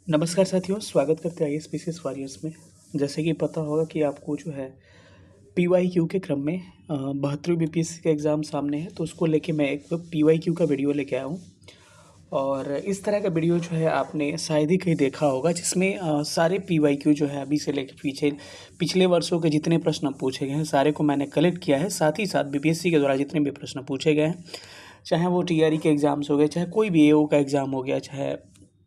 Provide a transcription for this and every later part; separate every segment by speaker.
Speaker 1: नमस्कार साथियों, स्वागत करते हैं स्पीसीज वॉरियर्स में। जैसे कि पता होगा कि आपको जो है पीवाईक्यू के क्रम में 72वीं बीपीएससी का एग्ज़ाम सामने है, तो उसको लेके मैं एक पीवाईक्यू का वीडियो लेके आया हूँ। और इस तरह का वीडियो जो है आपने शायद ही कहीं देखा होगा, जिसमें सारे पीवाईक्यू जो है अभी से लेकर पिछले वर्षों के जितने प्रश्न पूछे गए हैं सारे को मैंने कलेक्ट किया है। साथ ही साथ बीपीएससी के द्वारा जितने भी प्रश्न पूछे गए हैं, चाहे वो टीआरई के एग्ज़ाम्स हो गए, चाहे कोई भी एओ का एग्ज़ाम हो गया, चाहे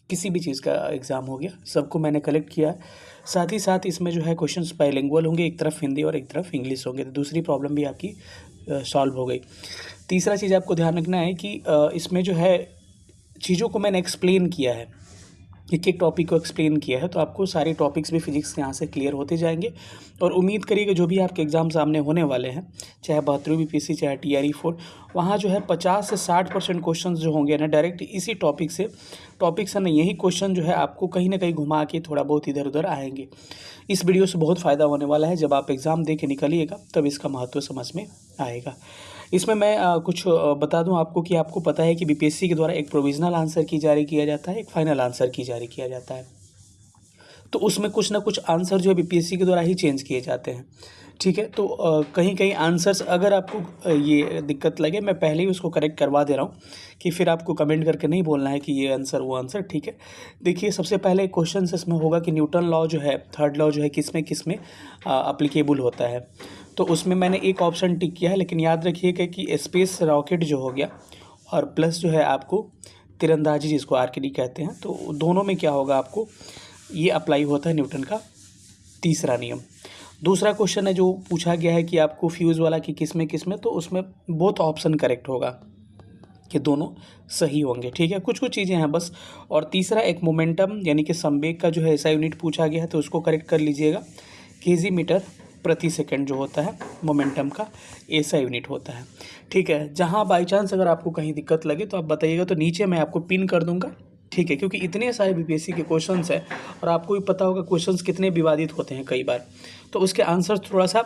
Speaker 1: किसी भी चीज़ का एग्ज़ाम हो गया, सबको मैंने कलेक्ट किया है। साथ ही साथ इसमें जो है क्वेश्चंस बाइलिंगुअल होंगे, एक तरफ हिंदी और एक तरफ इंग्लिश होंगे, तो दूसरी प्रॉब्लम भी आपकी सॉल्व हो गई। तीसरा चीज़ आपको ध्यान रखना है कि इसमें जो है चीज़ों को मैंने एक्सप्लेन किया है, एक टॉपिक को एक्सप्लेन किया है, तो आपको सारे टॉपिक्स भी फिजिक्स के यहाँ से क्लियर होते जाएंगे। और उम्मीद करिए कि जो भी आपके एग्ज़ाम सामने होने वाले हैं, चाहे 72वीं बीपीएससी, चाहे टीआरई 4, वहाँ जो है 50 से 60% क्वेश्चन जो होंगे ना, डायरेक्ट इसी टॉपिक से ना, यही क्वेश्चन जो है आपको कहीं ना कहीं घुमा के थोड़ा बहुत इधर उधर आएंगे। इस वीडियो से बहुत फ़ायदा होने वाला है। जब आप एग्ज़ाम दे के निकलिएगा तब इसका महत्व समझ में आएगा। इसमें मैं कुछ बता दूं आपको कि आपको पता है कि बीपीएससी के द्वारा एक प्रोविज़नल आंसर की जारी किया जाता है, एक फाइनल आंसर की जारी किया जाता है। तो उसमें कुछ ना कुछ आंसर जो है बीपीएससी के द्वारा ही चेंज किए जाते हैं, ठीक है। तो कहीं कहीं आंसर्स अगर आपको ये दिक्कत लगे, मैं पहले ही उसको करेक्ट करवा दे रहा हूँ कि फिर आपको कमेंट करके नहीं बोलना है कि ये आंसर वो आंसर, ठीक है। देखिए, सबसे पहले क्वेश्चन इसमें होगा कि न्यूटन लॉ जो है, थर्ड लॉ जो है, किस में अप्लीकेबल होता है। तो उसमें मैंने एक ऑप्शन टिक किया है, लेकिन याद रखिएगा कि स्पेस रॉकेट जो हो गया और प्लस जो है आपको तीरंदाजी, जिसको आर्चरी कहते हैं, तो दोनों में क्या होगा, आपको ये अप्लाई होता है न्यूटन का तीसरा नियम। दूसरा क्वेश्चन है जो पूछा गया है कि आपको फ्यूज़ वाला कि किस में, तो उसमें बोथ ऑप्शन करेक्ट होगा, कि दोनों सही होंगे, ठीक है। कुछ चीज़ें हैं बस। और तीसरा एक मोमेंटम यानी कि संवेग का जो है ऐसा यूनिट पूछा गया है, तो उसको करेक्ट कर लीजिएगा। केजी मीटर प्रति सेकंड जो होता है मोमेंटम का, ऐसा यूनिट होता है, ठीक है। जहाँ बाई चांस अगर आपको कहीं दिक्कत लगे तो आप बताइएगा, तो नीचे मैं आपको पिन कर दूंगा, ठीक है। क्योंकि इतने सारे बीपीएससी के क्वेश्चंस हैं और आपको भी पता होगा क्वेश्चंस कितने विवादित होते हैं कई बार, तो उसके आंसर थोड़ा सा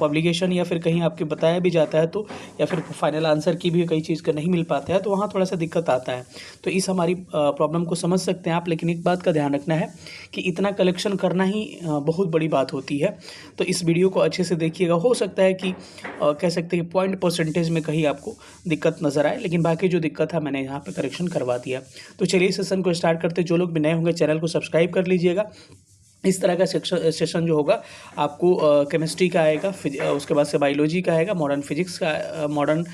Speaker 1: पब्लिकेशन या फिर कहीं आपके बताया भी जाता है, तो या फिर फाइनल आंसर की भी कई चीज़ का नहीं मिल पाता है, तो वहाँ थोड़ा सा दिक्कत आता है। तो इस हमारी प्रॉब्लम को समझ सकते हैं आप। लेकिन एक बात का ध्यान रखना है कि इतना कलेक्शन करना ही बहुत बड़ी बात होती है। तो इस वीडियो को अच्छे से देखिएगा। हो सकता है कि कह सकते हैं पॉइंट परसेंटेज में कहीं आपको दिक्कत नज़र आए, लेकिन बाकी जो दिक्कत है मैंने यहाँ पे करेक्शन करवा दिया। तो चलिए सेशन को स्टार्ट करते। जो लोग भी नए होंगे चैनल को सब्सक्राइब कर लीजिएगा। इस तरह का सेशन जो होगा आपको केमिस्ट्री का आएगा, उसके बाद से बायोलॉजी का आएगा, मॉडर्न फिजिक्स का, मॉडर्न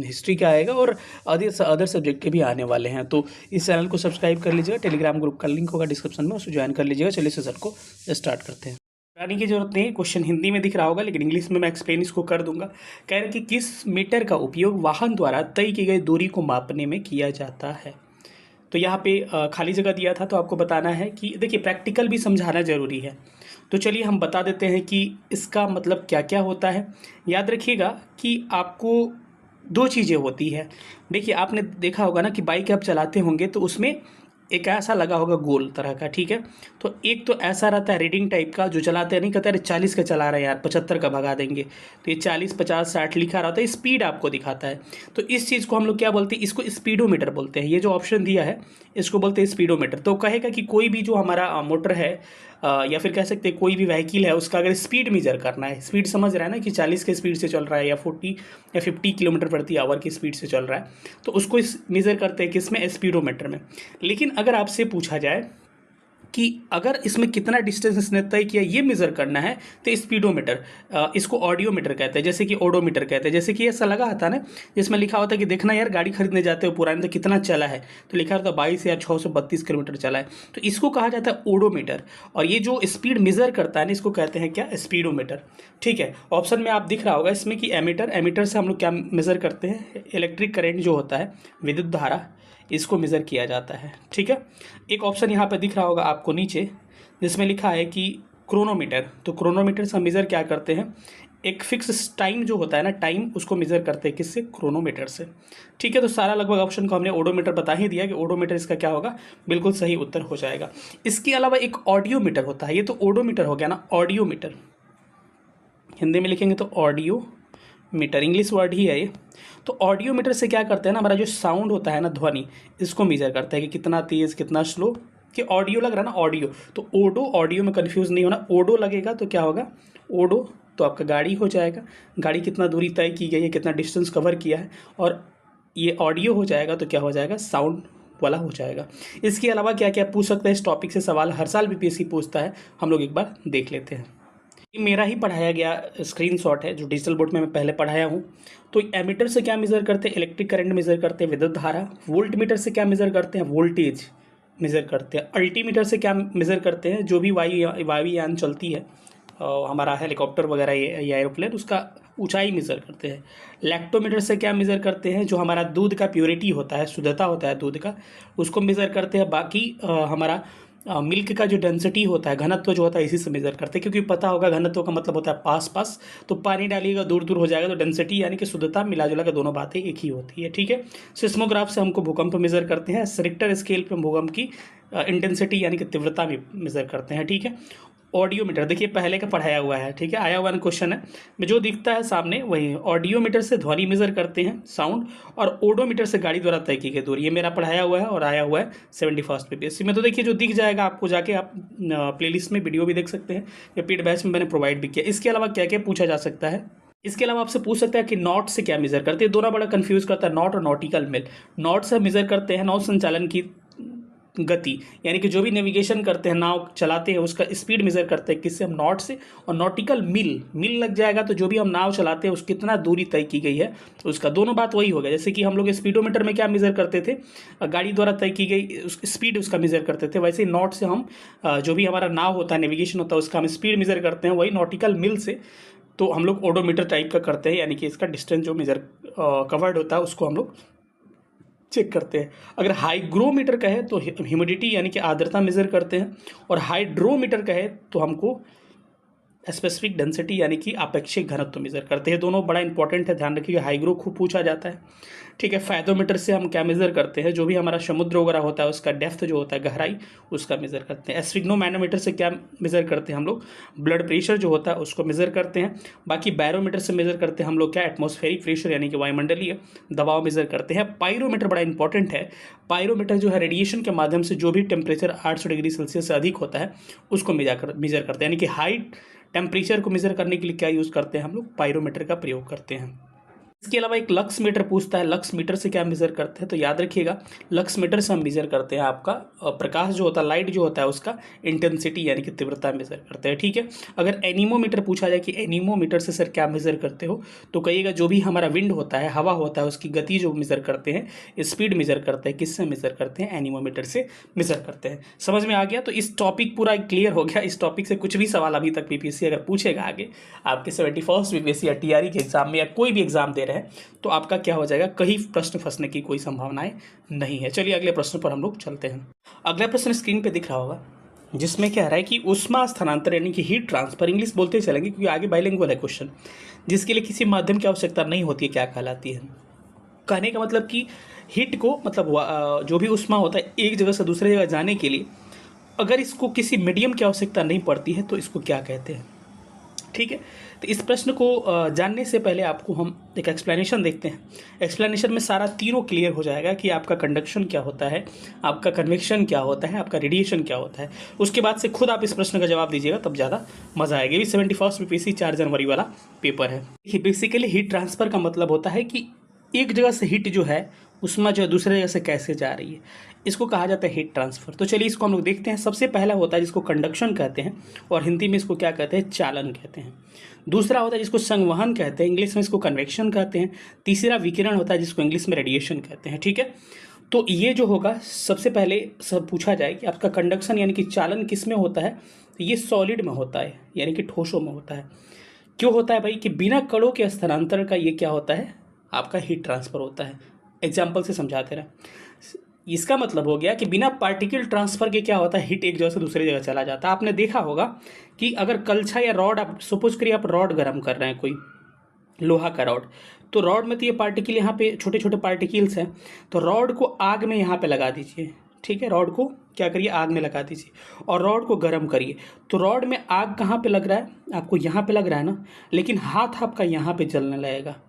Speaker 1: हिस्ट्री का आएगा, और अदर सब्जेक्ट के भी आने वाले हैं। तो इस चैनल को सब्सक्राइब कर लीजिएगा। टेलीग्राम ग्रुप का लिंक होगा डिस्क्रिप्शन में, उसको ज्वाइन कर लीजिएगा। चलिए सेशन को स्टार्ट करते हैं। कराने की जरूरत नहीं, क्वेश्चन हिंदी में दिख रहा होगा, लेकिन इंग्लिश में मैं एक्सप्लेन इसको कर दूंगा। कह रहे हैं कि किस मीटर का उपयोग वाहन द्वारा तय की गई दूरी को मापने में किया जाता है। तो यहाँ पे खाली जगह दिया था, तो आपको बताना है कि देखिए प्रैक्टिकल भी समझाना ज़रूरी है। तो चलिए हम बता देते हैं कि इसका मतलब क्या क्या होता है। याद रखिएगा कि आपको दो चीज़ें होती है। देखिए, आपने देखा होगा ना कि बाइक आप चलाते होंगे तो उसमें एक ऐसा लगा होगा गोल तरह का, ठीक है। तो एक तो ऐसा रहता है रीडिंग टाइप का, जो चलाते हैं नहीं कहते अरे 40 का चला रहे हैं यार, 75 का भगा देंगे, तो ये 40, 50, 60 लिखा रहता है, स्पीड आपको दिखाता है। तो इस चीज़ को हम लोग क्या बोलते हैं, इसको स्पीडोमीटर बोलते हैं। ये जो ऑप्शन दिया है इसको बोलते हैं स्पीडोमीटर। तो कहेगा कि कोई भी जो हमारा मोटर है या फिर कह सकते हैं कोई भी व्हीकल है, उसका अगर स्पीड मेजर करना है, स्पीड समझ रहा है ना कि 40 के स्पीड से चल रहा है या 40 या 50 किलोमीटर प्रति आवर की स्पीड से चल रहा है, तो उसको मेज़र करते हैं किसमें, स्पीडोमीटर में। लेकिन अगर आपसे पूछा जाए कि अगर इसमें कितना डिस्टेंस इसने तय किया ये मेज़र करना है, तो स्पीडोमीटर, इसको ऑडियोमीटर कहते हैं, जैसे कि ओडोमीटर कहते हैं। जैसे कि ऐसा लगा था ना, जिसमें लिखा होता है कि देखना यार गाड़ी खरीदने जाते हो पुराने, तो कितना चला है, तो लिखा होता है 22,632 किलोमीटर चला है, तो इसको कहा जाता है ओडोमीटर। और ये जो स्पीड मेज़र करता है ना, इसको कहते हैं क्या, स्पीडोमीटर, ठीक है। ऑप्शन में आप दिख रहा होगा इसमें कि एमीटर से हम लोग क्या मेज़र करते हैं, इलेक्ट्रिक करेंट जो होता है, विद्युत धारा, इसको मेज़र किया जाता है, ठीक है। एक ऑप्शन यहाँ पे दिख रहा होगा आपको नीचे, जिसमें लिखा है कि क्रोनोमीटर। तो क्रोनोमीटर से हम मेज़र क्या करते हैं, एक फिक्स टाइम जो होता है ना, टाइम, उसको मेज़र करते हैं किससे, क्रोनोमीटर से, ठीक है। तो सारा लगभग ऑप्शन को हमने ओडोमीटर बता ही दिया कि ओडोमीटर इसका क्या होगा, बिल्कुल सही उत्तर हो जाएगा। इसके अलावा एक ऑडियोमीटर होता है, ये तो ओडोमीटर हो गया ना, ऑडियोमीटर हिंदी में लिखेंगे तो ऑडियो मीटर, इंग्लिश वर्ड ही है ये। तो ऑडियोमीटर से क्या करते हैं ना, हमारा जो साउंड होता है ना, ध्वनि, इसको मेजर करता है कि कितना तेज़ कितना स्लो कि ऑडियो लग रहा है ना, ऑडियो, तो ओडो ऑडियो में कन्फ्यूज़ नहीं होना। ओडो लगेगा तो क्या होगा, ओडो, तो आपका गाड़ी हो जाएगा। गाड़ी कितना दूरी तय की गई है, कितना डिस्टेंस कवर किया है, और ये ऑडियो हो जाएगा तो क्या हो जाएगा, साउंड वाला हो जाएगा। इसके अलावा क्या क्या पूछ सकते हैं इस टॉपिक से सवाल, हर साल बीपीएससी पूछता है, हम लोग एक बार देख लेते हैं। ये मेरा ही पढ़ाया गया स्क्रीनशॉट है जो डिजिटल बोर्ड में मैं पहले पढ़ाया हूँ। तो एमीटर से क्या मेज़र करते हैं, इलेक्ट्रिक करंट मेज़र करते हैं, विद्युत धारा। वोल्ट मीटर से क्या मेज़र करते हैं, वोल्टेज मेज़र करते हैं। अल्टीमीटर से क्या मेज़र करते हैं, जो भी वायुयान चलती है, हमारा हेलीकॉप्टर वगैरह या एरोप्लेन, उसका ऊंचाई मेज़र करते हैं। लैक्टोमीटर से क्या मेज़र करते हैं, जो हमारा दूध का प्योरिटी होता है, शुद्धता होता है दूध का, उसको मेज़र करते हैं। बाकी हमारा मिल्क का जो डेंसिटी होता है, घनत्व जो होता है, इसी से मेज़र करते हैं, क्योंकि पता होगा घनत्व का मतलब होता है पास पास, तो पानी डालिएगा दूर दूर हो जाएगा, तो डेंसिटी यानी कि शुद्धता मिला जुला के दोनों बातें एक ही होती है, ठीक है। सिस्मोग्राफ से हमको भूकंप मेज़र करते हैं। रिक्टर स्केल पे भूकंप की इंटेंसिटी यानी कि तीव्रता भी मेज़र करते हैं, ठीक है। ऑडियोमीटर देखिए पहले का पढ़ाया हुआ है, ठीक है, आया हुआ क्वेश्चन है, में जो दिखता है सामने वही है। ऑडियोमीटर से ध्वनि मेज़र करते हैं, साउंड, और ओडोमीटर से गाड़ी द्वारा तय की गई दूरी। ये मेरा पढ़ाया हुआ है और आया हुआ है 71st बीपीएससी में। तो देखिए जो दिख जाएगा आपको, जाके आप प्लेलिस्ट में वीडियो भी देख सकते हैं, या पेड बैच में मैंने प्रोवाइड भी किया। इसके अलावा क्या क्या पूछा जा सकता है, इसके अलावा आपसे पूछ सकता है कि नॉट से क्या मेज़र करते हैं। दोनों बड़ा कंफ्यूज करता है, नॉट और नॉटिकल मिल। नॉट से मेज़र करते हैं नौ संचालन की गति, यानी कि जो भी नेविगेशन करते हैं, नाव चलाते हैं, उसका स्पीड मेज़र करते हैं, किससे, हम नॉट से। और नॉटिकल मिल लग जाएगा तो जो भी हम नाव चलाते हैं उस कितना दूरी तय की गई है उसका, दोनों बात वही हो गया। जैसे कि हम लोग स्पीडोमीटर में क्या मेज़र करते थे, गाड़ी द्वारा तय की गई स्पीड उसका मेज़र करते थे, वैसे ही नॉट से हम जो भी हमारा नाव होता है, नेविगेशन होता है, उसका हम स्पीड मेज़र करते हैं, वही नॉटिकल मिल से तो हम लोग ओडोमीटर टाइप का करते हैं, यानी कि इसका डिस्टेंस जो मेज़र कवर्ड होता है उसको हम लोग चेक करते हैं। अगर हाइग्रोमीटर कहे तो ह्यूमिडिटी यानी कि आर्द्रता मेज़र करते हैं, और हाइड्रोमीटर कहे तो हमको स्पेसिफिक डेंसिटी यानी कि आपेक्षिक घनत्व मेज़र करते हैं। दोनों बड़ा इंपॉर्टेंट है, ध्यान रखिएगा, हाइग्रो खूब पूछा जाता है, ठीक है। फायदोमीटर से हम क्या मेज़र करते हैं, जो भी हमारा समुद्र वगैरह होता है उसका डेप्थ जो होता है, गहराई, उसका मेज़र करते हैं। स्फिग्नोमैनोमीटर से क्या मेज़र करते हैं हम लोग, ब्लड प्रेशर जो होता है उसको मेज़र करते हैं। बाकी बैरोमीटर से मेज़र करते हैं हम लोग क्या, एटमॉस्फेरिक प्रेशर यानी कि वायुमंडलीय दबाव मेज़र करते हैं। पायरोमीटर बड़ा इंपॉर्टेंट है। पायरोमीटर जो है रेडिएशन के माध्यम से जो भी टेम्परेचर 800 डिग्री सेल्सियस से अधिक होता है उसको मेज़र करते हैं, यानी कि हाई टेम्परेचर को मेज़र करने के लिए क्या यूज़ करते हैं हम लोग, पायरोमीटर का प्रयोग करते हैं। इसके अलावा एक लक्स मीटर पूछता है, लक्स मीटर से क्या मेज़र करते हैं, तो याद रखिएगा लक्स मीटर से हम मेज़र करते हैं आपका प्रकाश जो होता है, लाइट जो होता है, उसका इंटेंसिटी यानी कि तीव्रता मेज़र करते हैं, ठीक है। अगर एनीमोमीटर पूछा जाए कि एनीमोमीटर से सर क्या मेज़र करते हो, तो कहिएगा जो भी हमारा विंड होता है, हवा होता है, उसकी गति जो मेज़र करते हैं, स्पीड मेज़र करते हैं, किससे मेज़र करते हैं, एनीमोमीटर से मेज़र करते हैं। समझ में आ गया। तो इस टॉपिक पूरा क्लियर हो गया। इस टॉपिक से कुछ भी सवाल अभी तक बीपीएससी अगर पूछेगा आगे आपके 71st बीपीएससी या टीआरई के एग्जाम में या कोई भी एग्जाम दे रहे हैं तो आपका क्या हो जाएगा, कहीं प्रश्न फंसने की कोई संभावनाएं नहीं है। चलिए अगले प्रश्न पर हम लोग चलते हैं। अगला प्रश्न स्क्रीन पे दिख रहा होगा, जिसमें क्या रहा है कि ऊष्मा स्थानांतरण यानी कि हीट ट्रांसफर, इंग्लिश बोलते ही चलेंगे क्योंकि आगे बाइलिंगुअल है क्वेश्चन, जिसके लिए किसी माध्यम की आवश्यकता नहीं होती है, क्या कहलाती है। कहने का मतलब कि हीट को, मतलब जो भी ऊष्मा होता है एक जगह से दूसरे जगह जाने के लिए अगर इसको किसी मीडियम की आवश्यकता नहीं पड़ती है तो इसको क्या कहते हैं, ठीक है। तो इस प्रश्न को जानने से पहले आपको हम एक एक्सप्लेनेशन देखते हैं। एक्सप्लेनेशन में सारा तीनों क्लियर हो जाएगा कि आपका कंडक्शन क्या होता है, आपका कन्वेक्शन क्या होता है, आपका रेडिएशन क्या होता है। उसके बाद से खुद आप इस प्रश्न का जवाब दीजिएगा, तब ज़्यादा मज़ा आएगा। ये 71st बीपीएससी 4 जनवरी वाला पेपर है। बेसिकली हीट ट्रांसफ़र का मतलब होता है कि एक जगह से हीट जो है उसमें जो दूसरे जगह से कैसे जा रही है, इसको कहा जाता है हीट ट्रांसफ़र। तो चलिए इसको हम लोग देखते हैं। सबसे पहला होता है जिसको कंडक्शन कहते हैं, और हिंदी में इसको क्या कहते हैं, चालन कहते हैं। दूसरा होता है जिसको संवहन कहते हैं, इंग्लिश में इसको कन्वेक्शन कहते हैं। तीसरा विकिरण होता है जिसको इंग्लिश में रेडिएशन कहते हैं, ठीक है। तो ये जो होगा, सबसे पहले सब पूछा जाए कि आपका कंडक्शन यानी कि चालन किस में होता है, तो ये सॉलिड में होता है, यानी कि ठोसों में होता है। क्यों होता है भाई, कि बिना कणों के स्थानांतरण का ये क्या होता है, आपका हीट ट्रांसफ़र होता है। एग्जाम्पल से समझाते रहे। इसका मतलब हो गया कि बिना पार्टिकल ट्रांसफ़र के क्या होता है, हीट एक जगह से दूसरी जगह चला जाता है। आपने देखा होगा कि अगर कलछा या रॉड, आप सपोज करिए आप रॉड गर्म कर रहे हैं, कोई लोहा का रॉड, तो रॉड में तो ये पार्टिकल यहाँ पे छोटे छोटे पार्टिकल्स हैं, तो रॉड को आग में यहाँ पे लगा दीजिए, ठीक है। रॉड को क्या करिए, आग में लगा दीजिए और रॉड को गर्म करिए। तो रॉड में आग कहाँ पे लग रहा है, आपको यहाँ पे लग रहा है ना, लेकिन हाथ आपका यहाँ पे जलने लगेगा,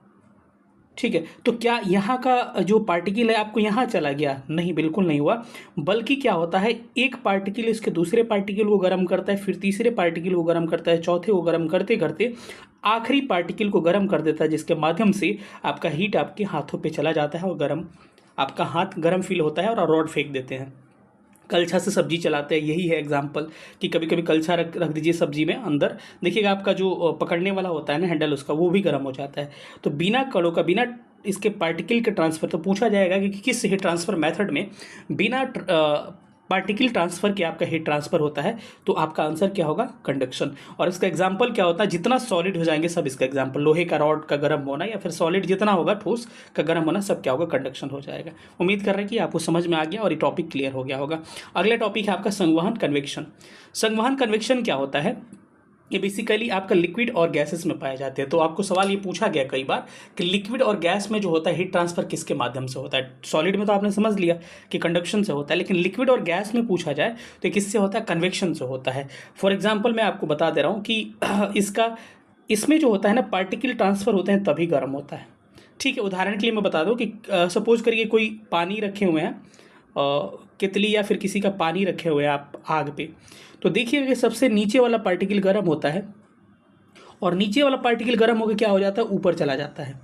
Speaker 1: ठीक है, तो क्या यहाँ का जो पार्टिकल है आपको यहाँ चला गया? नहीं, बिल्कुल नहीं हुआ। बल्कि क्या होता है, एक पार्टिकल इसके दूसरे पार्टिकल को गर्म करता है, फिर तीसरे पार्टिकल को गर्म करता है, चौथे को गर्म करते करते आखिरी पार्टिकल को गर्म कर देता है, जिसके माध्यम से आपका हीट आपके हाथों पे चला जाता है और गर्म, आपका हाथ गर्म फील होता है और रॉड फेंक देते हैं। कलछा से सब्जी चलाते हैं, यही है एग्जाम्पल कि कभी कभी कलछा रख दीजिए सब्जी में अंदर, देखिएगा आपका जो पकड़ने वाला होता है ना हैंडल उसका, वो भी गर्म हो जाता है। तो बिना कणों का, बिना इसके पार्टिकल के ट्रांसफर, तो पूछा जाएगा कि किस हीट ट्रांसफर मेथड में बिना पार्टिकल ट्रांसफर के आपका हीट ट्रांसफर होता है, तो आपका आंसर क्या होगा? कंडक्शन। और इसका एग्जांपल क्या होता है, जितना सॉलिड हो जाएंगे सब इसका एग्जांपल, लोहे का रॉड का गर्म होना या फिर सॉलिड जितना होगा ठोस का गर्म होना, सब क्या होगा? कंडक्शन हो जाएगा। उम्मीद कर रहे हैं कि आपको समझ में आ गया और ये टॉपिक क्लियर हो गया होगा। अगला टॉपिक है आपका संवहन कन्वेक्शन। संवहन कन्वेक्शन क्या होता है? ये बेसिकली आपका लिक्विड और गैसेस में पाए जाते हैं। तो आपको सवाल ये पूछा गया कई बार कि लिक्विड और गैस में जो होता है हीट ट्रांसफर किसके माध्यम से होता है? सॉलिड में तो आपने समझ लिया कि कंडक्शन से होता है, लेकिन लिक्विड और गैस में पूछा जाए तो किससे होता है? कन्वेक्शन से होता है। फॉर एग्जाम्पल मैं आपको बता दे रहा हूँ कि इसमें जो होता है ना, पार्टिकल ट्रांसफर होते हैं तभी गर्म होता है। ठीक है, उदाहरण के लिए मैं बता दूँ कि सपोज करिए कोई पानी रखे हुए हैं, केतली या फिर किसी का पानी रखे हुए हैं आप आग पे, तो देखिएगा कि सबसे नीचे वाला पार्टिकल गर्म होता है और नीचे वाला पार्टिकल गर्म होकर क्या हो जाता है? ऊपर चला जाता है।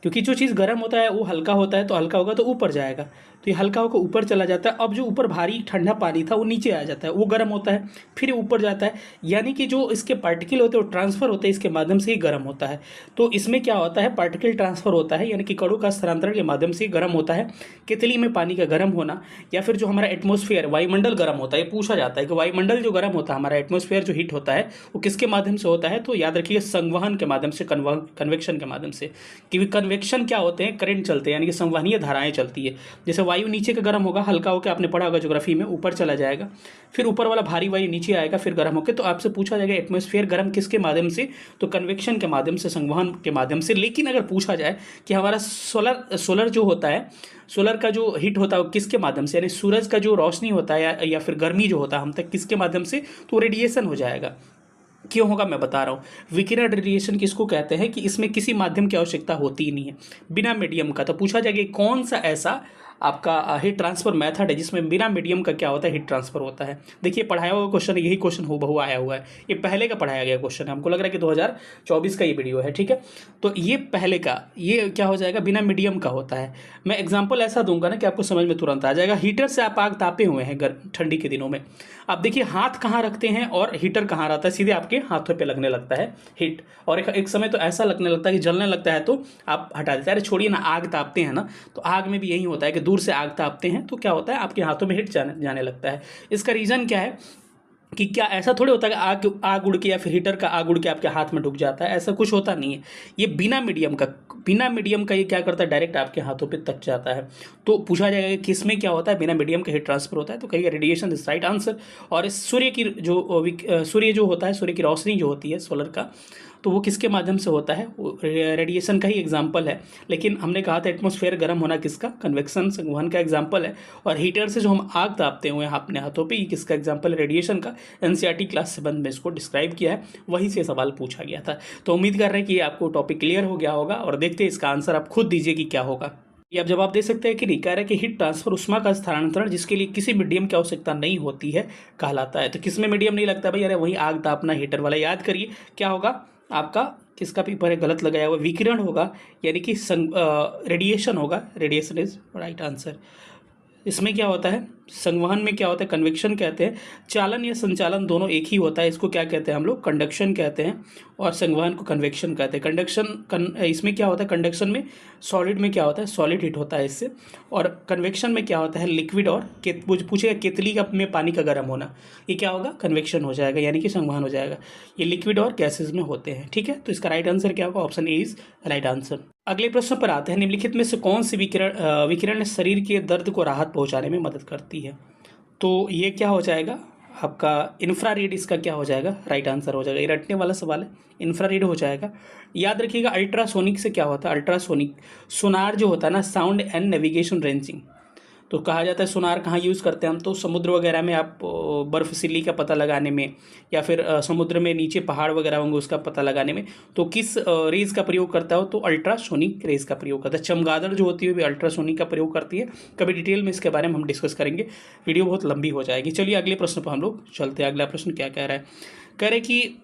Speaker 1: क्योंकि जो चीज़ गर्म होता है वो हल्का होता है, तो हल्का होगा तो ऊपर जाएगा, तो ये हल्का होकर ऊपर चला जाता है। अब जो ऊपर भारी ठंडा पानी था वो नीचे आ जाता है, वो गर्म होता है, फिर ऊपर जाता है। यानी कि जो इसके पार्टिकल होते हैं वो ट्रांसफर होते हैं, इसके माध्यम से ही गर्म होता है। तो इसमें क्या होता है? पार्टिकल ट्रांसफर होता है, यानी कि कणों का स्थानांतरण के माध्यम से गर्म होता है। केतली में पानी का गर्म होना, या फिर जो हमारा एटमॉस्फेयर, वायुमंडल गर्म होता है। ये पूछा जाता है कि वायुमंडल जो गर्म होता है, हमारा एटमॉस्फेयर जो हीट होता है, वो किसके माध्यम से होता है? तो याद रखिए संवहन के माध्यम से, कन्वेक्शन के माध्यम से। क्योंकि कन्वेक्शन क्या होते हैं? करंट चलते हैं, यानी कि संवहनीय धाराएं चलती है। जैसे वायु नीचे का गर्म होगा, हल्का होकर, आपने पढ़ा होगा ज्योग्राफी में, ऊपर चला जाएगा, फिर ऊपर वाला भारी वायु नीचे आएगा, फिर गर्म होकर। तो आपसे पूछा जाएगा एटमॉस्फेयर गर्म किसके माध्यम से? तो कन्वेक्शन के माध्यम से, संवहन के माध्यम से। लेकिन अगर पूछा जाए कि हमारा सोलर जो होता है, सोलर का जो हीट होता है वो किसके माध्यम से, यानी सूरज का जो रोशनी होता है या फिर गर्मी जो होता है हम तक, किसके माध्यम से? तो रेडिएशन हो जाएगा। क्यों होगा मैं बता रहा हूँ। विकिरण रेडिएशन किसको कहते हैं कि इसमें किसी माध्यम की आवश्यकता होती ही नहीं है, बिना मीडियम का। तो पूछा जाएगा कौन सा ऐसा आपका हीट ट्रांसफर मेथड है जिसमें बिना मीडियम का क्या होता है? हीट ट्रांसफर होता है। देखिए पढ़ाया हुआ क्वेश्चन, यही क्वेश्चन हूबहू आया हुआ है। ये पहले का पढ़ाया गया क्वेश्चन है, हमको लग रहा है कि 2024 का ये वीडियो है। ठीक है, तो ये पहले का, ये क्या हो जाएगा? बिना मीडियम का होता है। मैं एग्जाम्पल ऐसा दूंगा ना कि आपको समझ में तुरंत आ जाएगा। हीटर से आप आग तापे हुए हैं ठंडी के दिनों में, आप देखिए हाथ कहाँ रखते हैं और हीटर कहाँ रहता है? सीधे आपके हाथों पे लगने लगता है हीट, और एक समय तो ऐसा लगने लगता है कि जलने लगता है, तो आप हटा देते हैं। अरे छोड़िए ना, आग तापते हैं ना, तो आग में भी यही होता है कि दूर से आग तापते हैं तो क्या होता है? आपके हाथों में हीट जाने लगता है। इसका रीज़न क्या है कि क्या ऐसा थोड़ी होता है कि आग उड़ के या फिर हीटर का आग उड़ के आपके हाथ में ढुक जाता है? ऐसा कुछ होता नहीं है। ये बिना मीडियम का ये क्या करता है? डायरेक्ट आपके हाथों पे तक जाता है। तो पूछा जाएगा कि किस में क्या होता है? बिना मीडियम का हीट ट्रांसफर होता है, तो कहिए रेडिएशन इज राइट आंसर। और इस सूर्य जो होता है, सूर्य की रोशनी जो होती है सोलर का, तो वो किसके माध्यम से होता है? वो रेडिएशन का ही एग्जाम्पल है। लेकिन हमने कहा था एटमॉस्फेयर गर्म होना किसका? कन्वेक्शन, संवहन का एग्जाम्पल है। और हीटर से जो हम आग तापते हुए अपने हाथों पे, ये किसका एग्जाम्पल है? रेडिएशन का। एनसीईआरटी क्लास 7 में इसको डिस्क्राइब किया है, वहीं से सवाल पूछा गया था। तो उम्मीद कर रहे हैं कि आपको टॉपिक क्लियर हो गया होगा, और देखते हैं इसका आंसर आप खुद दीजिए कि क्या होगा। ये आप जवाब दे सकते हैं कि नहीं। कह रहे हैं कि हीट ट्रांसफर, उष्मा का स्थानांतरण जिसके लिए किसी मीडियम की आवश्यकता नहीं होती है, कहलाता है। तो किसमें मीडियम नहीं लगता भाई? अरे वहीं आग तापना, हीटर वाला। याद करिए क्या होगा आपका, किसका पेपर है गलत लगाया हुआ? विकिरण होगा, यानी कि रेडिएशन होगा। Radiation is right answer. इसमें क्या होता है? संवहन में क्या होता है? कन्वेक्शन कहते हैं। चालन या संचालन दोनों एक ही होता है, इसको क्या कहते हैं हम लोग? कंडक्शन कहते हैं। और संवहन को कन्वेक्शन कहते हैं। इसमें क्या होता है? कंडक्शन में सॉलिड में क्या होता है? सॉलिड हीट होता है इससे। और कन्वेक्शन में क्या होता है? लिक्विड और पूछेगा केतली का में पानी का गर्म होना, ये क्या होगा? कन्वेक्शन हो जाएगा, यानी कि संवहन हो जाएगा। ये लिक्विड और गैसेज में होते हैं। ठीक है, तो इसका राइट आंसर क्या होगा? Option A is right answer. अगले प्रश्न पर आते हैं। निम्नलिखित में से कौन सी विकिरण शरीर के दर्द को राहत पहुंचाने में मदद करती है? तो ये क्या हो जाएगा आपका? इंफ्रारेड इसका क्या हो जाएगा? राइट आंसर हो जाएगा। ये रटने वाला सवाल है, इंफ्रारेड हो जाएगा। याद रखिएगा अल्ट्रासोनिक से क्या होता है? अल्ट्रासोनिक सोनार जो होता है ना, साउंड एंड नेविगेशन रेंजिंग, तो कहा जाता है सोनार कहाँ यूज़ करते हैं हम, तो समुद्र वगैरह में आप बर्फशीली का पता लगाने में, या फिर समुद्र में नीचे पहाड़ वगैरह होंगे उसका पता लगाने में। तो किस रेज का प्रयोग करता हो, तो अल्ट्रासोनिक रेज का प्रयोग करता है। चमगादड़ जो होती है वो अल्ट्रासोनिक का प्रयोग करती है। कभी डिटेल में इसके बारे में हम डिस्कस करेंगे, वीडियो बहुत लंबी हो जाएगी। चलिए अगले प्रश्न पर हम लोग चलते हैं। अगला प्रश्न क्या कह रहा है, कह रहे कि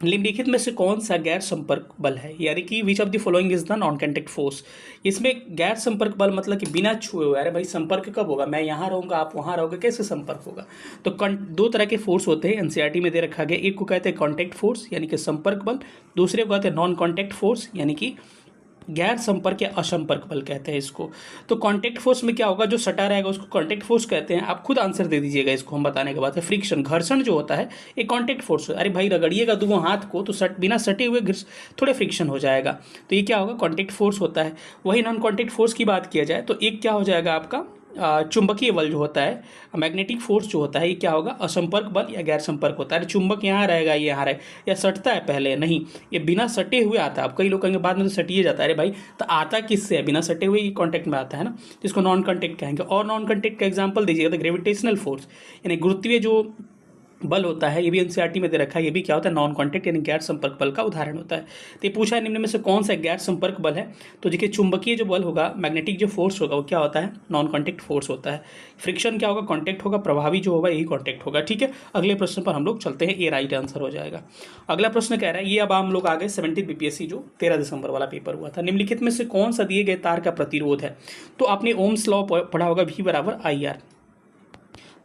Speaker 1: निम्नलिखित में से कौन सा गैर संपर्क बल है, यानी कि which of the following is the non contact force. इसमें गैर संपर्क बल मतलब कि बिना छुए हुए। अरे भाई संपर्क कब होगा, मैं यहाँ रहूँगा आप वहाँ रहोगे, कैसे संपर्क होगा। तो दो तरह के फोर्स होते हैं, एनसीईआरटी में दे रखा गया। एक को कहते हैं कॉन्टैक्ट फोर्स यानी कि संपर्क बल, दूसरे को कहते हैं नॉन कॉन्टैक्ट फोर्स यानी कि गैर संपर्क या असंपर्क बल कहते हैं इसको। तो कांटेक्ट फोर्स में क्या होगा, जो सटा रहेगा उसको कांटेक्ट फोर्स कहते हैं। आप खुद आंसर दे दीजिएगा इसको हम बताने के बाद। फ्रिक्शन, घर्षण जो होता है ये कांटेक्ट फोर्स। अरे भाई रगड़िएगा दो हाथ को तो बिना सटे हुए थोड़े फ्रिक्शन हो जाएगा, तो ये क्या होगा, कांटेक्ट फोर्स होता है। वही नॉन कांटेक्ट फोर्स की बात किया जाए तो एक क्या हो जाएगा आपका चुंबकीय बल जो होता है, मैग्नेटिक फोर्स जो होता है, ये क्या होगा, असंपर्क बल या गैर संपर्क होता है। चुंबक यहाँ रहेगा, ये यहाँ रहेगा, या सटता है पहले, नहीं ये बिना सटे हुए आता है। अब कई लोग कहेंगे बाद में तो सटिए जाता है, अरे भाई तो आता किससे है, बिना सटे हुए ये कॉन्टैक्ट में आता है ना, तो इसको नॉन कॉन्टैक्ट कहेंगे। और नॉन कॉन्टैक्ट का एग्जाम्पल दीजिएगा तो ग्रेविटेशनल फोर्स यानी गुरुत्वीय जो बल होता है, ये भी एनसीईआरटी में दे रखा है। ये भी क्या होता है, नॉन कॉन्टैक्ट यानी गैर संपर्क बल का उदाहरण होता है। तो ये पूछा है निम्न में से कौन सा गैर संपर्क बल है, तो देखिए चुंबकीय जो बल होगा, मैग्नेटिक जो फोर्स होगा वो क्या होता है, नॉन कॉन्टैक्ट फोर्स होता है। फ्रिक्शन क्या होगा, कॉन्टैक्ट होगा, प्रभावी जो होगा यही कॉन्टैक्ट होगा। ठीक है, अगले प्रश्न पर हम लोग चलते हैं, ये राइट आंसर हो जाएगा। अगला प्रश्न कह रहा है, ये अब हम लोग आ गए 17 बीपीएससी जो 13 दिसंबर वाला पेपर हुआ था। निम्नलिखित में से कौन सा दिए गए तार का प्रतिरोध है, तो आपने ओम्स लॉ पढ़ा होगा, V बराबर IR।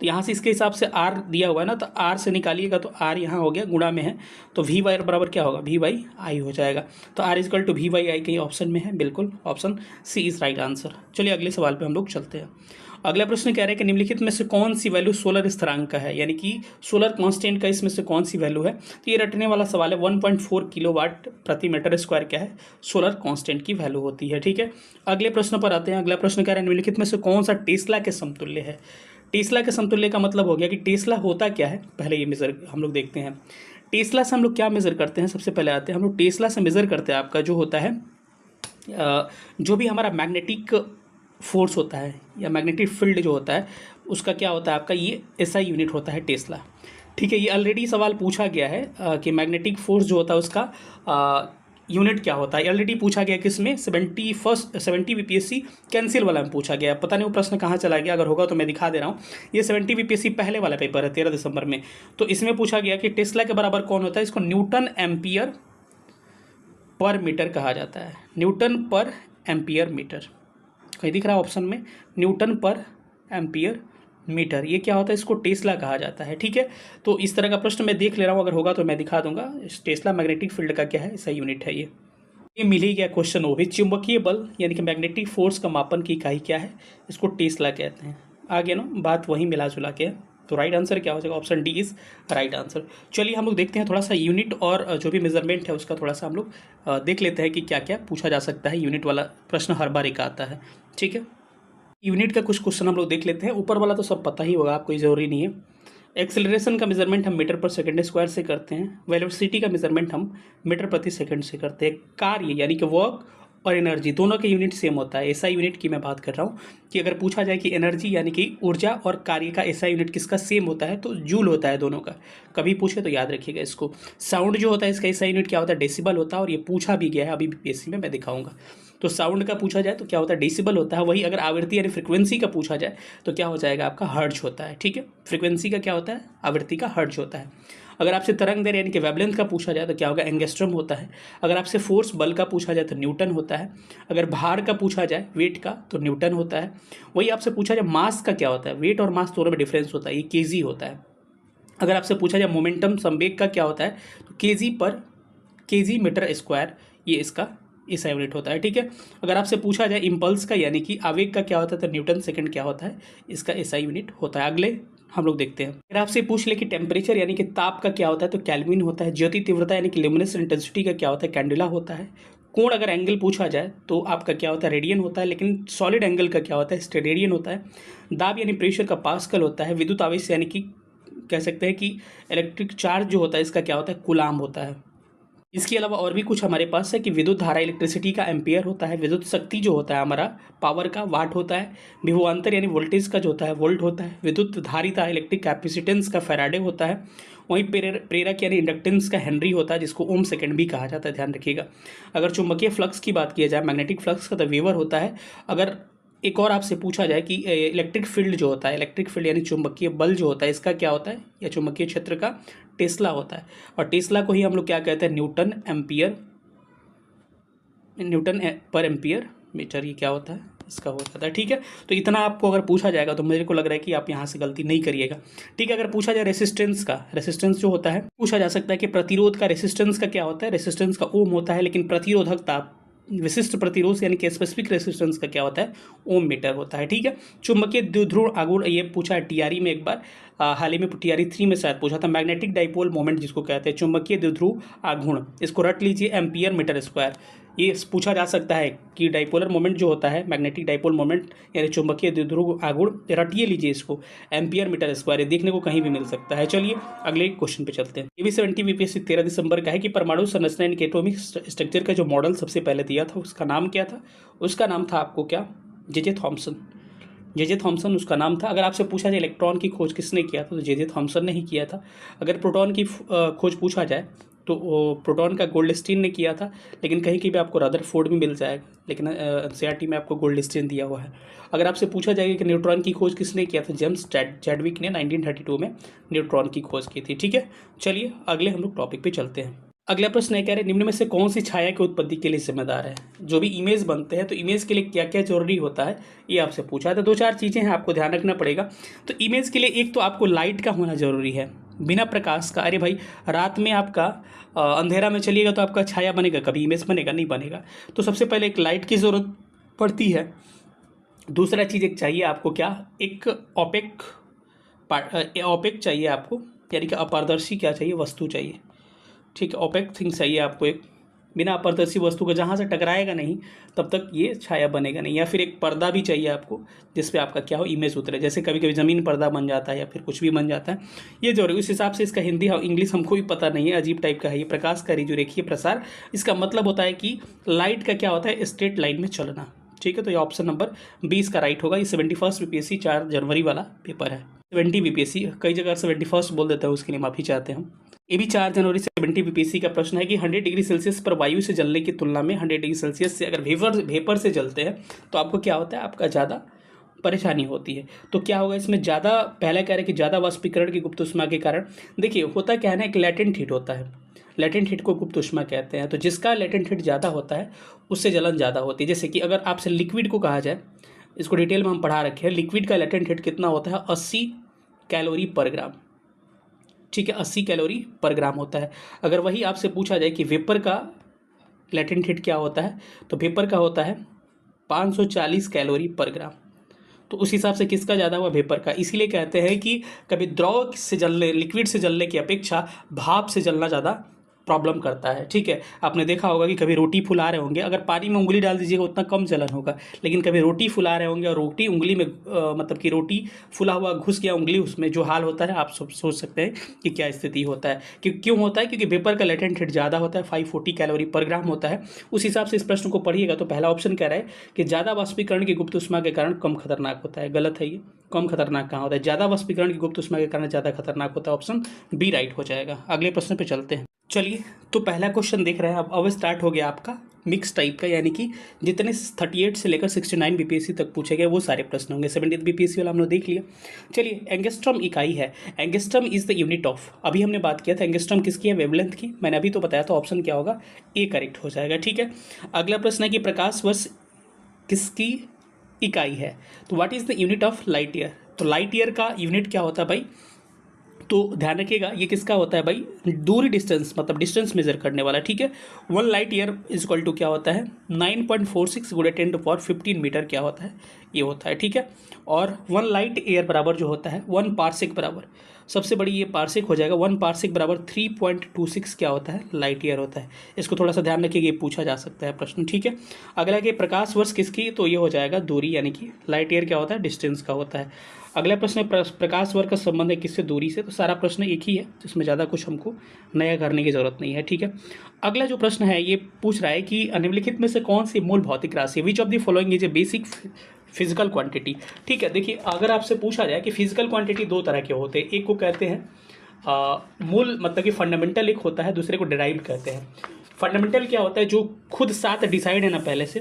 Speaker 1: तो यहाँ से इसके हिसाब से R दिया हुआ है ना, तो R से निकालिएगा तो R यहाँ हो गया, गुणा में है, तो V वाई बराबर क्या होगा, V बाई आई हो जाएगा। तो R is equal to V by I कहीं ऑप्शन में है, बिल्कुल option C is right answer. चलिए अगले सवाल पे हम लोग चलते हैं। अगला प्रश्न कह रहे हैं कि निम्नलिखित में से कौन सी वैल्यू सोलर स्थिरांक का है, यानी कि सोलर कांस्टेंट का इसमें से कौन सी वैल्यू है। तो ये रटने वाला सवाल है। 1.4 किलोवाट प्रति मीटर स्क्वायर क्या है, सोलर कांस्टेंट की वैल्यू होती है। ठीक है, अगले प्रश्न पर आते हैं। अगला प्रश्न कह रहे हैं निम्नलिखित में से कौन सा टेस्ला के समतुल्य है। टेस्ला के समतुल्य का मतलब हो गया कि टेस्ला होता क्या है, पहले ये मेजर हम लोग देखते हैं। टेस्ला से हम लोग क्या मेज़र करते हैं, सबसे पहले आते हैं हम लोग टेस्ला से मेज़र करते हैं आपका जो होता है जो भी हमारा मैग्नेटिक फोर्स होता है या मैग्नेटिक फील्ड जो होता है उसका क्या होता है आपका, ये SI यूनिट होता है टेस्ला। ठीक है, ये ऑलरेडी सवाल पूछा गया है कि मैग्नेटिक फोर्स जो होता है उसका यूनिट क्या होता है, ऑलरेडी पूछा गया किसमें, 70 बीपीएससी कैंसिल वाला में पूछा गया। पता नहीं वो प्रश्न कहाँ चला गया, अगर होगा तो मैं दिखा दे रहा हूँ। ये 70 बीपीएससी पहले वाला पेपर है 13 दिसंबर में। तो इसमें पूछा गया कि टेस्ला के बराबर कौन होता है, इसको न्यूटन एम्पियर पर मीटर कहा जाता है। न्यूटन पर एम्पियर मीटर कहीं दिख रहा है ऑप्शन में, न्यूटन पर एम्पियर मीटर, ये क्या होता है, इसको टेस्ला कहा जाता है। ठीक है, तो इस तरह का प्रश्न मैं देख ले रहा हूँ, अगर होगा तो मैं दिखा दूंगा। टेस्ला मैग्नेटिक फील्ड का क्या है, ऐसा यूनिट है ये मिल ही गया क्वेश्चन। वो भी चुंबकीय बल यानी कि मैग्नेटिक फोर्स का मापन की इकाई क्या है, इसको टेस्ला कहते हैं। आगे ना बात वही मिला जुला के, तो राइट आंसर क्या हो जाएगा, option D is right answer. चलिए हम लोग देखते हैं थोड़ा सा यूनिट और जो भी मेजरमेंट है उसका थोड़ा सा हम लोग देख लेते हैं कि क्या क्या पूछा जा सकता है। यूनिट वाला प्रश्न हर बार एक आता है। ठीक है, यूनिट का कुछ क्वेश्चन हम लोग देख लेते हैं। ऊपर वाला तो सब पता ही होगा, कोई ज़रूरी नहीं है। एक्सेलरेशन का मेजरमेंट हम मीटर पर सेकंड स्क्वायर से करते हैं। वेलोसिटी का मेजरमेंट हम मीटर प्रति सेकंड से करते हैं। कार्य यानी कि वर्क और एनर्जी दोनों के यूनिट सेम होता है। एसआई यूनिट की मैं बात कर रहा हूँ कि अगर पूछा जाए कि एनर्जी यानी कि ऊर्जा और कार्य का एसआई यूनिट किसका सेम होता है, तो जूल होता है दोनों का। कभी पूछे तो याद रखिएगा इसको। साउंड जो होता है इसका एसआई यूनिट क्या होता है, डेसिबल होता है, और ये पूछा भी गया है अभी बीपीएससी में, मैं दिखाऊंगा। तो साउंड का पूछा जाए तो क्या होता है, डेसिबल होता है। वही अगर आवृत्ति यानी फ्रिक्वेंसी का पूछा जाए तो क्या हो जाएगा आपका, हर्ट्ज होता है। ठीक है, फ्रिक्वेंसी का क्या होता है, आवृत्ति का हर्ट्ज होता है। अगर आपसे तरंग दैर्घ्य यानी कि वेवलेंथ का पूछा जाए तो क्या होगा, एंगस्ट्रम होता है। अगर आपसे फोर्स बल का पूछा जाए तो न्यूटन होता है। अगर भार का पूछा जाए वेट का तो न्यूटन होता है। वही आपसे पूछा जाए मास का क्या होता है, वेट और मास दोनों में डिफरेंस होता है, ये केजी होता है। अगर आपसे पूछा जाए मोमेंटम संवेग का क्या होता है, तो केजी मीटर स्क्वायर, ये इसका एसआई यूनिट होता है। ठीक है, अगर आपसे पूछा जाए इम्पल्स का यानी कि आवेग का क्या होता है, तो न्यूटन सेकंड क्या होता है, इसका एसआई यूनिट होता है। अगले हम लोग देखते हैं। अगर आपसे पूछ ले कि टेम्परेचर यानी कि ताप का क्या होता है, तो केल्विन होता है। ज्योति तीव्रता यानी कि ल्यूमिनस इंटेंसिटी का क्या होता है, कैंडेला होता है। कोण अगर एंगल पूछा जाए तो आपका क्या होता है, रेडियन होता है। लेकिन सॉलिड एंगल का क्या होता है, स्टेरेडियन होता है। दाब यानी प्रेशर का पास्कल होता है। विद्युत आवेश यानी कि कह सकते हैं कि इलेक्ट्रिक चार्ज जो होता है इसका क्या होता है, कूलाम होता है। इसके अलावा और भी कुछ हमारे पास है कि विद्युत धारा इलेक्ट्रिसिटी का एम्पियर होता है, विद्युत शक्ति जो होता है हमारा पावर का वाट होता है, विभवांतर यानी वोल्टेज का जो होता है वोल्ट होता है, विद्युत धारिता इलेक्ट्रिक कैपेसिटेंस का फैराडे होता है, वहीं प्रेरक यानी इंडक्टेंस का हेनरी होता है जिसको ओम सेकंड भी कहा जाता है, ध्यान रखिएगा। अगर चुंबकीय फ्लक्स की बात किया जाए, मैग्नेटिक फ्लक्स का तो वेबर होता है। अगर एक और आपसे पूछा जाए कि इलेक्ट्रिक फील्ड जो होता है, इलेक्ट्रिक फील्ड यानी चुंबकीय बल जो होता है इसका क्या होता है, या चुंबकीय क्षेत्र का टेस्ला होता है। और टेस्ला को ही हम लोग क्या कहते हैं, न्यूटन पर एम्पियर मीटर, ये क्या होता है, इसका हो जाता है। ठीक है, तो इतना आपको अगर पूछा जाएगा तो मेरे को लग रहा है कि आप यहाँ से गलती नहीं करिएगा। ठीक है, अगर पूछा जाए रेसिस्टेंस का, रेसिस्टेंस जो होता है पूछा जा सकता है कि प्रतिरोध का रेसिस्टेंस का क्या होता है, रेसिस्टेंस का ओम होता है, लेकिन प्रतिरोधकता विशिष्ट प्रतिरोध यानी कि स्पेसिफिक रेसिस्टेंस का क्या होता है, ओम मीटर होता है। ठीक है, चुंबकीय द्विध्रुव आघूर्ण ये पूछा है टीआरई में एक बार, हाल ही में टीआरई 3 में शायद पूछा था। मैग्नेटिक डाइपोल मोमेंट जिसको कहते हैं, चुंबकीय द्विध्रुव आघूर्ण, इसको रट लीजिए एम्पियर मीटर स्क्वायर। ये पूछा जा सकता है कि डाइपोलर मोमेंट जो होता है, मैग्नेटिक डाइपोल मोमेंट यानी चुंबकीय द्विध्रुव आघूर्ण, रटिए लीजिए इसको एम्पियर मीटर स्क्वायर, देखने को कहीं भी मिल सकता है। चलिए अगले क्वेश्चन पे चलते हैं। ये 70 बीपीएससी 13 दिसंबर का है कि परमाणु संरचना यानी एटॉमिक स्ट्रक्चर का जो मॉडल सबसे पहले दिया था उसका नाम क्या था, उसका नाम था आपको क्या, जे थॉम्सन। जे थॉम्सन उसका नाम था। अगर आपसे पूछा जाए इलेक्ट्रॉन की खोज किसने किया था, तो जे थॉम्सन ने ही किया था। अगर प्रोटॉन की खोज पूछा जाए तो प्रोटॉन का गोल्डस्टीन ने किया था, लेकिन कहीं भी आपको रदरफोर्ड भी मिल जाएगा, लेकिन एनसीईआरटी में आपको गोल्डस्टीन दिया हुआ है। अगर आपसे पूछा जाएगा कि न्यूट्रॉन की खोज किसने किया था, जेम्स चैडविक ने 1932 में न्यूट्रॉन की खोज की थी। ठीक है, चलिए अगले हम लोग टॉपिक पे चलते हैं। अगला प्रश्न है, कह रहे निम्न में से कौन सी छाया की उत्पत्ति के लिए जिम्मेदार है। जो भी इमेज बनते हैं तो इमेज के लिए क्या क्या जरूरी होता है ये आपसे पूछा था। 2-4 चीज़ें हैं आपको ध्यान रखना पड़ेगा। तो इमेज के लिए एक तो आपको लाइट का होना जरूरी है, बिना प्रकाश का। अरे भाई रात में आपका अंधेरा में चलिएगा तो आपका छाया बनेगा, कभी इमेज बनेगा नहीं बनेगा। तो सबसे पहले एक लाइट की ज़रूरत पड़ती है। दूसरा चीज़ एक चाहिए आपको क्या, एक ओपेक चाहिए आपको, यानी कि अपारदर्शी क्या चाहिए, वस्तु चाहिए। ठीक है, ओपेक थिंग चाहिए आपको, एक बिना अपारदर्शी वस्तु का, जहाँ से टकराएगा नहीं तब तक ये छाया बनेगा नहीं। या फिर एक पर्दा भी चाहिए आपको जिस पे आपका क्या हो, इमेज उतरे। जैसे कभी कभी ज़मीन पर्दा बन जाता है या फिर कुछ भी बन जाता है, ये जरूरी। उस हिसाब से इसका हिंदी इंग्लिश हमको भी पता नहीं है, अजीब टाइप का है ये। प्रकाश का रेखीय प्रसार, इसका मतलब होता है कि लाइट का क्या होता है, स्ट्रेट लाइन में चलना। ठीक है, तो ये ऑप्शन नंबर 20 का राइट होगा। ये 71 बीपीएससी 4 जनवरी वाला पेपर है। 70 बीपीएससी, कई जगह 71 बोल देता है, उसके लिए माफ़ी चाहते हैं हम। ये भी 4 जनवरी 70 बीपीएससी का प्रश्न है कि 100 डिग्री सेल्सियस पर वायु से जलने की तुलना में 100 डिग्री सेल्सियस से अगर वेपर से जलते हैं तो आपको क्या होता है, आपका ज़्यादा परेशानी होती है। तो क्या होगा इसमें, ज़्यादा पहले कह रहे हैं कि ज़्यादा वाष्पीकरण की गुप्त ऊष्मा के कारण, देखिए होता क्या है ना, एक लेटेंट हीट होता है, लेटेंट हीट को गुप्त ऊष्मा कहते हैं। तो जिसका लेटेंट हीट ज़्यादा होता है उससे जलन ज़्यादा होती है। जैसे कि अगर आपसे लिक्विड को कहा जाए, इसको डिटेल में हम पढ़ा रखे हैं, लिक्विड का लेटेंट हीट कितना होता है, 80 कैलोरी पर ग्राम। ठीक है, 80 कैलोरी पर ग्राम होता है। अगर वही आपसे पूछा जाए कि वेपर का लेटेंट हीट क्या होता है, तो वेपर का होता है 540 कैलोरी पर ग्राम। तो उस हिसाब से किसका ज़्यादा हुआ, वेपर का। इसीलिए कहते हैं कि कभी द्रव से जलने, लिक्विड से जलने की अपेक्षा भाप से जलना ज़्यादा प्रॉब्लम करता है। ठीक है, आपने देखा होगा कि कभी रोटी फुला रहे होंगे, अगर पानी में उंगली डाल दीजिएगा उतना कम जलन होगा, लेकिन कभी रोटी फुला रहे होंगे और रोटी उंगली में मतलब कि रोटी फुला हुआ घुस गया उंगली, उसमें जो हाल होता है आप सोच सकते हैं कि क्या स्थिति होता है। क्यों होता है, क्योंकि वेपर का लेटेंट हीट ज़्यादा होता है, 540 कैलोरी पर ग्राम होता है। उस हिसाब से इस प्रश्न को पढ़िएगा तो पहला ऑप्शन कह रहा है कि ज़्यादा वाष्पीकरण की गुप्त ऊष्मा के कारण कम खतरनाक होता है। गलत है ये, कम खतरनाक कहाँ होता है, ज़्यादा वाष्पीकरण की गुप्त ऊष्मा के कारण ज़्यादा खतरनाक होता है। ऑप्शन बी राइट हो जाएगा। अगले प्रश्न पे चलते हैं। चलिए, तो पहला क्वेश्चन देख रहे हैं अब स्टार्ट हो गया आपका मिक्स टाइप का, यानी कि जितने 38 से लेकर 69 बीपीएससी तक पूछे गए वो सारे प्रश्न होंगे। 70 बीपीएससी वाला हमने देख लिया। चलिए, एंगस्ट्रॉम इकाई है, angstrom is the unit of, अभी हमने बात किया था एंगस्ट्रॉम किसकी है, वेवलेंथ की। मैंने अभी तो बताया था, ऑप्शन क्या होगा, ए करेक्ट हो जाएगा। ठीक है, अगला प्रश्न है कि प्रकाश वर्ष किसकी इकाई है, तो what is the unit of light year. तो लाइट ईयर का यूनिट क्या होता है भाई, तो ध्यान रखिएगा ये किसका होता है भाई, दूरी, डिस्टेंस, मतलब डिस्टेंस मेजर करने वाला। ठीक है, 1 light year is equal to क्या होता है, 9.46 × 10⁻15 मीटर क्या होता है, ये होता है। ठीक है, और 1 लाइट ईयर बराबर जो होता है 1 पार्सेक बराबर, सबसे बड़ी ये पार्सेक हो जाएगा, 1 पार्सेक बराबर 3.26 क्या होता है, लाइट ईयर होता है। इसको थोड़ा सा ध्यान रखिएगा, ये पूछा जा सकता है प्रश्न। ठीक है, अगला कि प्रकाश वर्ष किसकी, तो ये हो जाएगा दूरी, यानी कि लाइट ईयर क्या होता है, डिस्टेंस का होता है। अगला प्रश्न है प्रकाश वर्ग का संबंध है किससे, दूरी से। तो सारा प्रश्न एक ही है, तो इसमें ज़्यादा कुछ हमको नया करने की ज़रूरत नहीं है, ठीक है। अगला जो प्रश्न है ये पूछ रहा है कि निम्नलिखित में से कौन सी मूल भौतिक राशि है, विच of the following is A basic physical quantity. ठीक है, देखिए अगर आपसे पूछा जाए कि फिजिकल क्वांटिटी दो तरह के होते हैं, एक को कहते हैं मूल, मतलब कि फंडामेंटल एक होता है, दूसरे को डिराइव्ड कहते हैं। फंडामेंटल क्या होता है, जो खुद सात डिसाइड है ना पहले से,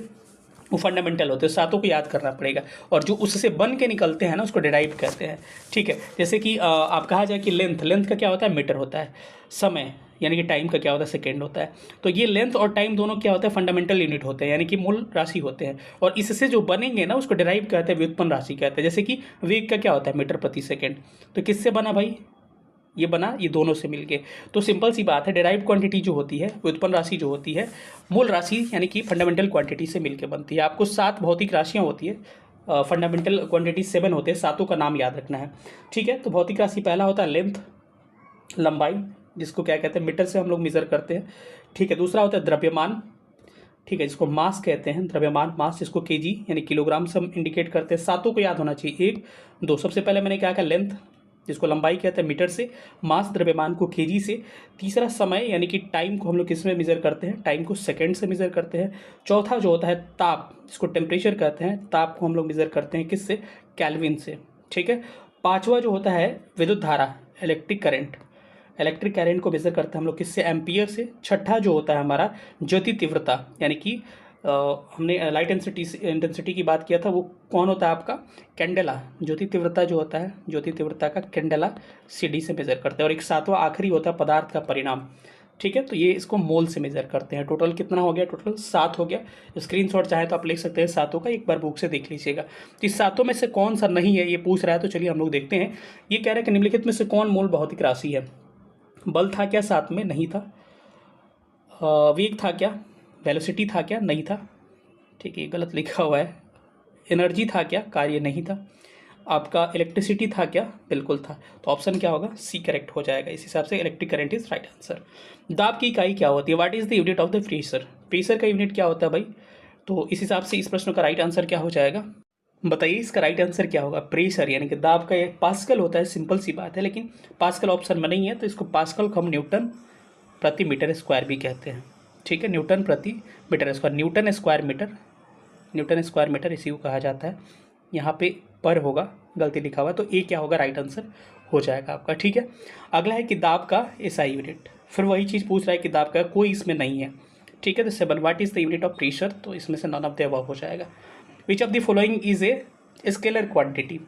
Speaker 1: वो फंडामेंटल होते हैं, सातों को याद करना पड़ेगा। और जो उससे बन के निकलते हैं ना, उसको डिराइव कहते हैं, ठीक है। जैसे कि आप कहा जाए कि लेंथ का क्या होता है, मीटर होता है। समय यानी कि टाइम का क्या होता है, सेकेंड होता है। तो ये लेंथ और टाइम दोनों क्या होता है, फंडामेंटल यूनिट होते हैं, यानी कि मूल राशि होते हैं। और इससे जो बनेंगे ना, उसको डिराइव कहते हैं, व्युत्पन्न राशि कहते हैं। जैसे कि वेग का क्या होता है, मीटर प्रति सेकेंड। तो किससे बना भाई, ये बना ये दोनों से मिलके। तो सिंपल सी बात है, डिराइव्ड क्वांटिटी जो होती है, व्युत्पन्न राशि जो होती है, मूल राशि यानी कि फंडामेंटल क्वांटिटी से मिलके बनती है। आपको 7 भौतिक राशियाँ होती है, फंडामेंटल क्वांटिटी 7 होते हैं, सातों का नाम याद रखना है, ठीक है। तो भौतिक राशि पहला होता है लेंथ, लंबाई, जिसको क्या कहते हैं, मीटर से हम लोग मेजर करते हैं, ठीक है। दूसरा होता है द्रव्यमान, ठीक है, जिसको मास कहते हैं, द्रव्यमान मास, जिसको केजी यानी किलोग्राम से हम इंडिकेट करते हैं। सातों को याद होना चाहिए, 1 2। सबसे पहले मैंने क्या कहा, लेंथ, जिसको लंबाई कहते हैं मीटर से, मास द्रव्यमान को केजी से। तीसरा समय यानी कि टाइम को हम लोग किस में मेजर करते हैं, टाइम को सेकंड से मेजर करते हैं। चौथा जो होता है ताप, जिसको टेम्परेचर कहते हैं, ताप को हम लोग मेजर करते हैं किससे, केल्विन से, ठीक है। पांचवा जो होता है विद्युत धारा, इलेक्ट्रिक करंट को मेजर करते हैं हम लोग किससे, एम्पियर से। छठा जो होता है हमारा ज्योति तीव्रता, यानी कि हमने लाइट इंटेंसिटी की बात किया था, वो कौन होता है आपका, कैंडेला। ज्योति तीव्रता जो होता है, ज्योति तीव्रता का कैंडेला CD से मेजर करते हैं। और एक सातवां आखिरी होता है पदार्थ का परिणाम, ठीक है। तो ये इसको मोल से मेजर करते हैं। टोटल कितना हो गया, टोटल 7 हो गया। स्क्रीनशॉट चाहे तो आप लिख सकते हैं सातों का, एक बार बुक से देख लीजिएगा। तो इस सातों में से कौन सा नहीं है ये पूछ रहा है, तो चलिए हम लोग देखते हैं। ये कह रहा है कि निम्नलिखित में से कौन मूल भौतिक राशि है। बल था क्या, 7 में नहीं था। वेग था क्या, वेलोसिटी था क्या, नहीं था, ठीक है, गलत लिखा हुआ है। एनर्जी था क्या, कार्य नहीं था। आपका इलेक्ट्रिसिटी था क्या, बिल्कुल था। तो ऑप्शन क्या होगा, सी करेक्ट हो जाएगा। इस हिसाब से electric current is right answer. दाब की इकाई क्या होती है, what is the unit of the pressure. Pressure का यूनिट क्या होता है भाई। तो इस हिसाब से इस प्रश्न का राइट आंसर क्या हो जाएगा, बताइए इसका राइट आंसर क्या होगा। प्रेशर यानी कि दाब का एक पास्कल होता है, सिंपल सी बात है, लेकिन पास्कल ऑप्शन में नहीं है, तो इसको पास्कल को हम न्यूटन प्रति मीटर स्क्वायर भी कहते हैं, ठीक है। न्यूटन प्रति metre square, newton square metre इसी को कहा जाता है। यहाँ पे पर होगा, गलती लिखा हुआ, तो ए क्या होगा, राइट आंसर हो जाएगा आपका, ठीक है। अगला है कि दाब का एसआई यूनिट, फिर वही चीज़ पूछ रहा है कि दाब का, कोई इसमें नहीं है, ठीक है। तो 7 what is the unit of pressure, तो इसमें से नॉन ऑफ द अबव हो जाएगा। विच of the following is a scalar quantity,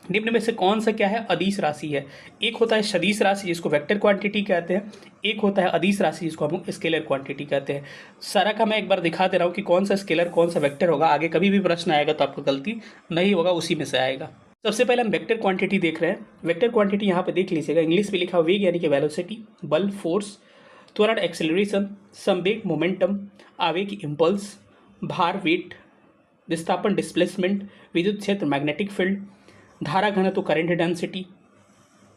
Speaker 1: निम्न में से कौन सा क्या है, अदिश राशि है। एक होता है सदिश राशि, जिसको वेक्टर क्वांटिटी कहते हैं, एक होता है अदिश राशि, जिसको हम स्केलर क्वांटिटी कहते हैं। सारा का मैं एक बार दिखा दे रहा हूँ कि कौन सा स्केलर कौन सा वेक्टर होगा। आगे कभी भी प्रश्न आएगा तो आपको गलती नहीं होगा, उसी में से आएगा। सबसे पहले हम वेक्टर क्वांटिटी देख रहे हैं। वेक्टर क्वांटिटी यहाँ पे देख लीजिएगा, इंग्लिश में लिखा वेग यानी कि वेलोसिटी, बल फोर्स, त्वरण एक्सेलरेशन, संवेग मोमेंटम, आवेग इम्पल्स, भार वेट, विस्थापन डिस्प्लेसमेंट, विद्युत क्षेत्र मैग्नेटिक फील्ड, धारा घनत्व करंट डेंसिटी,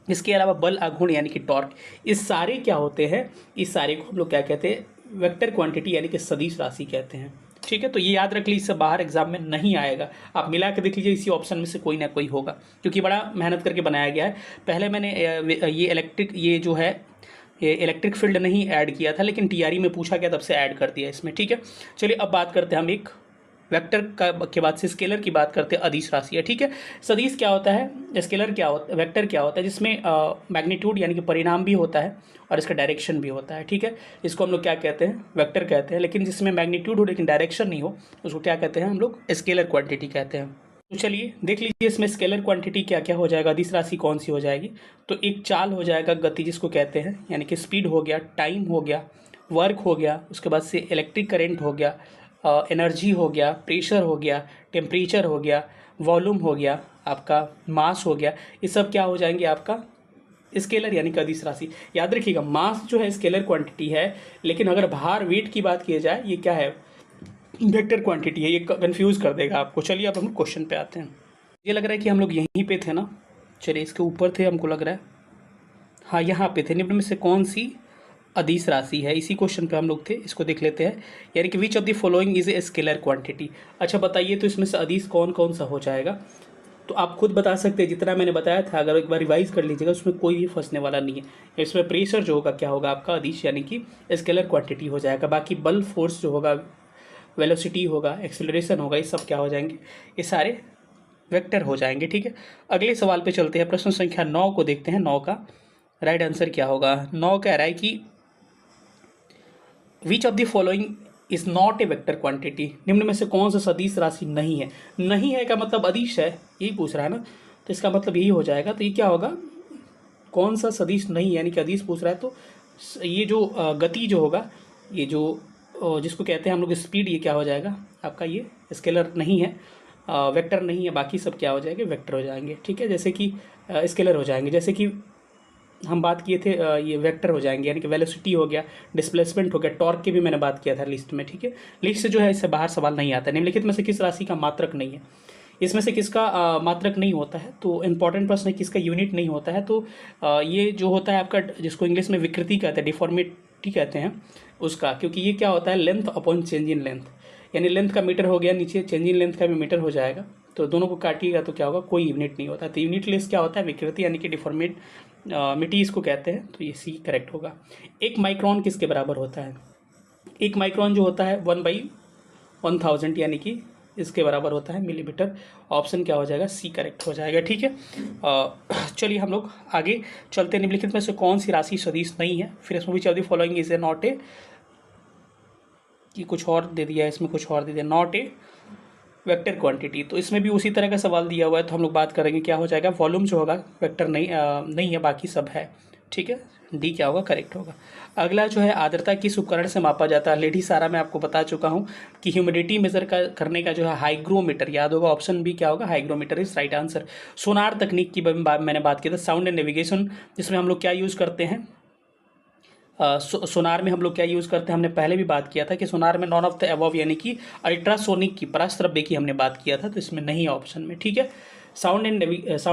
Speaker 1: इसके अलावा बल आघूर्ण यानी कि टॉर्क। इस सारे क्या होते हैं, इस सारे को हम लोग क्या कहते हैं, वेक्टर क्वांटिटी यानी कि सदिश राशि कहते हैं, ठीक है। तो ये याद रख लीजिए, इससे बाहर एग्जाम में नहीं आएगा। आप मिला के देख लीजिए, इसी ऑप्शन में से कोई ना कोई होगा, क्योंकि बड़ा मेहनत करके बनाया गया है। पहले मैंने ये जो है ये इलेक्ट्रिक फील्ड नहीं ऐड किया था, लेकिन टीआरई में पूछा गया तब से ऐड कर दिया इसमें, ठीक है। चलिए अब बात करते हैं हम एक वेक्टर का के बाद से स्केलर की बात करते हैं, अदिश राशि है, ठीक है। सदिश क्या होता है, स्केलर क्या होता है, वेक्टर क्या होता है, जिसमें मैग्नीट्यूड यानी कि परिणाम भी होता है और इसका डायरेक्शन भी होता है, ठीक है। इसको हम लोग क्या कहते हैं, वेक्टर कहते हैं। लेकिन जिसमें मैग्नीट्यूड हो लेकिन डायरेक्शन नहीं हो, उसको क्या कहते हैं हम लोग, स्केलर क्वांटिटी कहते हैं। तो चलिए देख लीजिए इसमें स्केलर क्वांटिटी क्या क्या हो जाएगा, अदिश राशि कौन सी हो जाएगी। तो एक चाल हो जाएगा, गति जिसको कहते हैं, यानी कि स्पीड हो गया, टाइम हो गया, वर्क हो गया, उसके बाद से इलेक्ट्रिक करंट हो गया, एनर्जी हो गया, प्रेशर हो गया, टेम्परेचर हो गया, वॉल्यूम हो गया, आपका मास हो गया। ये सब क्या हो जाएंगे, आपका स्केलर यानी कि अदिश राशि। याद रखिएगा, मास जो है स्केलर क्वांटिटी है, लेकिन अगर भार वेट की बात की जाए, ये क्या है, वेक्टर क्वांटिटी है। ये कंफ्यूज कर देगा आपको। चलिए अब हम क्वेश्चन पे आते हैं। ये लग रहा है कि हम लोग यहीं पे थे ना, चलिए इसके ऊपर थे हमको लग रहा है, हाँ यहाँ पे थे। निम्न में से कौन सी अदिश राशि है, इसी क्वेश्चन पे हम लोग थे, इसको देख लेते हैं। यानी कि which of the following is a scalar quantity. अच्छा बताइए, तो इसमें से अदिश कौन कौन सा हो जाएगा। तो आप खुद बता सकते हैं, जितना मैंने बताया था अगर एक बार रिवाइज कर लीजिएगा उसमें कोई भी फंसने वाला नहीं है। इसमें प्रेशर जो होगा क्या होगा आपका अदिश यानी कि स्केलर क्वांटिटी हो जाएगा। बाकी बल फोर्स जो होगा, वेलोसिटी होगा, एक्सेलरेशन होगा, ये सब क्या हो जाएंगे, ये सारे वेक्टर हो जाएंगे। ठीक है, अगले सवाल पे चलते हैं। प्रश्न संख्या 9 को देखते हैं। 9 का राइट आंसर क्या होगा। 9 कह रहा है कि which of the following is not a vector quantity, निम्न में से कौन सा सदिश राशि नहीं है। नहीं है का मतलब अदिश है, यही पूछ रहा है ना, तो इसका मतलब यही हो जाएगा। तो ये क्या होगा, कौन सा सदिश नहीं है, यानी कि अदिश पूछ रहा है। तो ये जो गति जो होगा, ये जो जिसको कहते हैं हम लोग स्पीड, ये क्या हो जाएगा आपका, ये स्केलर नहीं है, वेक्टर नहीं है। बाकी सब क्या हो जाएंगे, वेक्टर हो जाएंगे। ठीक है, जैसे कि स्केलर हो जाएंगे, जैसे कि हम बात किए थे ये वेक्टर हो जाएंगे, यानी कि वेलोसिटी हो गया, डिस्प्लेसमेंट हो गया, टॉर्क की भी मैंने बात किया था लिस्ट में। ठीक है, लिस्ट से जो है इससे बाहर सवाल नहीं आता। निम्नलिखित में से किस राशि का मात्रक नहीं है, इसमें से किसका मात्रक नहीं होता है। तो इंपॉर्टेंट प्रश्न है, किसका यूनिट नहीं होता है। तो ये जो होता है आपका, जिसको इंग्लिश में विकृति कहते हैं, डिफॉर्मिटी कहते हैं उसका, क्योंकि ये क्या होता है, length upon change in length, यानी लेंथ का मीटर हो गया, नीचे चेंज इन लेंथ का भी मीटर हो जाएगा। तो दोनों को काटिएगा तो क्या होगा, कोई यूनिट नहीं होता। तो यूनिट लेस क्या होता है, विकृति यानी कि डिफॉर्मेट मिट्टी इसको कहते हैं। तो ये सी करेक्ट होगा। एक माइक्रोन किसके बराबर होता है। एक माइक्रोन जो होता है 1/1000 यानी कि इसके बराबर होता है मिलीमीटर। ऑप्शन क्या हो जाएगा, सी करेक्ट हो जाएगा। ठीक है, चलिए हम लोग आगे चलते हैं। निम्नलिखित में से कौन सी राशि सदिश नहीं है। फिर इसमें भी चल the following is A not a, कि कुछ और दे दिया है, इसमें कुछ और दे दिया, नॉट ए वेक्टर क्वांटिटी। तो इसमें भी उसी तरह का सवाल दिया हुआ है। तो हम लोग बात करेंगे क्या हो जाएगा, वॉल्यूम जो होगा वेक्टर नहीं है, बाकी सब है। ठीक है, डी क्या होगा, करेक्ट होगा। अगला जो है, आर्द्रता किस उपकरण से मापा जाता है। लेडी सारा मैं आपको बता चुका हूँ कि ह्यूमिडिटी मेजर करने का जो है हाइग्रोमीटर, याद होगा ऑप्शन बी क्या होगा, हाइग्रोमीटर इज राइट आंसर। सोनार तकनीक की मैंने बात की था, साउंड एंड नेविगेशन, जिसमें हम लोग क्या यूज़ करते हैं, सोनार में हम लोग क्या यूज़ करते हैं, हमने पहले भी बात किया था कि सोनार में नॉन ऑफ द अबव यानी कि अल्ट्रासोनिक की, पराश्रव्य की हमने बात किया था, तो इसमें नहीं है ऑप्शन में। ठीक है, साउंड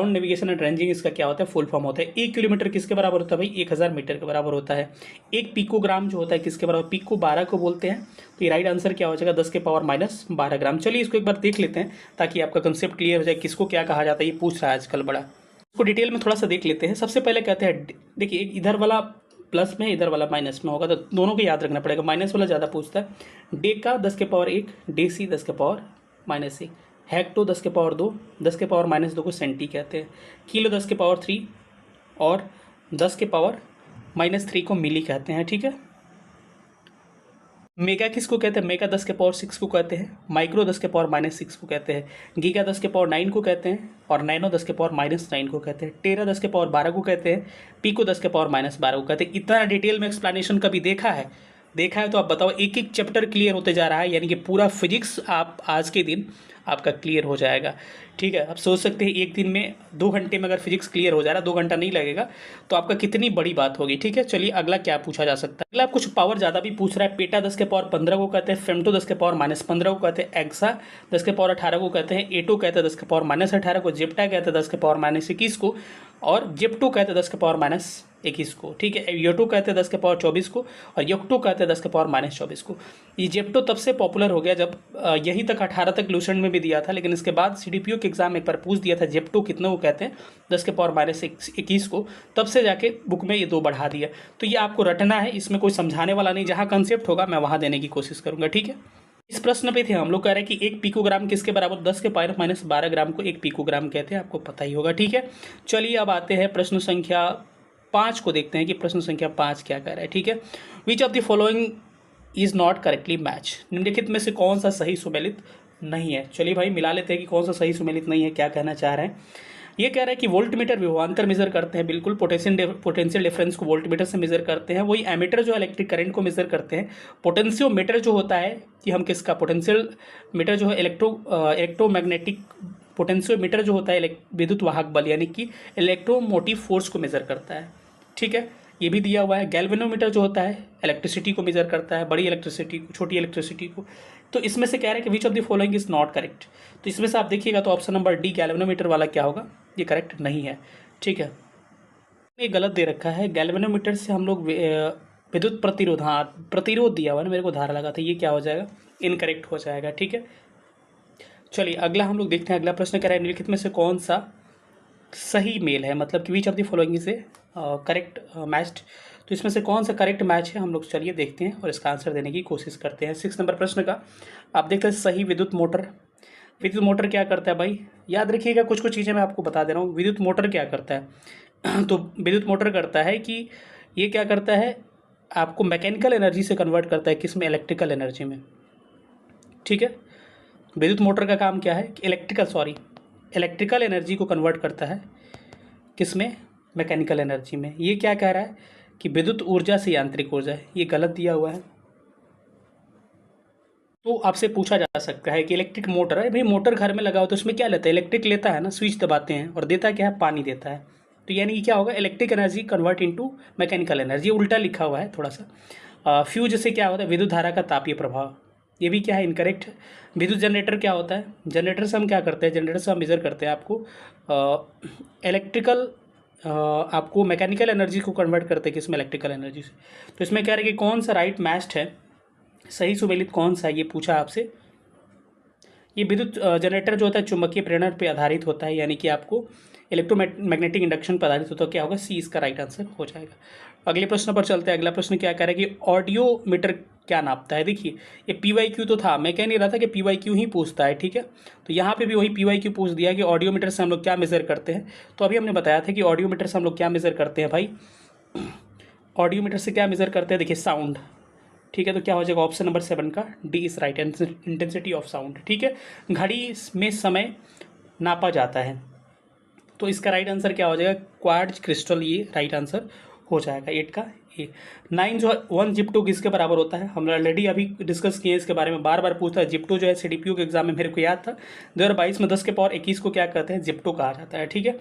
Speaker 1: नेविगेशन एंड रेंजिंग इसका क्या होता है, फुल फॉर्म होता है। 1 किलोमीटर किसके बराबर होता है भाई, 1000 मीटर के बराबर होता है। 1 पिकोग्राम जो होता है किसके बराबर, पिको 12 को बोलते हैं। तो ये राइट आंसर क्या हो जाएगा, 10⁻⁻12 ग्राम। चलिए इसको एक बार देख लेते हैं ताकि आपका कंसेप्ट क्लियर हो जाए, किसको क्या कहा जाता है, ये पूछ रहा है आजकल बड़ा। इसको डिटेल में थोड़ा सा देख लेते हैं। सबसे पहले कहते हैं, देखिए इधर वाला प्लस में, इधर वाला माइनस में होगा, तो दोनों को याद रखना पड़ेगा। माइनस वाला ज़्यादा पूछता है। डेका 10⁻1, डेसी 10⁻−1, हेक्टो 10⁻2, 10⁻−2 को सेंटी कहते हैं। किलो 10⁻3 और 10⁻−3 को मिली कहते हैं। ठीक है, मेगा किसको कहते हैं, मेगा 10⁻6 को कहते हैं। माइक्रो 10⁻−6 को कहते हैं। गीगा 10⁻9 को कहते हैं। और नैनो 10⁻−9 को कहते हैं। टेरा 10⁻12 को कहते हैं। पीको 10⁻−12 को कहते हैं। इतना डिटेल में एक्सप्लेनेशन कभी देखा है तो आप बताओ। एक एक चैप्टर क्लियर होते जा रहा है, यानी कि पूरा फिजिक्स आप आज के दिन आपका क्लियर हो जाएगा। ठीक है, आप सोच सकते हैं एक दिन में 2 घंटे में अगर फिजिक्स क्लियर हो जा रहा है, 2 घंटा नहीं लगेगा, तो आपका कितनी बड़ी बात होगी। ठीक है, चलिए अगला क्या पूछा जा सकता है। अगला कुछ पावर ज़्यादा भी पूछ रहा है। पेटा 10⁻15 को कहते हैं। फेमटो 10⁻−15 को कहते हैं। एक्सा 10⁻18 को कहते हैं। एटो कहते हैं 10⁻−18 को। जेप्टा कहते हैं 10⁻−21 को। और जेप्टो कहते हैं 10⁻−21 को। ठीक है, योटो कहते हैं 10⁻24 को। और योक्टो कहते हैं 10⁻−24 को। ये जेप्टो तब से पॉपुलर हो गया जब यहीं तक 18 तक लूसेंट में भी दिया था, लेकिन इसके बाद CDPO के एग्जाम एक बार पूछ दिया था जेप्टो कितने को कहते हैं, 10⁻−21 को। तब से जाके बुक में ये 2 बढ़ा दिया। तो ये आपको रटना है, इसमें कोई समझाने वाला नहीं। जहाँ कंसेप्ट होगा मैं वहाँ देने की कोशिश करूँगा। ठीक है, इस प्रश्न पे थे हम लोग, कह रहे हैं कि 1 पिकोग्राम किसके बराबर, 10⁻−12 ग्राम को 1 पिकोग्राम कहते हैं, आपको पता ही होगा। ठीक है, चलिए अब आते हैं प्रश्न संख्या 5 को देखते हैं कि प्रश्न संख्या 5 क्या कह रहा है। ठीक है, विच of the following is not correctly match, निम्नलिखित में से कौन सा सही सुमेलित नहीं है। चलिए भाई मिला लेते हैं कि कौन सा सही सुमेलित नहीं है, क्या कहना चाह रहे हैं। ये कह रहा है कि वोल्ट मीटर विभवांतर मेजर करते हैं, बिल्कुल। पोटेंशियल डिफरेंस को वोल्ट मीटर से मेजर करते हैं। वही एमीटर जो इलेक्ट्रिक करंट को मेजर करते हैं। पोटेंशियोमीटर जो होता है कि हम किसका, पोटेंशियल मीटर जो है इलेक्ट्रोमैग्नेटिक, पोटेंशियोमीटर जो होता है विद्युत वाहक बल यानी कि इलेक्ट्रोमोटिव फोर्स को मेजर करता है। ठीक है, ये भी दिया हुआ है। गैल्वेनोमीटर जो होता है इलेक्ट्रिसिटी को मेजर करता है, बड़ी इलेक्ट्रिसिटी को, छोटी इलेक्ट्रिसिटी को। तो इसमें से कह रहे हैं कि which of the following is not correct. तो इसमें से आप देखिएगा तो ऑप्शन नंबर डी गैल्वेनोमीटर वाला क्या होगा, ये करेक्ट नहीं है। ठीक है, ये गलत दे रखा है। गैल्वेनोमीटर से हम लोग विद्युत प्रतिरोध, हाँ प्रतिरोध दिया हुआ है ना, मेरे को धारा लगा था, ये क्या हो जाएगा, इनकरेक्ट हो जाएगा। ठीक है, चलिए अगला हम लोग देखते हैं। अगला प्रश्न कह रहा है निम्नलिखित में से कौन सा सही मेल है, मतलब कि which of the following is A correct matched. तो इसमें से कौन सा करेक्ट मैच है हम लोग चलिए देखते हैं और इसका आंसर देने की कोशिश करते हैं। 6 नंबर प्रश्न का आप देखते हैं सही विद्युत मोटर। विद्युत मोटर क्या करता है भाई, याद रखिएगा कुछ कुछ चीज़ें मैं आपको बता दे रहा हूँ। विद्युत मोटर क्या करता है तो विद्युत मोटर करता है कि ये क्या करता है, आपको मैकेनिकल एनर्जी से कन्वर्ट करता है, किस में, इलेक्ट्रिकल एनर्जी में। ठीक है, विद्युत मोटर का काम क्या है कि इलेक्ट्रिकल एनर्जी को कन्वर्ट करता है, किस में, मैकेनिकल एनर्जी में। ये क्या कह रहा है कि विद्युत ऊर्जा से यांत्रिक ऊर्जा है, ये गलत दिया हुआ है। तो आपसे पूछा जा सकता है कि इलेक्ट्रिक मोटर है भाई, मोटर घर में लगा हो तो उसमें क्या लेता है, इलेक्ट्रिक लेता है ना, स्विच दबाते हैं और देता क्या है, पानी देता है। तो यानी कि क्या होगा, electric energy convert into mechanical energy, उल्टा लिखा हुआ है थोड़ा सा। फ्यूज से क्या होता है, विद्युत धारा का तापीय प्रभाव, ये भी क्या है, इनकरेक्ट है। विद्युत जनरेटर क्या होता है, जनरेटर से हम क्या करते हैं, जनरेटर से हम मेजर करते हैं आपको इलेक्ट्रिकल आपको मैकेनिकल एनर्जी को कन्वर्ट करते हैं, किसमें, इलेक्ट्रिकल एनर्जी से। तो इसमें कह रहे हैं कि कौन सा राइट मैच्ड है, सही सुमेलित कौन सा है, ये पूछा आपसे। ये विद्युत जनरेटर जो होता है चुंबकीय प्रेरण पर आधारित होता है, यानी कि आपको इलेक्ट्रोमैग्नेटिक इंडक्शन पर आधारित होता है। क्या होगा, सी इसका राइट आंसर हो जाएगा। अगले प्रश्न पर चलते हैं। अगला प्रश्न क्या कह रहा है कि ऑडियो मीटर क्या नापता है। देखिए ये PYQ तो था, मैं कह नहीं रहा था कि PYQ ही पूछता है, ठीक है। तो यहाँ पे भी वही PYQ पूछ दिया कि ऑडियो मीटर से हम लोग क्या मेज़र करते हैं। तो अभी हमने बताया था कि ऑडियो मीटर से हम लोग क्या मेज़र करते हैं भाई, ऑडियो मीटर से क्या मेज़र करते हैं, देखिए साउंड। ठीक है, तो क्या हो जाएगा, ऑप्शन नंबर 7 का D is right, intensity of sound. ठीक है, घड़ी में समय नापा जाता है, तो इसका राइट आंसर क्या हो जाएगा, क्वार्ट्ज क्रिस्टल, ये राइट आंसर हो जाएगा 8 का ए। 9 जो है 1 जिप्टो किसके बराबर होता है, हम ऑलरेडी अभी डिस्कस किए इसके बारे में, बार बार पूछता है। जिप्टो जो है CDPO के एग्जाम में मेरे को याद था 2022 में 10 के पावर 21 को क्या कहते हैं, जिप्टो कहा जाता है। ठीक है,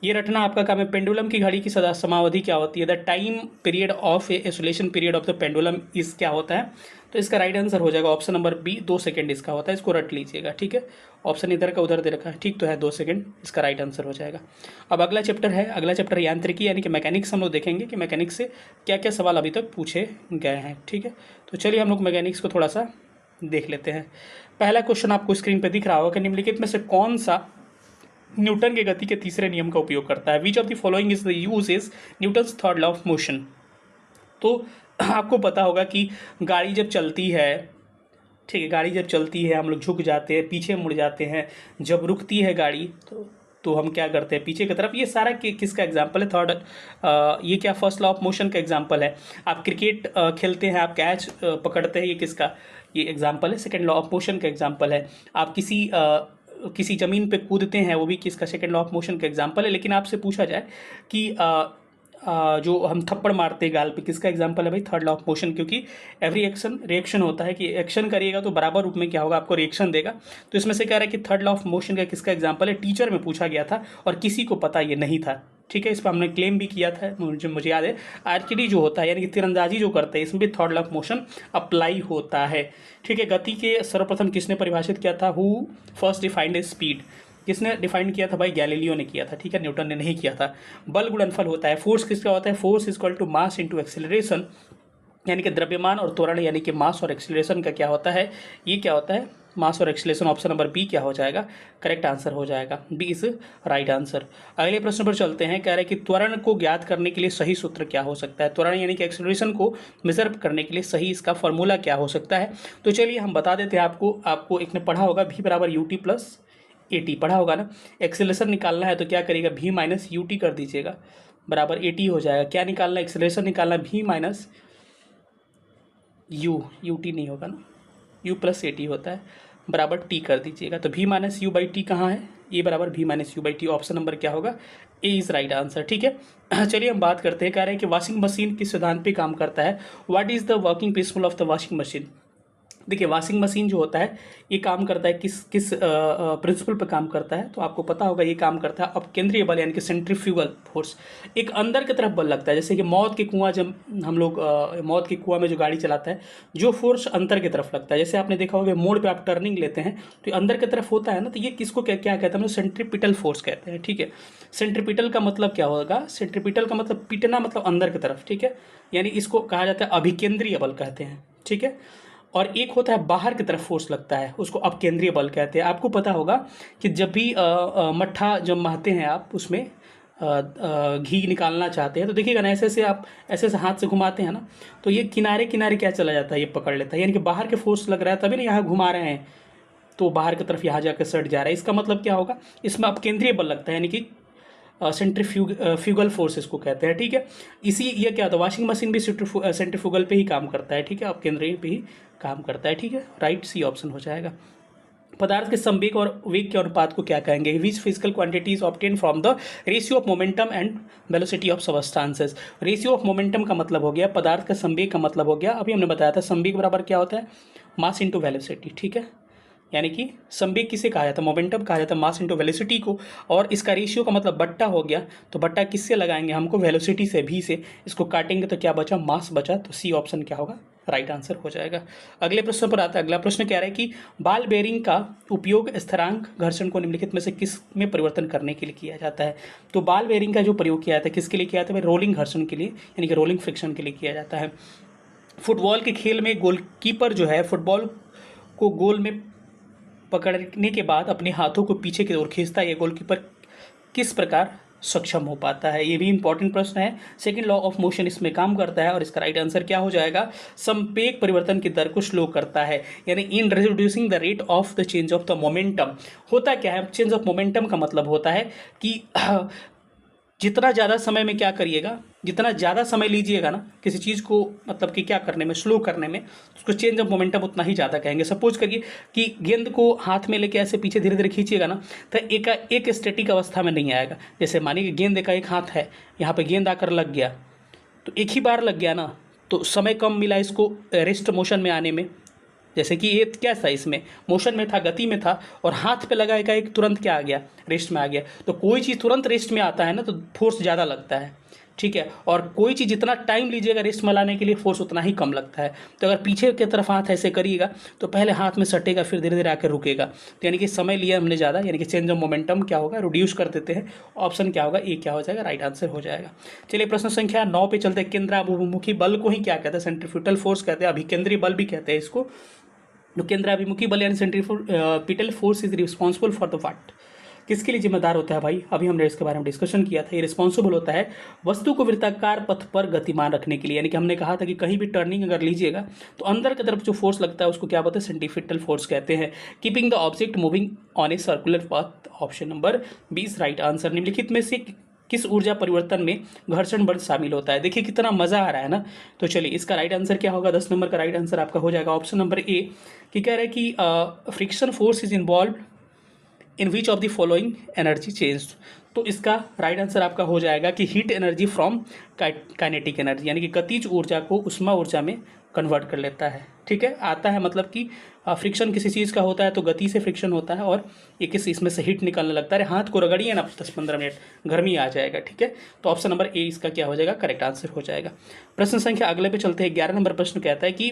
Speaker 1: ये रटना आपका काम है। पेंडुलम की घड़ी की समावधि क्या होती है, the time period of oscillation period of the pendulum इस क्या होता है। तो इसका राइट आंसर हो जाएगा ऑप्शन नंबर बी, 2 सेकंड इसका होता है, इसको रट लीजिएगा। ठीक है, ऑप्शन इधर का उधर दे रखा है, ठीक तो है, 2 सेकंड इसका राइट आंसर हो जाएगा। अब अगला चैप्टर है, अगला चैप्टर यांत्रिकी यानी कि मैकेनिक्स। हम लोग देखेंगे कि मैकेनिक्स से क्या क्या सवाल अभी तक पूछे गए हैं। ठीक है, तो चलिए हम लोग मैकेनिक्स को थोड़ा सा देख लेते हैं। पहला क्वेश्चन आपको स्क्रीन पर दिख रहा होगा कि निम्नलिखित में से कौन सा न्यूटन के गति के तीसरे नियम का उपयोग करता है। विच of the following is the use is Newton's third law of motion. तो आपको पता होगा कि गाड़ी जब चलती है, ठीक है, गाड़ी जब चलती है हम लोग झुक जाते हैं, पीछे मुड़ जाते हैं। जब रुकती है गाड़ी तो हम क्या करते हैं, पीछे की तरफ। ये सारा किसका एग्जाम्पल है, थर्ड, ये क्या फर्स्ट लॉ ऑफ मोशन का एग्जाम्पल है। आप क्रिकेट खेलते हैं, आप कैच पकड़ते हैं, ये किसका, ये एग्जाम्पल है, सेकेंड लॉ ऑफ मोशन का एग्जाम्पल है। आप किसी ज़मीन पे कूदते हैं, वो भी किसका, सेकेंड लॉ ऑफ मोशन का एग्जाम्पल है। लेकिन आपसे पूछा जाए कि जो हम थप्पड़ मारते हैं गाल पे, किसका एग्जाम्पल है भाई, थर्ड लॉ ऑफ मोशन। क्योंकि एवरी एक्शन रिएक्शन होता है, कि एक्शन करिएगा तो बराबर रूप में क्या होगा, आपको रिएक्शन देगा। तो इसमें से कह रहा है कि थर्ड लॉ ऑफ मोशन का किसका एग्जाम्पल है, टीचर में पूछा गया था और किसी को पता ये नहीं था। ठीक है, इस पर हमने क्लेम भी किया था, मुझे याद है। आर्चरी जो होता है यानी कि तीरंदाजी जो करते हैं, इसमें भी third law of motion apply होता है। ठीक है, गति के सर्वप्रथम किसने परिभाषित किया था, who first defined A speed, किसने डिफाइन किया था भाई, गैलीलियो ने किया था। ठीक है, न्यूटन ने नहीं किया था। बल गुणनफल होता है, फोर्स किसका होता है, force equal to mass into acceleration, यानी कि द्रव्यमान और त्वरण यानी कि मास और एक्सेलरेशन का क्या होता है, ये क्या होता है, मास और एक्सेलरेशन। ऑप्शन नंबर बी क्या हो जाएगा, करेक्ट आंसर हो जाएगा, बी इज राइट आंसर। अगले प्रश्न पर चलते हैं। कह रहे हैं कि त्वरण को ज्ञात करने के लिए सही सूत्र क्या हो सकता है, त्वरण यानी कि एक्सेलरेशन को मेजर करने के लिए सही इसका फॉर्मूला क्या हो सकता है। तो चलिए हम बता देते हैं आपको एक ने पढ़ा होगा, v बराबर ut प्लस AT पढ़ा होगा ना। एक्सेलरेशन निकालना है तो क्या करिएगा, v माइनस UT कर दीजिएगा, बराबर AT हो जाएगा। क्या निकालना है, एक्सेलरेशन निकालना, v माइनस UT नहीं होगा ना, u प्लस AT होता है, बराबर t कर दीजिएगा। तो v minus u by T कहाँ है, ये बराबर v minus u by T. Option number क्या होगा, ए इज़ राइट आंसर। ठीक है, चलिए हम बात करते हैं। कह रहे हैं कि वॉशिंग मशीन किस सिद्धांत पे काम करता है, what is the working principle of the washing machine. देखिए वॉशिंग मशीन जो होता है ये काम करता है किस प्रिंसिपल पर काम करता है, तो आपको पता होगा ये काम करता है अब केंद्रीय बल यानी कि सेंट्रीफ्यूगल फोर्स। एक अंदर की तरफ बल लगता है, जैसे कि मौत के कुआं, जब हम लोग मौत के कुआं में जो गाड़ी चलाता है, जो फोर्स अंदर की तरफ लगता है, जैसे आपने देखा होगा मोड़ पे आप टर्निंग लेते हैं तो अंदर की तरफ होता है ना, तो ये किसको क्या कहते हैं, हम सेंट्रीपिटल फोर्स कहते हैं। ठीक है, सेंट्रीपिटल का मतलब क्या होगा, सेंट्रीपिटल का मतलब पीटना, मतलब अंदर की तरफ। ठीक है, यानी इसको कहा जाता है अभिकेंद्रीय बल कहते हैं। ठीक है, और एक होता है बाहर की तरफ फोर्स लगता है, उसको अपकेंद्रीय बल कहते हैं। आपको पता होगा कि जब भी मट्ठा जब महते हैं आप उसमें घी निकालना चाहते हैं तो देखिएगा ना, ऐसे ऐसे आप ऐसे ऐसे हाथ से घुमाते हैं ना, तो ये किनारे किनारे क्या चला जाता है, ये पकड़ लेता है, यानी कि बाहर के फोर्स लग रहा है तभी ना यहाँ घुमा रहे हैं, तो बाहर की तरफ यहाँ जाकर सट जा रहा है। इसका मतलब क्या होगा, इसमें अपकेंद्रीय बल लगता है, यानी कि सेंट्रीफ्यूगल फोर्स इसको कहते हैं। ठीक है, इसी ये क्या होता है, वॉशिंग मशीन भी सेंट्रीफ्यूगल पे ही काम करता है। ठीक है, अपकेंद्रीय पे ही काम करता है। ठीक है, राइट सी ऑप्शन हो जाएगा। पदार्थ के संवेग और वेग के अनुपात को क्या कहेंगे, which physical quantity is obtain from the ratio of momentum and velocity of substances. Ratio of momentum का मतलब हो गया, पदार्थ का संवेग का मतलब हो गया, अभी हमने बताया था संवेग बराबर क्या होता है, मास इंटू वेलोसिटी। ठीक है, यानी कि संवेग किसे कहा जाता है, मोमेंटम कहा जाता है मास इंटू वेलोसिटी को, और इसका रेशियो का मतलब बट्टा हो गया, तो बट्टा किससे लगाएंगे हमको, वेलोसिटी से, भी से, इसको काटेंगे तो क्या बचा, मास बचा, तो सी ऑप्शन क्या होगा, राइट आंसर हो जाएगा। अगले प्रश्न पर आता है। अगला प्रश्न क्या रहा है कि बाल बेरिंग का उपयोग स्थिरांक घर्षण को निम्नलिखित में से किस में परिवर्तन करने के लिए किया जाता है। तो बाल बेरिंग का जो प्रयोग किया जाता है किसके लिए किया जाता है, रोलिंग घर्षण के लिए, यानी कि रोलिंग फ्रिक्शन के लिए किया जाता है। फुटबॉल के खेल में गोलकीपर जो है फुटबॉल को गोल में पकड़ने के बाद अपने हाथों को पीछे की ओर खींचता है, ये गोलकीपर किस प्रकार सक्षम हो पाता है, ये भी इंपॉर्टेंट प्रश्न है। सेकंड लॉ ऑफ मोशन इसमें काम करता है, और इसका राइट आंसर क्या हो जाएगा, संवेग परिवर्तन की दर को स्लो करता है, यानी in reducing the rate of the change of the momentum. होता क्या है, चेंज ऑफ मोमेंटम का मतलब होता है कि जितना ज़्यादा समय में क्या करिएगा, जितना ज़्यादा समय लीजिएगा ना किसी चीज़ को, मतलब कि क्या करने में, स्लो करने में, उसको चेंज ऑफ मोमेंटम उतना ही ज़्यादा कहेंगे। सपोज करिए कि गेंद को हाथ में लेके ऐसे पीछे धीरे धीरे खींचिएगा ना, तो एक स्टैटिक अवस्था में नहीं आएगा। जैसे मानिए कि गेंद का एक हाथ है, यहाँ पे गेंद आकर लग गया, तो एक ही बार लग गया ना, तो समय कम मिला इसको रेस्ट मोशन में आने में। जैसे कि ये क्या था, इसमें मोशन में था, गति में था, और हाथ पे लगा एक तुरंत क्या आ गया, रेस्ट में आ गया। तो कोई चीज़ तुरंत रेस्ट में आता है ना, तो फोर्स ज़्यादा लगता है। ठीक है, और कोई चीज़ जितना टाइम लीजिएगा रेस्ट में लाने के लिए, फोर्स उतना ही कम लगता है। तो अगर पीछे की तरफ हाथ ऐसे करिएगा तो पहले हाथ में सटेगा, फिर धीरे धीरे आकर रुकेगा, तो यानी कि समय लिया हमने ज़्यादा, यानी कि चेंज ऑफ मोमेंटम क्या होगा, रिड्यूस कर देते हैं। ऑप्शन क्या होगा, ए क्या हो जाएगा, राइट आंसर हो जाएगा। चलिए प्रश्न संख्या 9 पे चलते हैं। केंद्राभिमुखी बल को ही क्या कहते हैं, सेंट्रीफ्यूगल फोर्स कहते हैं, अभिकेंद्रीय बल भी कहते हैं इसको। तो केंद्राभिमुखी बल यानी centrifugal force is responsible for the what, किसके लिए जिम्मेदार होता है भाई, अभी हमने इसके बारे में डिस्कशन किया था। ये रिस्पॉन्सिबल होता है वस्तु को वृत्ताकार पथ पर गतिमान रखने के लिए, यानी कि हमने कहा था कि कहीं भी टर्निंग अगर लीजिएगा तो अंदर की तरफ जो फोर्स लगता है उसको क्या बोलते हैं, सेंट्रीफ्यूगल फोर्स कहते हैं। Keeping the object moving on a circular path, option number 20 right answer. निम्नलिखित में से किस ऊर्जा परिवर्तन में घर्षण बल शामिल होता है, देखिए कितना मजा आ रहा है ना। तो चलिए इसका राइट आंसर क्या होगा, 10 नंबर का राइट आंसर आपका हो जाएगा ऑप्शन नंबर ए, कि कह रहा है कि friction force is involve in which of the following energy change. तो इसका राइट आंसर आपका हो जाएगा कि heat energy from kinetic energy, यानी कि गतिज ऊर्जा को उष्मा ऊर्जा में कन्वर्ट कर लेता है। ठीक है, आता है मतलब कि फ्रिक्शन किसी चीज़ का होता है तो गति से फ्रिक्शन होता है, और ये किस इसमें से हीट निकलने लगता है। हाथ को रगड़िए ना 10-15 मिनट, गर्मी आ जाएगा। ठीक है, तो ऑप्शन नंबर ए इसका क्या हो जाएगा, करेक्ट आंसर हो जाएगा। प्रश्न संख्या अगले पे चलते हैं। 11 नंबर प्रश्न कहता है कि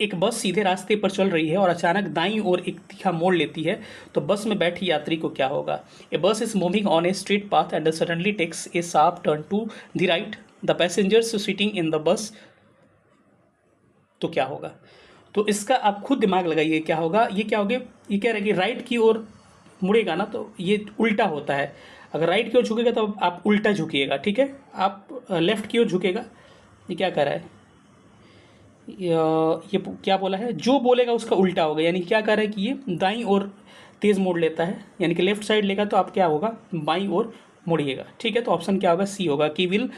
Speaker 1: एक बस सीधे रास्ते पर चल रही है और अचानक दाईं ओर एक तीखा मोड़ लेती है, तो बस में बैठे यात्री को क्या होगा। A bus is moving on a straight path and suddenly takes a sharp turn to the right, the passengers sitting in the bus, तो क्या होगा। तो इसका आप खुद दिमाग लगाइए क्या होगा, ये क्या होगा, ये कह रहा है कि राइट की ओर मुड़ेगा ना, तो ये उल्टा होता है। अगर राइट की ओर झुकेगा तो आप उल्टा झुकिएगा। ठीक है, आप लेफ्ट की ओर झुकेगा, ये क्या कर रहा है, ये क्या बोला है, जो बोलेगा उसका उल्टा होगा। यानी क्या कर रहा है कि ये दाईं ओर तेज़ मोड़ लेता है, यानी कि लेफ्ट साइड लेगा तो आप क्या होगा, बाईं ओर मुड़िएगा। ठीक है, तो ऑप्शन क्या होगा, सी होगा कि will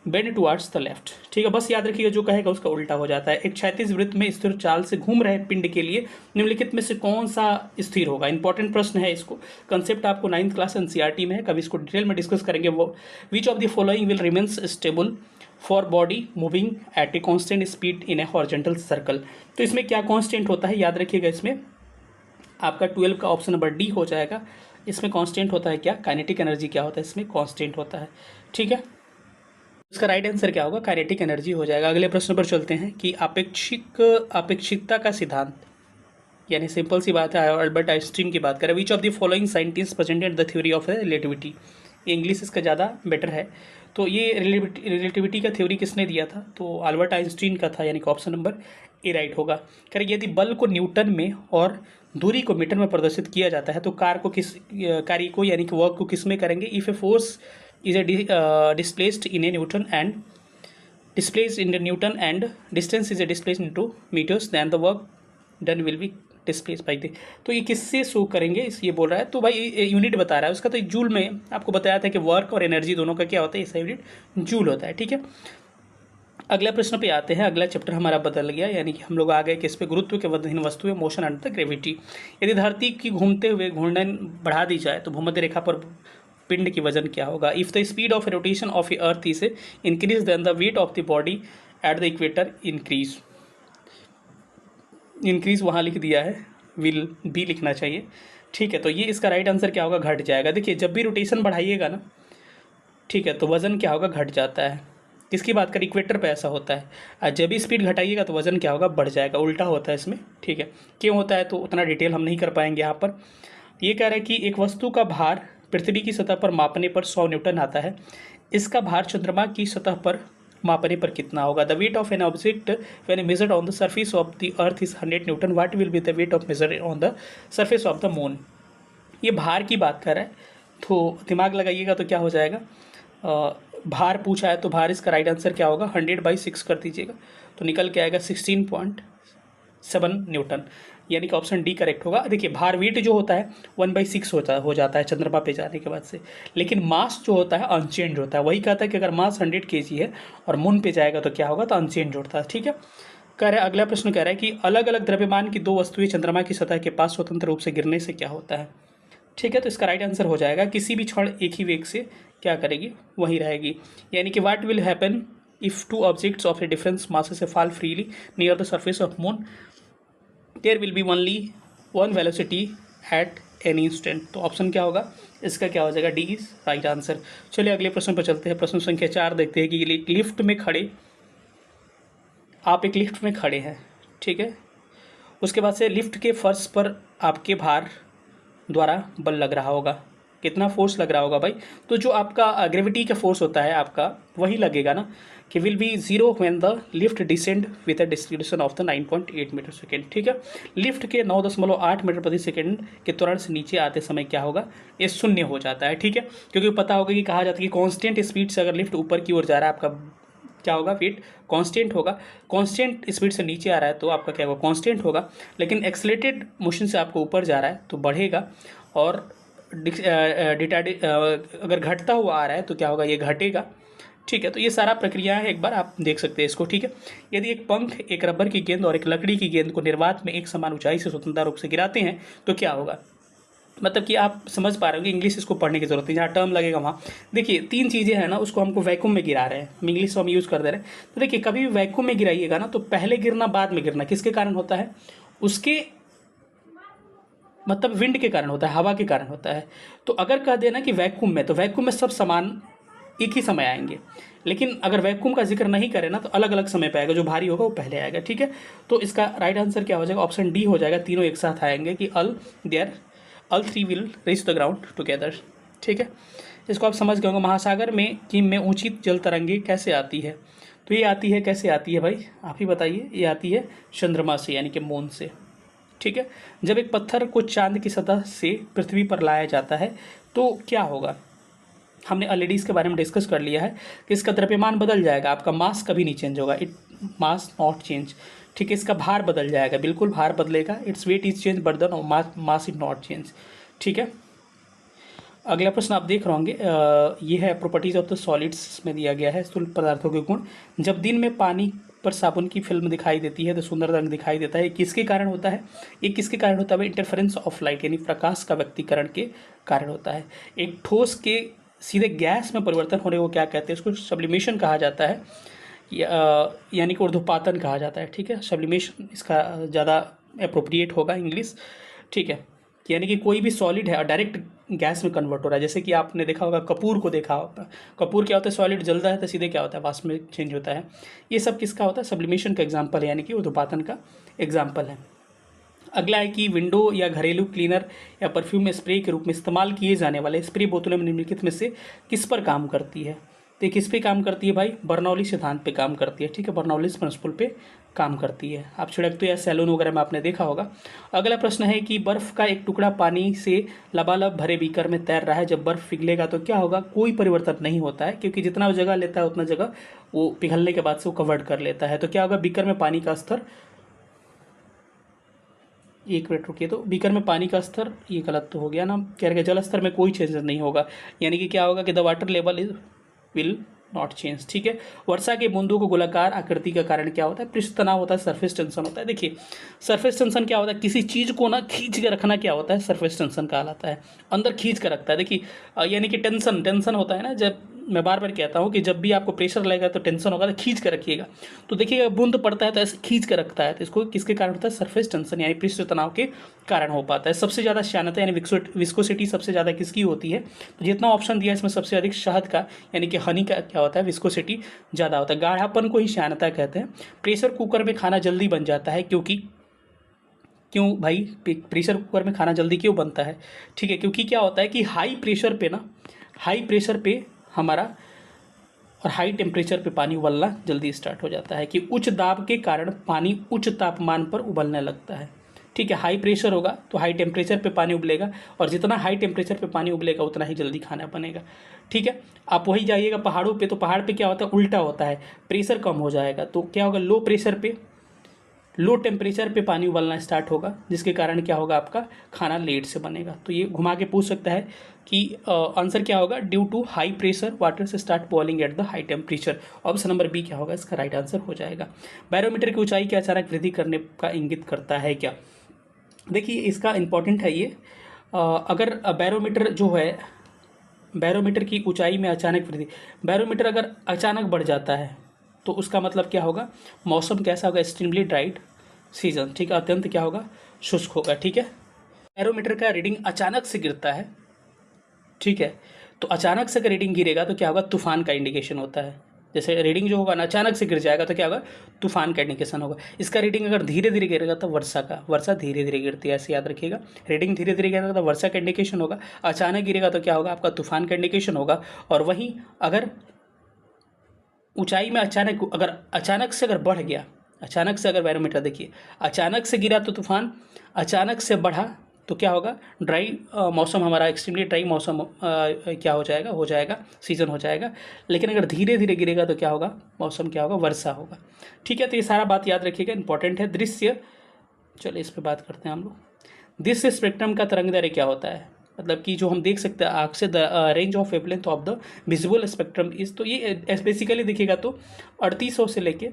Speaker 1: bend towards the left. ठीक है, बस याद रखिएगा जो कहेगा उसका उल्टा हो जाता है। एक क्षैतिज वृत्त में स्थिर चाल से घूम रहे पिंड के लिए निम्नलिखित में से कौन सा स्थिर होगा। इंपॉर्टेंट प्रश्न है, इसको कंसेप्ट आपको 9th क्लास एनसीईआरटी में है, कभी इसको डिटेल में डिस्कस करेंगे। वो विच of the following will remains stable for body moving at a constant speed in A horizontal circle. तो इसमें क्या कॉन्स्टेंट होता है, याद रखिएगा इसमें आपका 12 का ऑप्शन नंबर डी हो जाएगा। इसमें कांस्टेंट होता है क्या, काइनेटिक एनर्जी क्या होता है, इसमें कांस्टेंट होता है। ठीक है, इसका राइट आंसर क्या होगा, काइनेटिक एनर्जी हो जाएगा। अगले प्रश्न पर चलते हैं कि अपेक्षिकता का सिद्धांत, यानी सिंपल सी बात है, अल्बर्ट आइंस्टीन की बात करें। विच of the following scientist presented the theory of relativity, English इसका ज़्यादा बेटर है। तो ये रिलेटिविटी का थ्योरी किसने दिया था, तो अल्बर्ट आइंस्टीन का था, यानी कि ऑप्शन नंबर ए राइट होगा। करें यदि बल को न्यूटन में और दूरी को मीटर में प्रदर्शित किया जाता है तो कार्य को यानी कि वर्क को किस में करेंगे? If a force is a displaced in A Newton and displaced in the Newton and distance is a displaced into meters then the work done will be displaced by the। तो ये किससे show करेंगे इस ये बोल रहा है, तो भाई यूनिट बता रहा है उसका, तो जूल में आपको बताया था कि वर्क और एनर्जी दोनों का क्या होता है, इसका यूनिट जूल होता है। ठीक है, अगला प्रश्न पे आते हैं। अगला चैप्टर हमारा बदल गया, यानी कि हम लोग आ गए किस पे? गुरुत्व के अधीन वस्तु है, मोशन अंडर द ग्रेविटी। यदि धरती की घूमते हुए घूर्णन बढ़ा दी जाए तो भूमध्य रेखा पर पिंड की वजन क्या होगा? If the speed of rotation of a earth is increase then the weight of the body at the equator increase वहाँ लिख दिया है, विल बी लिखना चाहिए। ठीक है, तो ये इसका राइट आंसर क्या होगा? घट जाएगा। देखिए जब भी रोटेशन बढ़ाइएगा ना, ठीक है, तो वजन क्या होगा? घट जाता है। किसकी बात करें? इक्वेटर पे ऐसा होता है। और जब भी स्पीड घटाइएगा तो वजन क्या होगा? बढ़ जाएगा। उल्टा होता है इसमें। ठीक है, क्यों होता है तो उतना डिटेल हम नहीं कर पाएंगे यहाँ पर। ये कह रहा है कि एक वस्तु का भार पृथ्वी की सतह पर मापने पर 100 न्यूटन आता है, इसका भार चंद्रमा की सतह पर मापने पर कितना होगा? The weight of an object when measured on the surface of the earth is 100 Newton, what will be the weight of measured on the surface of the moon. ये भार की बात कर रहा है, तो दिमाग लगाइएगा तो क्या हो जाएगा? भार पूछा है तो भार इसका राइट आंसर क्या होगा? 100/6 कर दीजिएगा तो निकल के आएगा 16.7 न्यूटन, यानी कि ऑप्शन डी करेक्ट होगा। देखिए भार वेट जो होता है 1/6 हो जाता है चंद्रमा पे जाने के बाद से, लेकिन मास जो होता है अनचेंज होता है। वही कहता है कि अगर मास 100 kg है और मून पे जाएगा तो क्या होगा? तो अनचेंज होता है। ठीक है, कह रहा है अगला प्रश्न कह रहा है कि अलग अलग द्रव्यमान की दो वस्तुएं चंद्रमा की सतह के पास स्वतंत्र रूप से गिरने से क्या होता है? ठीक है, तो इसका राइट आंसर हो जाएगा किसी भी क्षण एक ही वेग से क्या करेगी? वहीं रहेगी। यानी कि what will happen if two objects of a difference masses से fall freely near the surface of moon, there will be only one velocity at any instant. तो ऑप्शन क्या होगा? इसका क्या हो जाएगा? D is right answer. चलिए अगले प्रश्न पर चलते हैं। प्रश्न संख्या 4 देखते हैं कि लिफ्ट में खड़े, आप एक लिफ्ट में खड़े हैं, ठीक है, उसके बाद से लिफ्ट के फर्श पर आपके भार द्वारा बल लग रहा होगा। कितना फोर्स लग रहा होगा भाई? तो जो आपका ग्रेविटी का फोर्स होता है आपका, वही लगेगा ना, कि will be 0 when the lift descend with a distance of the 9.8 metre second. ठीक है, लिफ्ट के 9.8 मीटर प्रति सेकेंड के त्वरण से नीचे आते समय क्या होगा? ये शून्य हो जाता है। ठीक है, क्योंकि पता होगा कि कहा जाता है कि कांस्टेंट स्पीड से अगर लिफ्ट ऊपर की ओर जा रहा है, आपका क्या होगा? वेट कांस्टेंट होगा। कांस्टेंट स्पीड से नीचे आ रहा है तो आपका क्या होगा? कांस्टेंट होगा। लेकिन एक्सेलरेटेड मोशन से आपको ऊपर जा रहा है तो बढ़ेगा, और अगर घटता हुआ आ रहा है तो क्या होगा? ये घटेगा। ठीक है, तो ये सारा प्रक्रिया है, एक बार आप देख सकते हैं इसको। ठीक है, यदि एक पंख, एक रबर की गेंद और एक लकड़ी की गेंद को निर्वात में एक समान ऊंचाई से स्वतंत्र रूप से गिराते हैं तो क्या होगा? मतलब कि आप समझ पा रहे हो कि इंग्लिश इसको पढ़ने की जरूरत है, जहाँ टर्म लगेगा वहाँ। देखिए 3 चीज़ें हैं ना, उसको हमको वैक्यूम में गिरा रहे हैं, इंग्लिश हम यूज़ कर दे रहे हैं। तो देखिए कभी भी वैक्यूम में गिराइएगा ना तो पहले गिरना बाद में गिरना किसके कारण होता है? उसके मतलब विंड के कारण होता है, हवा के कारण होता है। तो अगर कह देना कि वैक्यूम में, तो वैक्यूम में सब समान एक ही समय आएंगे, लेकिन अगर वैक्यूम का जिक्र नहीं करें ना तो अलग अलग समय पे आएगा, जो भारी होगा वो पहले आएगा। ठीक है, तो इसका राइट आंसर क्या हो जाएगा? ऑप्शन डी हो जाएगा। तीनों एक साथ आएंगे कि all 3 will reach the ground together. ठीक है, इसको आप समझ गए होंगे। महासागर में ऊंची जल तरंगे कैसे आती है? तो ये आती है, कैसे आती है भाई आप ही बताइए? ये आती है चंद्रमा से, यानी कि मून से। ठीक है, जब एक पत्थर को चांद की सतह से पृथ्वी पर लाया जाता है तो क्या होगा? हमने ऑलरेडी इसके बारे में डिस्कस कर लिया है कि इसका द्रव्यमान बदल जाएगा, आपका मास कभी नहीं चेंज होगा, इट मास नॉट चेंज। ठीक है, इसका भार बदल जाएगा, बिल्कुल भार बदलेगा, its weight is change but the mass is not change. ठीक है, अगला प्रश्न आप देख रहे होंगे, ये है प्रॉपर्टीज ऑफ द सॉलिड्स में दिया गया है, स्थूल पदार्थों के गुण। जब दिन में पानी पर साबुन की फिल्म दिखाई देती है तो सुंदर रंग दिखाई देता है, किसके कारण होता है? ये किसके कारण होता है? इंटरफेरेंस ऑफ लाइट, यानी प्रकाश का व्यक्तीकरण के कारण होता है। एक ठोस के सीधे गैस में परिवर्तन होने को क्या कहते हैं? उसको सब्लिमेशन कहा जाता है, यानी कि ऊर्ध्वपातन कहा जाता है। ठीक है, सब्लिमेशन इसका ज़्यादा अप्रोप्रिएट होगा इंग्लिश। ठीक है, यानी कि कोई भी सॉलिड है और डायरेक्ट गैस में कन्वर्ट हो रहा है। जैसे कि आपने देखा होगा कपूर को देखा होगा, कपूर क्या होता है? सॉलिड जलता है तो सीधे क्या होता है? वाष्प में चेंज होता है। ये सब किसका होता है? सब्लिमेशन का एग्जाम्पल है, यानी कि ऊर्ध्वपातन का एग्जाम्पल है। अगला है कि विंडो या घरेलू क्लीनर या परफ्यूम स्प्रे के रूप में इस्तेमाल किए जाने वाले स्प्रे बोतलों में निम्नलिखित में से किस पर काम करती है? तो ये किस पे काम करती है भाई, बर्नौली सिद्धांत पे काम करती है, ठीक है, बर्नौली प्रिंसिपल पे काम करती है। आप छिड़कते या सैलून वगैरह में आपने देखा होगा। अगला प्रश्न है कि बर्फ का एक टुकड़ा पानी से लबालब भरे बीकर में तैर रहा है, जब बर्फ पिघलेगा तो क्या होगा, कोई परिवर्तन नहीं होता है, क्योंकि जितना जगह लेता है उतना जगह वो पिघलने के बाद से वो कवर्ड कर लेता है। तो क्या होगा, बीकर में पानी का स्तर, एक मिनट रुकिए, तो बीकर में पानी का स्तर, ये गलत तो हो गया ना, कह रहे जल स्तर में कोई चेंजेस नहीं होगा, यानी कि क्या होगा कि the water level is will not change, ठीक है। वर्षा के बूंदों को गोलाकार आकृति का कारण क्या होता है, पृष्ठ तनाव होता है, सरफेस टेंशन होता है। देखिए सरफेस टेंशन क्या होता है, किसी चीज को ना खींच के रखना क्या होता है, सरफेस टेंशन कहलाता है, अंदर खींच के रखता है। देखिए यानी कि टेंशन होता है ना, जब मैं बार बार कहता हूँ कि जब भी आपको प्रेशर लगेगा तो टेंशन होगा, तो खींच कर रखिएगा। तो देखिएगा बूंद पड़ता है तो ऐसे खींच कर रखता है, तो इसको किसके कारण होता है, सरफेस टेंशन यानी पृष्ठ तनाव के कारण हो पाता है। सबसे ज़्यादा श्यानता यानी विस्कोसिटी सबसे ज़्यादा किसकी होती है, तो जितना ऑप्शन दिया है इसमें सबसे अधिक शहद का यानी कि हनी का क्या होता है, विस्कोसिटी ज़्यादा होता है। गाढ़ापन को ही श्यानता कहते हैं। प्रेशर कुकर में खाना जल्दी बन जाता है क्यों भाई, प्रेशर कुकर में खाना जल्दी क्यों बनता है, ठीक है, क्योंकि क्या होता है कि हाई प्रेशर पे हमारा और हाई टेम्परेचर पे पानी उबलना जल्दी स्टार्ट हो जाता है, कि उच्च दाब के कारण पानी उच्च तापमान पर उबलने लगता है, ठीक है। हाई प्रेशर होगा तो हाई टेम्परेचर पे पानी उबलेगा, और जितना हाई टेम्परेचर पे पानी उबलेगा उतना ही जल्दी खाना बनेगा, ठीक है। आप वही जाइएगा पहाड़ों पे, तो पहाड़ पे क्या होता है, उल्टा होता है, प्रेशर कम हो जाएगा, तो क्या होगा, लो टेम्परेचर पे पानी उबलना स्टार्ट होगा, जिसके कारण क्या होगा, आपका खाना लेट से बनेगा। तो ये घुमा के पूछ सकता है कि आंसर क्या होगा, due to high pressure water से start boiling at the high temperature. Option number B क्या होगा, इसका राइट आंसर हो जाएगा। बैरोमीटर की ऊंचाई के अचानक वृद्धि करने का इंगित करता है क्या, देखिए इसका इंपॉर्टेंट है ये। अगर बैरोमीटर की ऊंचाई में अचानक वृद्धि, बैरोमीटर अगर अचानक बढ़ जाता है तो उसका मतलब क्या होगा, मौसम कैसा होगा, एक्सट्रीमली ड्राइड सीजन, ठीक है, अत्यंत क्या होगा, शुष्क होगा, ठीक है। बैरोमीटर का रीडिंग अचानक से गिरता है, ठीक है, तो अचानक से अगर रीडिंग गिरेगा तो क्या होगा, तूफान का इंडिकेशन होता है। जैसे रीडिंग जो होगा ना अचानक से गिर जाएगा तो क्या होगा, तूफान का इंडिकेशन होगा। इसका रीडिंग अगर धीरे धीरे गिरेगा तो वर्षा धीरे धीरे गिरती है, ऐसे याद रखिएगा। रीडिंग धीरे धीरे गिरेगा तो वर्षा का इंडिकेशन होगा, अचानक गिरेगा तो क्या होगा, आपका तूफान का इंडिकेशन होगा। और वहीं अगर ऊंचाई में अचानक से अगर बढ़ गया, अचानक से अगर बैरोमीटर देखिए अचानक से गिरा तो तूफान, अचानक से बढ़ा तो क्या होगा, ड्राई मौसम, हमारा एक्सट्रीमली ड्राई मौसम क्या हो जाएगा सीजन हो जाएगा। लेकिन अगर धीरे धीरे गिरेगा तो क्या होगा, मौसम क्या होगा, वर्षा होगा, ठीक है। तो ये सारा बात याद रखिएगा, इंपॉर्टेंट है। दृश्य, चलिए इस पर बात करते हैं हम लोग। दृश्य स्पेक्ट्रम का तरंगदैर्घ्य क्या होता है, मतलब कि जो हम देख सकते हैं आँख से, the range of wavelength of the visual spectrum is, तो ये बेसिकली देखिएगा तो 3800 से लेके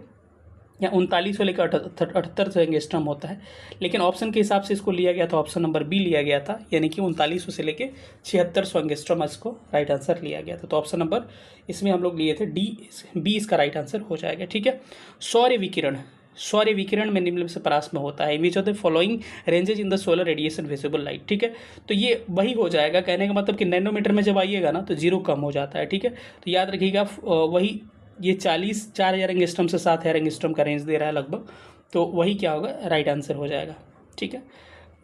Speaker 1: या 3900 लेकर 78 एंगस्ट्रम होता है। लेकिन ऑप्शन के हिसाब से इसको लिया गया था, ऑप्शन नंबर बी लिया गया था, यानी कि 3900 से लेके 7600 एंगस्ट्रम इसको राइट आंसर लिया गया था। तो ऑप्शन नंबर इसमें हम लोग लिए थे बी इसका राइट आंसर हो जाएगा, ठीक है। सौर्य विकिरण में निम्नलिखित से परास में होता है, विच of the following ranges in the solar radiation visible light, ठीक है। तो ये वही हो जाएगा, कहने का मतलब कि नैनोमीटर में जब आइएगा ना तो जीरो कम हो जाता है, ठीक है। तो याद रखिएगा वही ये 4,000 एंगस्ट्रम से 7,000 एंगस्ट्रम का रेंज दे रहा है लगभग, तो वही क्या होगा, राइट आंसर हो जाएगा, ठीक है।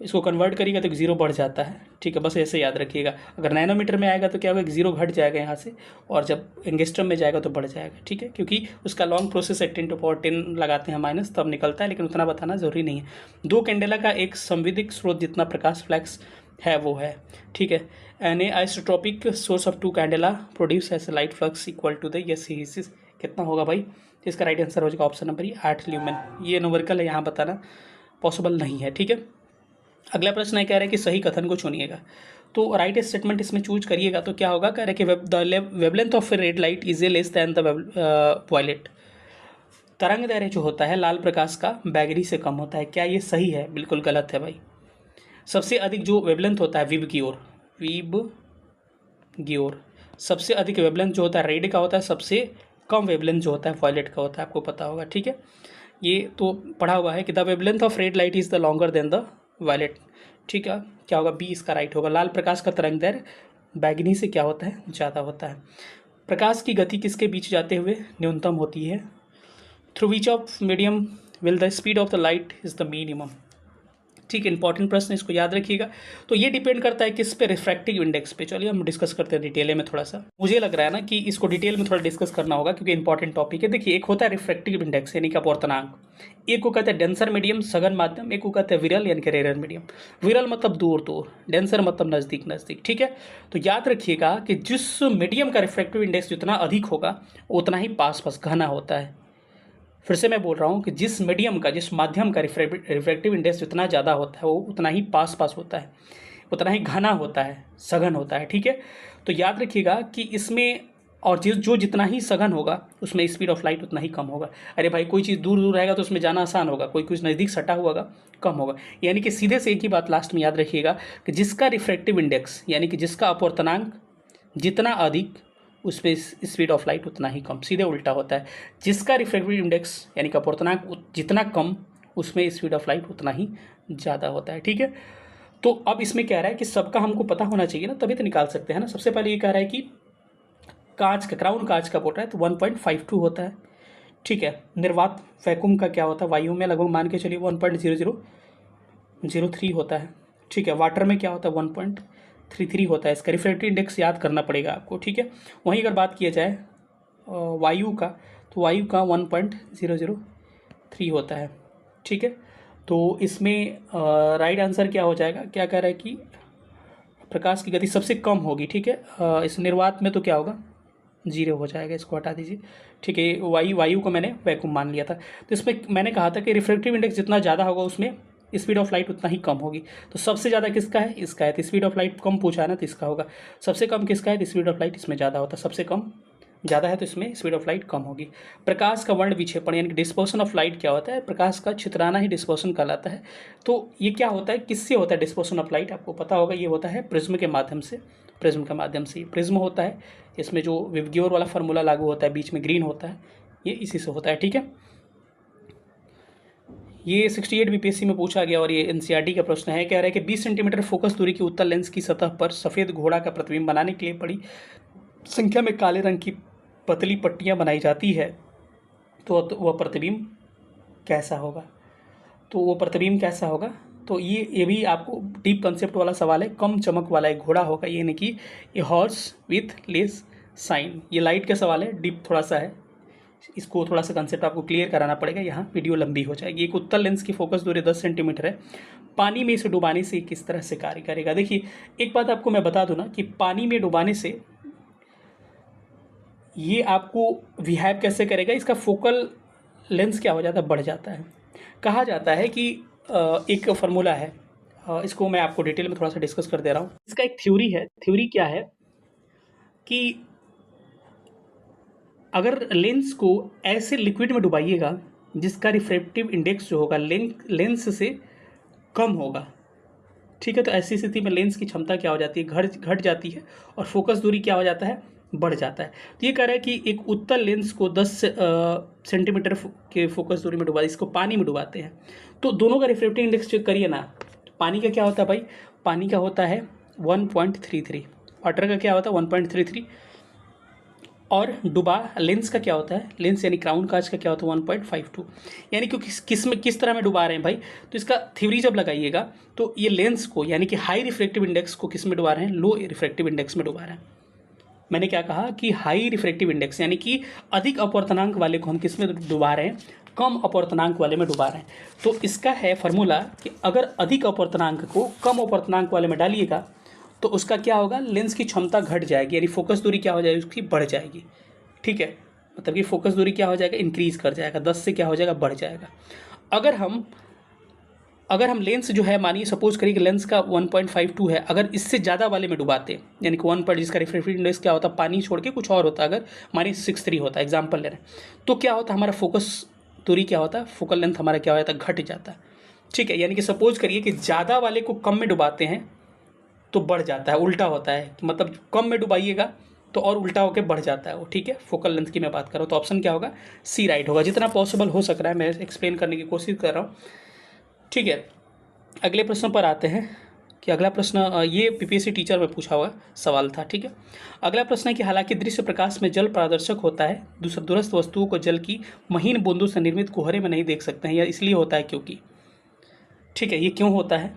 Speaker 1: इसको कन्वर्ट करिएगा तो जीरो बढ़ जाता है, ठीक है, बस ऐसे याद रखिएगा। अगर नैनोमीटर में आएगा तो क्या होगा, जीरो घट जाएगा यहाँ से, और जब एंगस्ट्रम में जाएगा तो बढ़ जाएगा, ठीक है, क्योंकि उसका लॉन्ग प्रोसेस है, 10⁻10 लगाते हैं माइनस तब निकलता है, लेकिन उतना बताना जरूरी नहीं है। 2 कैंडेला का एक संविदिक स्रोत जितना प्रकाश फ्लैक्स है वो है, ठीक है। An isotropic source of 2 candela produce as light flux equal to the yes कितना होगा भाई, इसका राइट आंसर हो जाएगा ऑप्शन नंबर 8 ल्यूमेन। ये न्यूमेरिकल है, यहाँ बताना पॉसिबल नहीं है, ठीक है। अगला प्रश्न है, कह रहा है कि सही कथन को चुनिएगा, तो राइट स्टेटमेंट इसमें चूज करिएगा तो क्या होगा, कह रहा है कि the wavelength of red light is a less than the violet, तरंग दैर्घ्य जो होता है लाल प्रकाश का बैगनी से कम होता है। क्या ये सही है, बिल्कुल गलत है भाई। सबसे अधिक जो वेवलेंथ होता है वीब की ओर सबसे अधिक वेवलेंथ जो होता है रेड का होता है, सबसे कम वेवलेंथ जो होता है वायलेट का होता है, आपको पता होगा, ठीक है। ये तो पढ़ा हुआ है कि the wavelength of red light is the longer than the violet, ठीक है। क्या होगा, बी इसका राइट होगा। लाल प्रकाश का तरंग दैर्घ्य बैगनी से क्या होता है, ज़्यादा होता है। प्रकाश की गति किसके बीच जाते हुए न्यूनतम होती है, through which of medium will the speed of the light is the minimum, ठीक है, इंपॉर्टेंट प्रश्न, इसको याद रखिएगा। तो ये डिपेंड करता है किस पे, रिफ्रैक्टिव इंडेक्स पे। चलिए हम डिस्कस करते हैं डिटेल में थोड़ा सा। मुझे लग रहा है ना कि इसको डिटेल में थोड़ा डिस्कस करना होगा क्योंकि इंपॉर्टेंट टॉपिक है। देखिए, एक होता है रिफ्रैक्टिव इंडेक्स यानी कि अपवर्तनांक, एक को कहते हैं डेंसर मीडियम सघन माध्यम, एक को कहते हैं विरल यानी कि रेयर मीडियम। विरल मतलब दूर दूर, डेंसर मतलब नज़दीक नज़दीक। ठीक है, तो याद रखिएगा कि जिस मीडियम का रिफ्रैक्टिव इंडेक्स जितना अधिक होगा उतना ही पास पास घना होता है। फिर से मैं बोल रहा हूँ कि जिस मीडियम का, जिस माध्यम का रिफ्रैक्टिव इंडेक्स जितना ज़्यादा होता है वो उतना ही पास पास होता है, उतना ही घना होता है, सघन होता है। ठीक है, तो याद रखिएगा कि इसमें, और जो जितना ही सघन होगा उसमें स्पीड ऑफ लाइट उतना ही कम होगा। अरे भाई, कोई चीज़ दूर दूर रहेगा तो उसमें जाना आसान होगा, कोई कुछ नज़दीक सटा हुआ होगा कम होगा। यानी कि सीधे से एक ही बात लास्ट में याद रखिएगा कि जिसका रिफ्रैक्टिव इंडेक्स यानी कि जिसका अपवर्तनांक जितना अधिक उस पर स्पीड ऑफ लाइट उतना ही कम, सीधे उल्टा होता है। जिसका रिफ्रैक्टिव इंडेक्स यानी कि अपवर्तनांक जितना कम उसमें स्पीड ऑफ लाइट उतना ही ज़्यादा होता है। ठीक है, तो अब इसमें कह रहा है कि सबका हमको पता होना चाहिए ना, तभी तो निकाल सकते हैं ना। सबसे पहले ये कह रहा है कि कांच का, क्राउन कांच का बोल रहा है तो 1.52 होता है। ठीक है, निर्वात वैक्यूम का क्या होता है, वायु में लगभग मान के चलिए 1.0003 होता है। ठीक है, वाटर में क्या होता है 1.33 होता है। इसका रिफ्रैक्टिव इंडेक्स याद करना पड़ेगा आपको। ठीक है, वहीं अगर बात किया जाए वायु का, तो वायु का 1.003 होता है। ठीक है, तो इसमें राइट आंसर क्या हो जाएगा, क्या कह रहा है कि प्रकाश की गति सबसे कम होगी। ठीक है, इस निर्वात में तो क्या होगा, 0 हो जाएगा, इसको हटा दीजिए। ठीक है, वायु को मैंने वैक्यूम मान लिया था। तो इसमें मैंने कहा था कि रिफ्रैक्टिव इंडेक्स जितना ज़्यादा होगा उसमें स्पीड ऑफ लाइट उतना ही कम होगी। तो सबसे ज़्यादा किसका है, इसका है। तो स्पीड ऑफ लाइट कम पूछा है ना, तो इसका होगा। सबसे कम किसका है, तो स्पीड ऑफ लाइट इसमें ज़्यादा होता है। सबसे कम ज़्यादा है तो इसमें स्पीड ऑफ लाइट कम होगी। प्रकाश का वर्ण विक्षेपण यानी कि डिस्पर्सन ऑफ लाइट क्या होता है, प्रकाश का छितराना ही डिस्पर्सन कहलाता है। तो ये क्या होता है, किससे होता है डिस्पर्सन ऑफ लाइट, आपको पता होगा। ये होता है प्रिज्म के माध्यम से, प्रिज्म के माध्यम से प्रिज्म होता है। इसमें जो विबग्योर वाला फार्मूला लागू होता है, बीच में ग्रीन होता है, ये इसी से होता है। ठीक है, ये 68 बीपीएससी में पूछा गया और ये एनसीईआरटी का प्रश्न है। कह रहा है कि 20 सेंटीमीटर फोकस दूरी की उत्तल लेंस की सतह पर सफ़ेद घोड़ा का प्रतिबिंब बनाने के लिए बड़ी संख्या में काले रंग की पतली पट्टियां बनाई जाती है, तो वह प्रतिबिंब कैसा होगा। तो वो प्रतिबिंब कैसा होगा, तो ये भी आपको डीप कंसेप्ट वाला सवाल है। कम चमक वाला एक घोड़ा होगा, यानी कि a horse with less sign. ये लाइट का सवाल है, डीप थोड़ा सा है, इसको थोड़ा सा कंसेप्ट आपको क्लियर कराना पड़ेगा, यहाँ वीडियो लंबी हो जाएगी। एक उत्तल लेंस की फोकस दूरी 10 सेंटीमीटर है, पानी में इसे डुबाने से किस तरह से कार्य करेगा। देखिए, एक बात आपको मैं बता दूं ना कि पानी में डुबाने से ये आपको बिहेव कैसे करेगा, इसका फोकल लेंस क्या हो जाता है, बढ़ जाता है। कहा जाता है कि एक फार्मूला है, इसको मैं आपको डिटेल में थोड़ा सा डिस्कस कर दे रहा हूँ। इसका एक थ्योरी है। थ्योरी क्या है कि अगर लेंस को ऐसे लिक्विड में डुबाइएगा जिसका रिफ्रैक्टिव इंडेक्स जो होगा लेंस से कम होगा, ठीक है, तो ऐसी स्थिति में लेंस की क्षमता क्या हो जाती है, घट जाती है, और फोकस दूरी क्या हो जाता है, बढ़ जाता है। तो ये कह रहा है कि एक उत्तल लेंस को 10 सेंटीमीटर के फोकस दूरी में डुबा, इसको पानी में डुबाते हैं, तो दोनों का रिफ्रैक्टिव इंडेक्स चेक करिए ना। पानी का क्या होता है भाई, पानी का होता है 1.33, वाटर का क्या होता है 1.33, और डुबा लेंस का क्या होता है, लेंस यानी क्राउन कांच का क्या होता है 1.52। यानी कि किस तरह में डुबा रहे हैं भाई, तो इसका थ्योरी जब लगाइएगा तो ये लेंस को यानी कि हाई रिफ्रैक्टिव इंडेक्स को किस में डुबा रहे हैं, लो रिफ्रैक्टिव इंडेक्स में डुबा रहे हैं। मैंने क्या कहा कि हाई रिफ्रैक्टिव इंडेक्स यानी कि अधिक अपवर्तनांक वाले को हम किस में डुबा रहे हैं, कम अपवर्तनांक वाले में डुबा रहे हैं। तो इसका है फॉर्मूला कि अगर अधिक अपवर्तनांक को कम अपवर्तनांक वाले में डालिएगा तो उसका क्या होगा, लेंस की क्षमता घट जाएगी, यानी फोकस दूरी क्या हो जाएगी, उसकी बढ़ जाएगी। ठीक है, मतलब कि फोकस दूरी क्या हो जाएगा, इंक्रीज कर जाएगा, 10 से क्या हो जाएगा, बढ़ जाएगा। अगर हम लेंस जो है, मानिए सपोज करिए कि लेंस का 1.52 है, अगर इससे ज़्यादा वाले में डुबाते यानी कि 1 पर, जिसका रिफ्रैक्टिव इंडेक्स क्या होता है, पानी छोड़ के कुछ और होता, अगर मानिए 63 होता, एग्जाम्पल ले रहे हैं, तो क्या होता है, हमारा फोकस दूरी क्या होता है, फोकल लेंथ हमारा क्या हो जाता है, घट जाता है। ठीक है, यानी कि सपोज करिए कि ज़्यादा वाले को कम में डुबाते हैं तो बढ़ जाता है, उल्टा होता है, मतलब कम में डुबाइएगा तो और उल्टा होकर बढ़ जाता है वो। ठीक है, फोकल लेंथ की मैं बात कर रहा हूँ, तो ऑप्शन क्या होगा, सी राइट होगा। जितना पॉसिबल हो सक रहा है मैं एक्सप्लेन करने की कोशिश कर रहा हूँ। ठीक है, अगले प्रश्न पर आते हैं कि अगला प्रश्न ये पीपीएससी टीचर में पूछा हुआ सवाल था। ठीक है, अगला प्रश्न है कि हालांकि दृश्य प्रकाश में जल पारदर्शक होता है, दूरस्थ वस्तुओं को जल की महीन बूंदों से निर्मित कुहरे में नहीं देख सकते हैं, यह इसलिए होता है क्योंकि, ठीक है, ये क्यों होता है?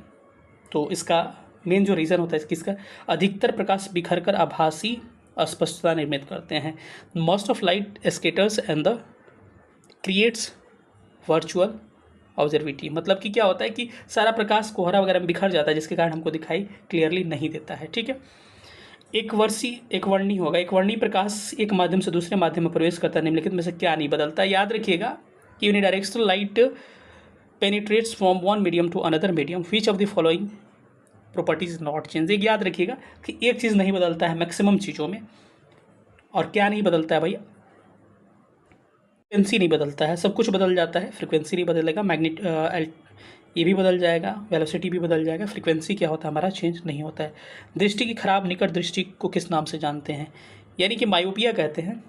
Speaker 1: तो इसका मेन जो रीज़न होता है किसका, अधिकतर प्रकाश बिखर कर आभासी अस्पष्टता निर्मित करते हैं। Most of light scatters and the creates virtual obscurity, मतलब कि क्या होता है कि सारा प्रकाश कोहरा वगैरह में बिखर जाता है, जिसके कारण हमको दिखाई क्लियरली नहीं देता है। ठीक है, एक वर्णी होगा, एक वर्णी प्रकाश एक माध्यम से दूसरे माध्यम में प्रवेश करता है, निम्नलिखित में से क्या नहीं बदलता? याद रखिएगा कि unidirectional light penetrates from one medium to another medium, which of the following properties not change. एक याद रखिएगा कि एक चीज़ नहीं बदलता है मैक्सिमम चीज़ों में, और क्या नहीं बदलता है भाई? फ्रिक्वेंसी नहीं बदलता है, सब कुछ बदल जाता है, फ्रिक्वेंसी नहीं बदलेगा। ये भी बदल जाएगा, वेलोसिटी भी बदल जाएगा, फ्रिक्वेंसी क्या होता है हमारा चेंज नहीं होता है। दृष्टि की खराब निकट दृष्टि को किस नाम से जानते हैं? यानी कि मायोपिया कहते हैं।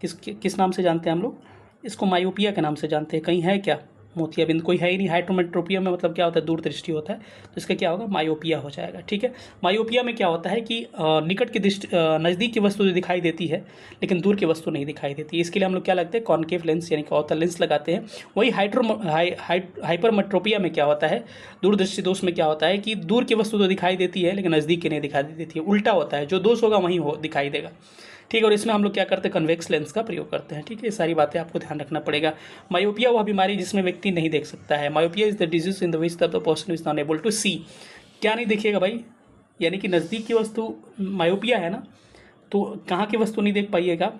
Speaker 1: किस नाम से जानते हैं हम लोग इसको? मायोपिया के नाम से जानते हैं। कहीं है क्या मोतियाबिंद? कोई है ही नहीं। हाइड्रोमेट्रोपिया में मतलब क्या होता है? दूरदृष्टि होता है, तो इसका क्या होगा? मायोपिया हो जाएगा। ठीक है, मायोपिया में क्या होता है कि निकट की दृष्टि, नज़दीक की वस्तु दिखाई देती है लेकिन दूर की वस्तु नहीं दिखाई देती। इसके लिए हम लोग क्या लगते हैं? कॉनकेव लेंस यानी कि अवतल लेंस लगाते हैं। वही हाइपरमेट्रोपिया में क्या होता है? दूरदृष्टि दोष में क्या होता है कि दूर की वस्तु तो दिखाई देती है लेकिन नज़दीक की नहीं दिखाई देती है। उल्टा होता है, जो दोष होगा वहीं दिखाई देगा। ठीक है, और इसमें हम लोग क्या करते हैं? कन्वेक्स लेंस का प्रयोग करते हैं। ठीक है, ये सारी बातें आपको ध्यान रखना पड़ेगा। मायोपिया वह बीमारी जिसमें व्यक्ति नहीं देख सकता है। Myopia is the disease in the which the person is not able to see. क्या नहीं देखिएगा भाई? यानी कि नज़दीक की वस्तु मायोपिया है ना, तो कहाँ की वस्तु नहीं देख पाइएगा?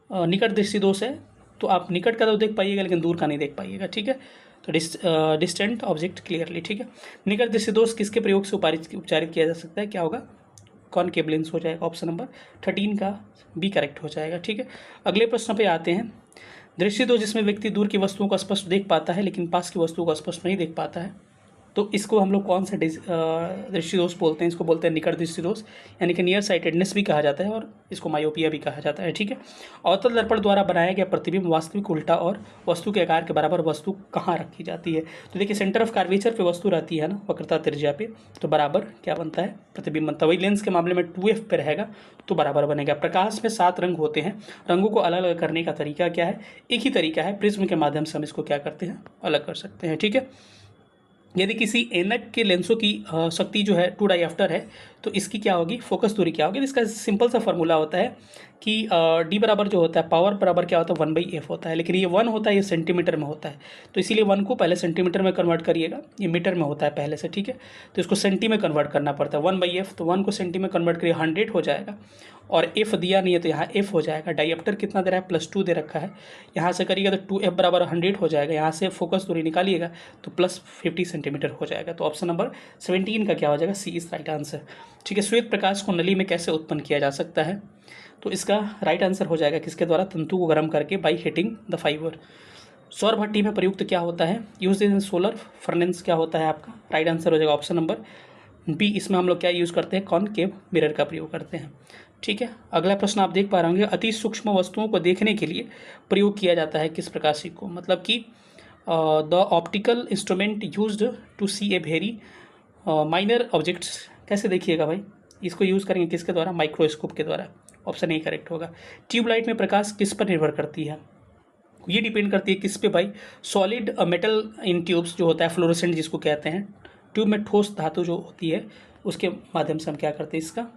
Speaker 1: निकट दृष्टि दोष है तो आप निकट का तो देख पाइएगा लेकिन दूर का नहीं देख पाइएगा। ठीक है, तो डिस्टेंट ऑब्जेक्ट क्लियरली। ठीक है, निकट दृष्टि दोष किसके प्रयोग से उपचारित किया जा सकता है? क्या होगा? कॉनकेव लेंस हो जाएगा। ऑप्शन नंबर 13 का बी करेक्ट हो जाएगा। ठीक है, अगले प्रश्न पे आते हैं। दृष्टि दोष जिसमें व्यक्ति दूर की वस्तुओं को स्पष्ट देख पाता है लेकिन पास की वस्तुओं को स्पष्ट नहीं देख पाता है, तो इसको हम लोग कौन सा दृष्टि दोष बोलते हैं? इसको बोलते हैं निकट दृष्टि दोष, यानी कि नियर साइटेडनेस भी कहा जाता है और इसको मायोपिया भी कहा जाता है। ठीक है, अवतल दर्पण द्वारा बनाया गया प्रतिबिंब वास्तविक उल्टा और वस्तु के आकार के बराबर वस्तु कहाँ रखी जाती है? तो देखिए, सेंटर ऑफ कार्वेचर पे वस्तु रहती है ना, वक्रता त्रिज्या पे, तो बराबर क्या बनता है? प्रतिबिंब बनता है। वही लेंस के मामले में 2f पे रहेगा तो बराबर बनेगा। प्रकाश में 7 रंग होते हैं, रंगों को अलग अलग करने का तरीका क्या है? एक ही तरीका है, प्रिज्म के माध्यम से हम इसको क्या करते हैं? अलग कर सकते हैं। ठीक है, यदि किसी ऐनक के लेंसों की शक्ति जो है 2 डायऑप्टर है तो इसकी क्या होगी? फोकस दूरी क्या होगी? इसका सिंपल सा फॉर्मूला होता है कि डी बराबर जो होता है पावर बराबर क्या होता है? 1/f होता है, लेकिन ये 1 होता है, ये सेंटीमीटर में होता है, तो इसीलिए 1 को पहले सेंटीमीटर में कन्वर्ट करिएगा। ये मीटर में होता है पहले से। ठीक है, तो इसको सेंटी में कन्वर्ट करना पड़ता है। 1/f, तो 1 को सेंटी में कन्वर्ट करिए 100 हो जाएगा, और f दिया नहीं है तो यहाँ f हो जाएगा। डायऑप्टर कितना दे रहा है? +2 दे रखा है। यहाँ से करिएगा तो 2f बराबर 100 हो जाएगा। यहाँ से फोकस दूरी निकालिएगा तो +50 सेंटीमीटर हो जाएगा। तो ऑप्शन नंबर 17 का क्या हो जाएगा? सी इज राइट आंसर। ठीक है, श्वेत प्रकाश को नली में कैसे उत्पन्न किया जा सकता है? तो इसका राइट आंसर हो जाएगा किसके द्वारा? तंतु को गर्म करके, बाई हीटिंग द फाइबर। सौर भट्टी में प्रयुक्त क्या होता है? यूज इन सोलर फर्नेस क्या होता है आपका? राइट आंसर हो जाएगा ऑप्शन नंबर बी। इसमें हम लोग क्या यूज़ करते हैं? कॉनकेव मिरर का प्रयोग करते हैं। ठीक है, अगला प्रश्न आप देख पा रहे होंगे, अति सूक्ष्म वस्तुओं को देखने के लिए प्रयोग किया जाता है किस प्रकाशिक को? मतलब कि the optical instrument used to see a very minor objects. कैसे देखिएगा भाई? इसको यूज़ करेंगे किसके द्वारा? माइक्रोस्कोप के द्वारा। ऑप्शन ए करेक्ट होगा। ट्यूबलाइट में प्रकाश किस पर निर्भर करती है? ये डिपेंड करती है किस पे भाई? सॉलिड मेटल इन ट्यूब्स जो होता है, फ्लोरोसेंट जिसको कहते हैं, ट्यूब में ठोस धातु जो होती है उसके माध्यम से हम क्या करते हैं? इसका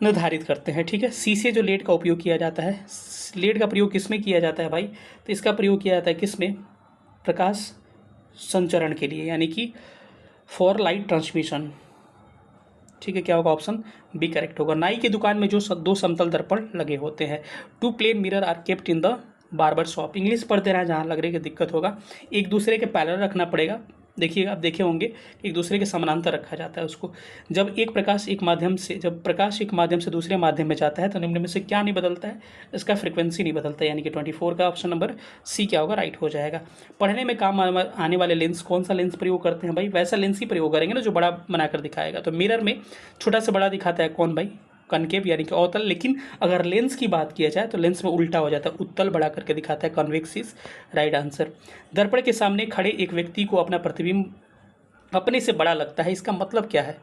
Speaker 1: निर्धारित करते हैं। ठीक है, शीशे जो लेड का उपयोग किया जाता है, लेड का प्रयोग किस में किया जाता है भाई? तो इसका प्रयोग किया जाता है किस में? प्रकाश संचरण के लिए, यानी कि फॉर लाइट ट्रांसमिशन। ठीक है, क्या होगा? ऑप्शन बी करेक्ट होगा। नाई की दुकान में जो 2 समतल दर्पण लगे होते हैं, 2 plane mirror are kept in the barber shop. English पढ़ते रहे, जहाँ लग रही है कि दिक्कत होगा। एक दूसरे के पैरेलल रखना पड़ेगा। देखिएगा, आप देखे होंगे एक दूसरे के समानांतर रखा जाता है उसको। जब प्रकाश एक माध्यम से दूसरे माध्यम में जाता है तो निम्न में से क्या नहीं बदलता है? इसका फ्रिक्वेंसी नहीं बदलता, यानी कि 24 का ऑप्शन नंबर सी क्या होगा? राइट हो जाएगा। पढ़ने में काम आने वाले लेंस, कौन सा लेंस प्रयोग करते हैं भाई? वैसा लेंस ही प्रयोग करेंगे ना जो बड़ा बनाकर दिखाएगा। तो मिरर में छोटा से बड़ा दिखाता है कौन भाई? कनकेव यानी कि अवतल। लेकिन अगर लेंस की बात किया जाए तो लेंस में उल्टा हो जाता है, उत्तल बड़ा करके दिखाता है। Convex is right answer. दर्पण के सामने खड़े एक व्यक्ति को अपना प्रतिबिंब अपने से बड़ा लगता है, इसका मतलब क्या है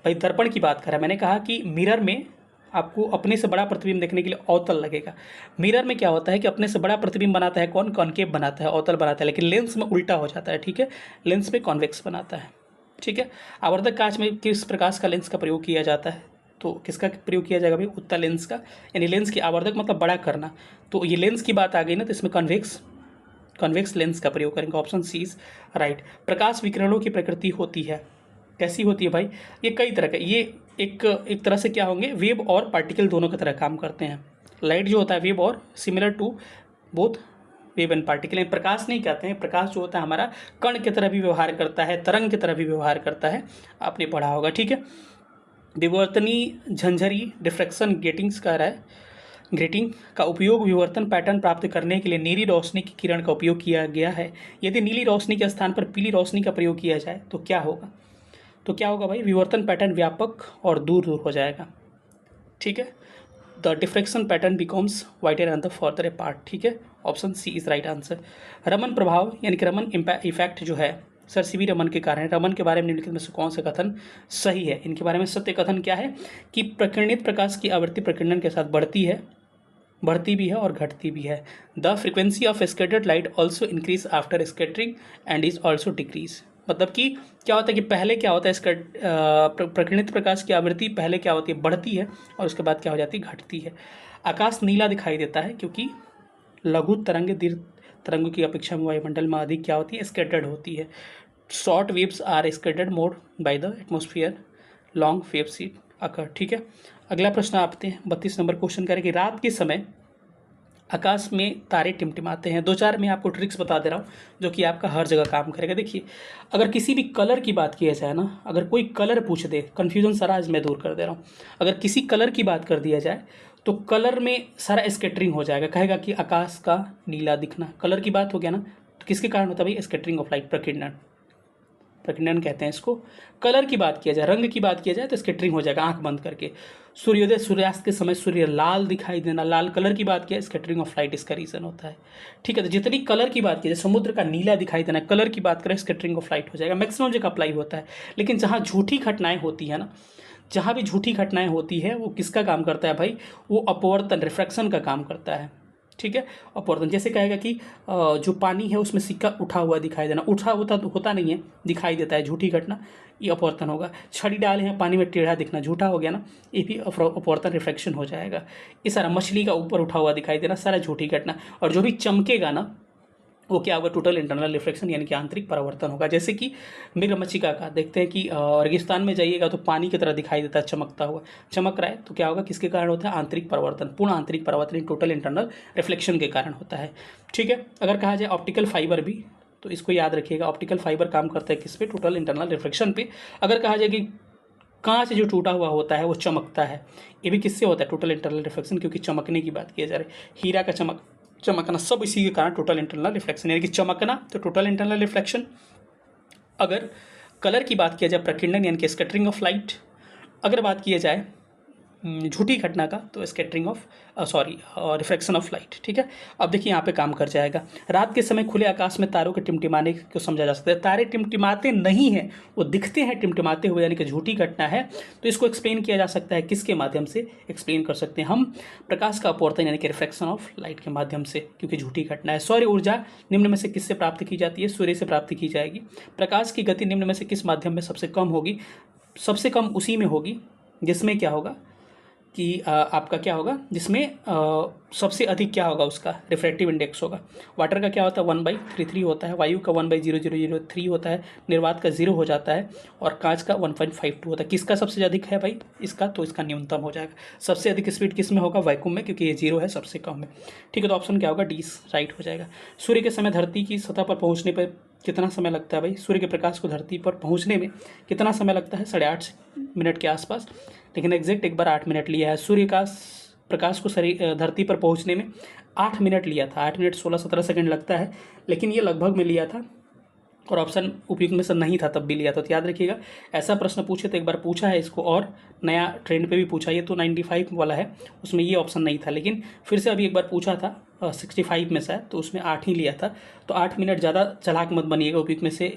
Speaker 1: भाई? दर्पण की बात करा, मैंने कहा कि मिरर में आपको अपने से बड़ा प्रतिबिंब देखने के लिए अवतल लगेगा। मिरर में क्या होता है कि अपने से बड़ा प्रतिबिंब बनाता है कौन? कॉनकेव बनाता है, अवतल बनाता है, लेकिन लेंस में उल्टा हो जाता है, ठीक है, लेंस में कॉन्वेक्स बनाता है, ठीक है। आवर्धक कांच में किस प्रकाश का लेंस का प्रयोग किया जाता है? तो किसका प्रयोग किया जाएगा भाई? उत्तल लेंस का, यानी लेंस की आवर्धक मतलब बड़ा करना, तो ये लेंस की बात आ गई ना, तो इसमें कॉन्वेक्स लेंस का प्रयोग करेंगे, ऑप्शन सी इज राइट। प्रकाश विकिरणों की प्रकृति होती है, कैसी होती है भाई? ये कई तरह का, ये एक तरह से क्या होंगे, वेव और पार्टिकल दोनों की तरह काम करते हैं। लाइट जो होता है वेव और similar to both wave and particle. प्रकाश नहीं कहते हैं, प्रकाश जो होता है हमारा कण की तरह भी व्यवहार करता है, तरंग की तरह भी व्यवहार करता है, आपने पढ़ा होगा, ठीक है। विवर्तनी झंझरी डिफ्रैक्शन ग्रेटिंग्स कह रहा है, ग्रेटिंग का उपयोग विवर्तन पैटर्न प्राप्त करने के लिए नीली रोशनी की किरण का उपयोग किया गया है। यदि नीली रोशनी के स्थान पर पीली रोशनी का प्रयोग किया जाए तो क्या होगा? तो क्या होगा भाई? विवर्तन पैटर्न व्यापक और दूर दूर हो जाएगा, ठीक है। The diffraction pattern becomes wider and the further apart, ठीक है, option C is right answer. Raman प्रभाव यानी कि रमन इफेक्ट जो है सर सीवी रमन के कारण, रमन के बारे में निम्नलिखित में से कौन सा कथन सही है? इनके बारे में सत्य कथन क्या है कि प्रकीर्णित प्रकाश की आवृत्ति प्रकीर्णन के साथ बढ़ती भी है और घटती भी है। The frequency of scattered light also increase after scattering and is also decrease. मतलब कि क्या होता है कि पहले क्या होता है, प्रकीर्णित प्रकाश की आवृत्ति पहले क्या होती है, बढ़ती है, और उसके बाद क्या हो जाती है, घटती है। आकाश नीला दिखाई देता है क्योंकि लघु तरंग दीर्घ तरंगों की अपेक्षा में वायुमंडल में अधिक क्या होती है, स्कैटर्ड होती है। Short waves are scattered more by the atmosphere, long wave seat occur, ठीक है। अगला प्रश्न आते हैं 32 नंबर क्वेश्चन करेंगे। रात के समय आकाश में तारे टिमटिमाते हैं। 2-4 मैं आपको ट्रिक्स बता दे रहा हूँ जो कि आपका हर जगह काम करेगा। देखिए, अगर किसी भी कलर की बात किया जाए ना, अगर कोई कलर पूछ दे, कन्फ्यूजन सारा आज मैं दूर कर दे रहा हूँ। अगर किसी कलर की बात कर दिया जाए तो कलर में सारा स्कैटरिंग हो जाएगा, कहेगा कि आकाश का नीला दिखना, कलर की बात हो गया ना, तो किसके कारण होता है भाई? स्कैटरिंग ऑफ लाइट, प्रकीर्णन कहते हैं इसको। कलर की बात किया जाए, रंग की बात किया जाए तो स्कैटरिंग हो जाएगा आंख बंद करके। सूर्योदय सूर्यास्त के समय सूर्य लाल दिखाई देना, लाल कलर की बात किया, स्कैटरिंग ऑफ लाइट इसका रीजन होता है, ठीक है। तो जितनी कलर की बात की जाए, समुद्र का नीला दिखाई देना, कलर की बात करें, स्कैटरिंग ऑफ लाइट हो जाएगा, मैक्सिमम जगह अप्लाई होता है। लेकिन जहाँ झूठी घटनाएं होती है ना, जहाँ भी झूठी घटनाएं होती है वो किसका काम करता है भाई? वो अपवर्तन, रिफ्रैक्शन का काम करता है, ठीक है। अपवर्तन जैसे कहेगा कि जो पानी है उसमें सिक्का उठा हुआ दिखाई देना, उठा होता नहीं है, दिखाई देता है, झूठी घटना, ये अपवर्तन होगा। छड़ी डाले हैं पानी में टेढ़ा दिखना, झूठा हो गया ना, ये भी अपवर्तन, रिफ्रैक्शन हो जाएगा। ये सारा मछली का ऊपर उठा हुआ दिखाई देना, सारा झूठी घटना। और जो भी चमकेगा ना वो क्या होगा? टोटल इंटरनल रिफ्लेक्शन यानी कि आंतरिक परावर्तन होगा। जैसे कि मृगमच्छिका का देखते हैं कि रेगिस्तान में जाइएगा तो पानी की तरह दिखाई देता है, चमकता हुआ, चमक रहा है, तो क्या होगा? किसके कारण होता है? आंतरिक परावर्तन, पूर्ण आंतरिक परावर्तन, टोटल इंटरनल रिफ्लेक्शन के कारण होता है, ठीक है। अगर कहा जाए ऑप्टिकल फाइबर भी, तो इसको याद रखिएगा, ऑप्टिकल फाइबर काम करता है किस पे? टोटल इंटरनल रिफ्लेक्शन पे। अगर कहा जाए कि कांच जो टूटा हुआ होता है वो चमकता है, ये भी किससे होता है? टोटल इंटरनल रिफ्लेक्शन, क्योंकि चमकने की बात की जा रही है। हीरा का चमकना सब इसी के कारण टोटल इंटरनल रिफ्लेक्शन, यानी कि चमकना तो टोटल इंटरनल रिफ्लेक्शन। अगर कलर की बात किया जाए, प्रकीर्णन यानी कि स्कैटरिंग ऑफ लाइट। अगर बात किया जाए झूठी घटना का, तो scattering of refraction of light, ठीक है। अब देखिए यहाँ पे काम कर जाएगा। रात के समय खुले आकाश में तारों के टिमटिमाने को समझा जा सकता है। तारे टिमटिमाते नहीं हैं, वो दिखते हैं टिमटिमाते हुए, यानी कि झूठी घटना है। तो इसको एक्सप्लेन किया जा सकता है किसके माध्यम से? एक्सप्लेन कर सकते हैं हम प्रकाश का अपवर्तन यानी कि रिफ्रैक्शन ऑफ लाइट के माध्यम से, क्योंकि झूठी घटना है। सौर ऊर्जा निम्न में से किससे प्राप्त की जाती है? सूर्य से प्राप्त की जाएगी। प्रकाश की गति निम्न में से किस माध्यम में सबसे कम होगी? सबसे कम उसी में होगी जिसमें क्या होगा कि आपका क्या होगा, जिसमें सबसे अधिक क्या होगा, उसका रिफ्रैक्टिव इंडेक्स होगा। वाटर का क्या होता है? 1/33 होता है, वायु का 1/0003 होता है, निर्वात का 0 हो जाता है, और कांच का 1.52 होता है। किसका सबसे अधिक है भाई? इसका, तो इसका न्यूनतम हो जाएगा। सबसे अधिक स्पीड किस में होगा? वैक्यूम में, क्योंकि ये 0 है, सबसे कम में, ठीक है। तो ऑप्शन क्या होगा? डी राइट हो जाएगा। सूर्य के समय धरती की सतह पर पहुँचने पर कितना समय लगता है भाई? सूर्य के प्रकाश को धरती पर पहुँचने में कितना समय लगता है? 8.5 मिनट के आसपास, लेकिन एग्जैक्ट एक बार 8 मिनट लिया है। सूर्य का प्रकाश को धरती पर पहुंचने में 8 मिनट लिया था, 8 मिनट 16-17 सेकंड लगता है, लेकिन ये लगभग में लिया था, और ऑप्शन उपयुक्त में से नहीं था तब भी लिया था। तो याद रखिएगा, ऐसा प्रश्न पूछे तो एक बार पूछा है इसको, और नया ट्रेंड पे भी पूछा, ये तो 95 वाला है, उसमें ये ऑप्शन नहीं था, लेकिन फिर से अभी एक बार पूछा था 65 में से, तो उसमें 8 ही लिया था। तो 8 मिनट, ज़्यादा चालाक मत बनिएगा, उपयुक्त में से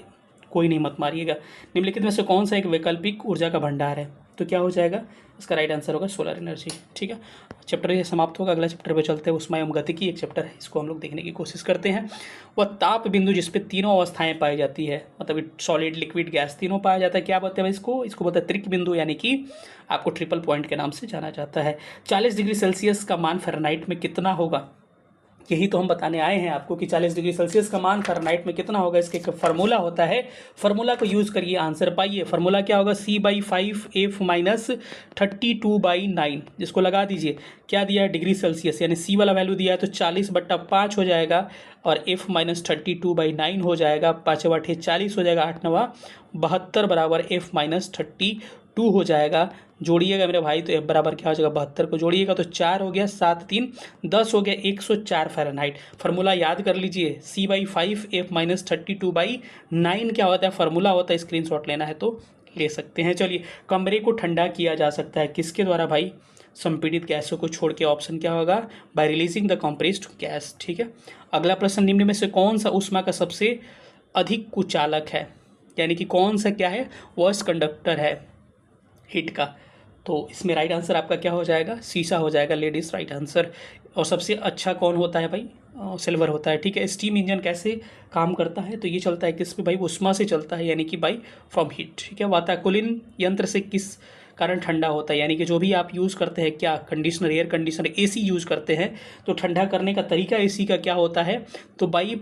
Speaker 1: कोई नहीं मत मारिएगा। निम्नलिखित में से कौन सा एक वैकल्पिक ऊर्जा का भंडार है? तो क्या हो जाएगा, इसका राइट आंसर होगा सोलर एनर्जी। ठीक है, चैप्टर ये समाप्त होगा, अगला चैप्टर पे चलते हैं, उष्मागतिकी एक चैप्टर है, इसको हम लोग देखने की कोशिश करते हैं। वह ताप बिंदु जिस पे तीनों अवस्थाएं पाई जाती है, मतलब सॉलिड लिक्विड गैस तीनों पाया जाता है, क्या बोलते हैं इसको बोलते हैं त्रिक बिंदु, यानी कि आपको ट्रिपल पॉइंट के नाम से जाना जाता है। 40 डिग्री सेल्सियस का मान फ़ारेनहाइट में कितना होगा, यही तो हम बताने आए हैं आपको कि 40 डिग्री सेल्सियस का मान फ़ारेनहाइट में कितना होगा। इसके एक फार्मूला होता है, फार्मूला को यूज़ करिए, आंसर पाइए। फार्मूला क्या होगा, C/5F-32/9, जिसको लगा दीजिए। क्या दिया है, डिग्री सेल्सियस, यानी C वाला वैल्यू दिया है तो 40/5 हो जाएगा और F-32/9 हो जाएगा। 5/8 40 हो जाएगा, 8×9 72 बराबर F-32 हो जाएगा। जोड़िएगा मेरे भाई तो F बराबर क्या हो जाएगा, 72 को जोड़िएगा तो 4 हो गया, 7×3 10 हो गया, 104 फ़ारेनहाइट। फार्मूला याद कर लीजिए, C/5F-32/9 क्या होता है, फार्मूला होता है, स्क्रीनशॉट लेना है तो ले सकते हैं। चलिए, कमरे को ठंडा किया जा सकता है किसके द्वारा भाई, संपीड़ित गैसों को छोड़ के, ऑप्शन क्या होगा, bye releasing the compressed gas. ठीक है, अगला प्रश्न, निम्न में से कौन सा ऊष्मा का सबसे अधिक कुचालक है, यानी कि कौन सा क्या है, वर्स्ट कंडक्टर है हीट का। तो इसमें राइट आंसर आपका क्या हो जाएगा, शीशा हो जाएगा, लेडीज राइट आंसर। और सबसे अच्छा कौन होता है भाई, सिल्वर होता है। ठीक है, स्टीम इंजन कैसे काम करता है, तो ये चलता है किस पे भाई, उष्मा से चलता है, यानी कि भाई फ्रॉम हीट। ठीक है, वाताकुलिन यंत्र से किस कारण ठंडा होता है, यानी कि जो भी आप यूज़ करते हैं, क्या conditioner, air conditioner, AC use करते हैं, तो ठंडा करने का तरीका एसी का क्या होता है, तो by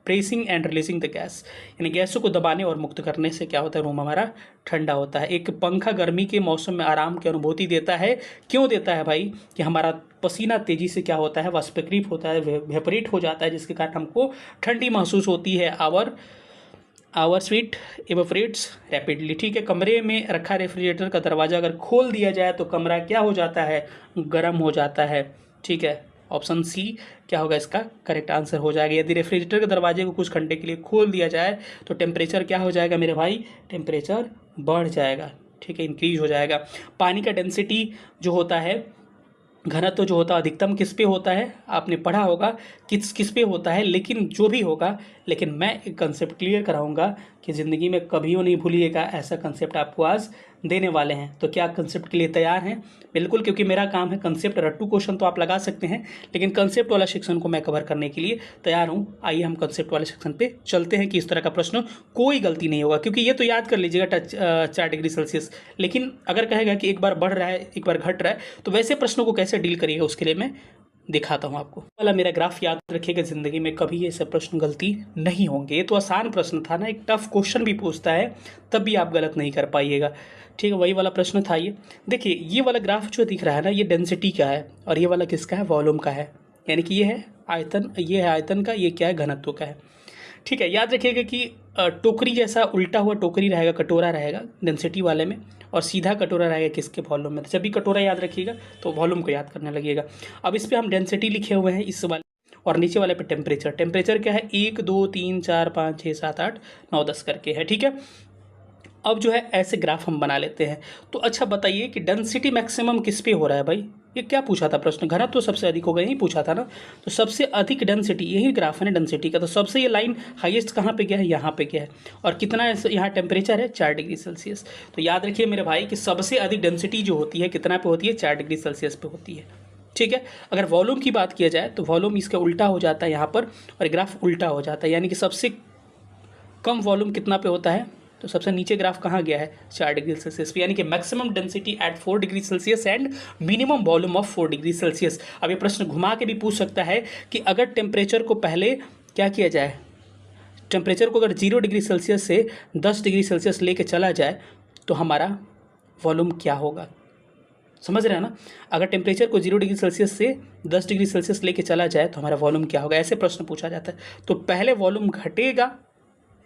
Speaker 1: pressing and releasing the gas, यानी गैसों को दबाने और मुक्त करने से क्या होता है, रूम हमारा ठंडा होता है। एक पंखा गर्मी के मौसम में आराम की अनुभूति देता है, क्यों देता है भाई, कि हमारा पसीना तेजी से क्या होता है, वाष्पीकृत होता है, वेपरेट हो जाता है, जिसके कारण हमको ठंडी महसूस होती है। Our sweat evaporates rapidly. ठीक है, कमरे में रखा रेफ्रिजरेटर का दरवाज़ा अगर खोल दिया जाए तो कमरा क्या हो जाता है, गर्म हो जाता है। ठीक है, ऑप्शन सी क्या होगा, इसका करेक्ट आंसर हो जाएगा। यदि रेफ्रिजरेटर के दरवाजे को कुछ घंटे के लिए खोल दिया जाए तो टेम्परेचर क्या हो जाएगा मेरे भाई, टेम्परेचर बढ़ जाएगा। ठीक है, इंक्रीज हो जाएगा। पानी का डेंसिटी जो होता है, घनत्व जो होता है, अधिकतम किस पे होता है, आपने पढ़ा होगा किस पे होता है, लेकिन जो भी होगा, लेकिन मैं एक कंसेप्ट क्लियर कराऊंगा कि ज़िंदगी में कभी नहीं भूलिएगा, ऐसा कंसेप्ट आपको आज देने वाले हैं। तो क्या कंसेप्ट के लिए तैयार हैं, बिल्कुल, क्योंकि मेरा काम है कंसेप्ट, रट्टू क्वेश्चन तो आप लगा सकते हैं, लेकिन कंसेप्ट वाला सेक्शन को मैं कवर करने के लिए तैयार हूँ। आइए हम कंसेप्ट वाले सेक्शन पे चलते हैं कि इस तरह का प्रश्न कोई गलती नहीं होगा, क्योंकि ये तो याद कर लीजिएगा 4 डिग्री सेल्सियस, लेकिन अगर कहेगा कि एक बार बढ़ रहा है एक बार घट रहा है, तो वैसे प्रश्नों को कैसे डील करिएगा, उसके लिए मैं दिखाता हूँ आपको। वाला मेरा ग्राफ याद रखिएगा, ज़िंदगी में कभी ऐसे प्रश्न गलती नहीं होंगे। ये तो आसान प्रश्न था ना, एक टफ क्वेश्चन भी पूछता है तब भी आप गलत नहीं कर पाइएगा। ठीक है, वही वाला प्रश्न था ये। देखिए, ये वाला ग्राफ जो दिख रहा है ना, ये डेंसिटी का है, और ये वाला किसका है, वॉल्यूम का है, यानी कि ये है आयतन, ये है आयतन का, ये क्या है, घनत्व का है। ठीक है, याद रखिएगा कि टोकरी जैसा उल्टा हुआ टोकरी रहेगा, कटोरा रहेगा डेंसिटी वाले में, और सीधा कटोरा रहेगा किसके, वॉल्यूम में। जब भी कटोरा याद रखिएगा तो वॉल्यूम को याद करने लगेगा। अब इस पर हम डेंसिटी लिखे हुए हैं इस वाले, और नीचे वाले पे टेम्परेचर। टेम्परेचर क्या है, 1 2 3 4 5 6 7 8 9 10 करके है। ठीक है, अब जो है ऐसे ग्राफ हम बना लेते हैं। तो अच्छा बताइए कि डेंसिटी मैक्सिमम किस पे हो रहा है भाई, ये क्या पूछा था प्रश्न, घनत्व तो सबसे अधिक होगा, यही पूछा था ना। तो सबसे अधिक डेंसिटी, यही ग्राफ है ना डेंसिटी का, तो सबसे ये लाइन हाईएस्ट कहाँ पे गया है, यहाँ पे गया है। और कितना यहाँ टेम्परेचर है, 4 डिग्री सेल्सियस। तो याद रखिए मेरे भाई कि सबसे अधिक डेंसिटी जो होती है कितना पे होती है, 4 डिग्री सेल्सियस पे होती है। ठीक है, अगर वॉल्यूम की बात किया जाए तो वॉल्यूम इसका उल्टा हो जाता है यहाँ पर, और ग्राफ उल्टा हो जाता है, यानी कि सबसे कम वॉल्यूम कितना पे होता है, तो सबसे नीचे ग्राफ कहाँ गया है, 4 डिग्री सेल्सियस पे, यानी कि maximum density at 4 degree Celsius and minimum volume of 4 degree Celsius. अब ये प्रश्न घुमा के भी पूछ सकता है कि अगर टेम्परेचर को पहले क्या किया जाए, टेम्परेचर को अगर 0 डिग्री सेल्सियस से 10 डिग्री सेल्सियस लेके चला जाए तो हमारा वॉल्यूम क्या होगा, समझ रहे हैं ना। अगर टेम्परेचर को 0 डिग्री सेल्सियस से 10 डिग्री सेल्सियस लेके चला जाए तो हमारा वॉल्यूम क्या होगा, ऐसे प्रश्न पूछा जाता है। तो पहले वॉल्यूम घटेगा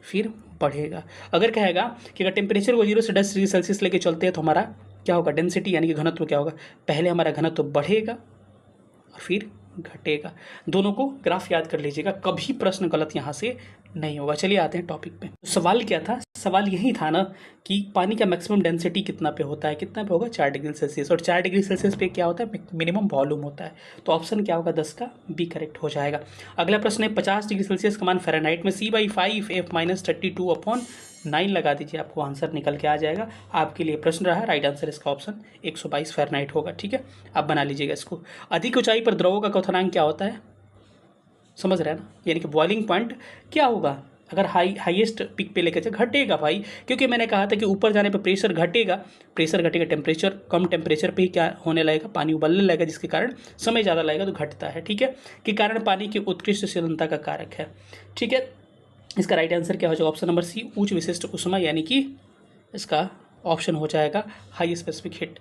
Speaker 1: फिर बढ़ेगा। अगर कहेगा कि अगर टेम्परेचर को 0 से 10 डिग्री सेल्सियस लेके चलते हैं तो हमारा क्या होगा, डेंसिटी यानी कि घनत्व क्या होगा, पहले हमारा घनत्व बढ़ेगा और फिर घटेगा। दोनों को ग्राफ याद कर लीजिएगा, कभी प्रश्न गलत यहाँ से नहीं होगा। चलिए आते हैं टॉपिक पे। सवाल क्या था? सवाल यही था ना कि पानी का मैक्सिमम डेंसिटी कितना पे होता है, कितना पे होगा 4 डिग्री सेल्सियस, और 4 डिग्री सेल्सियस पे क्या होता है, मिनिमम वॉल्यूम होता है। तो ऑप्शन क्या होगा 10 का बी करेक्ट हो जाएगा। अगला प्रश्न है 50 डिग्री सेल्सियस का मान फ़ारेनहाइट में C/5 F-32/9 लगा दीजिए, आपको आंसर निकल के आ जाएगा। आपके लिए प्रश्न रहा, राइट आंसर इसका ऑप्शन 122 फ़ारेनहाइट होगा। ठीक है, आप बना लीजिएगा इसको। अधिक ऊंचाई पर द्रवों का क्वथनांक क्या होता है? समझ रहे हैं ना, यानी कि बॉइलिंग पॉइंट क्या होगा अगर हाईएस्ट पिक पे लेकर चले, घटेगा भाई, क्योंकि मैंने कहा था कि ऊपर जाने पर प्रेशर घटेगा, टेम्परेचर कम टेम्परेचर पे ही क्या होने लगेगा, पानी उबलने लगेगा, जिसके कारण समय ज़्यादा लगेगा तो घटता है। ठीक है, के कारण पानी की उत्कृष्ट शीतलता का कारक है। ठीक है, इसका राइट आंसर क्या हो जाएगा? ऑप्शन नंबर सी, उच्च विशिष्ट ऊष्मा, यानी कि इसका ऑप्शन हो जाएगा हाई स्पेसिफिक हीट।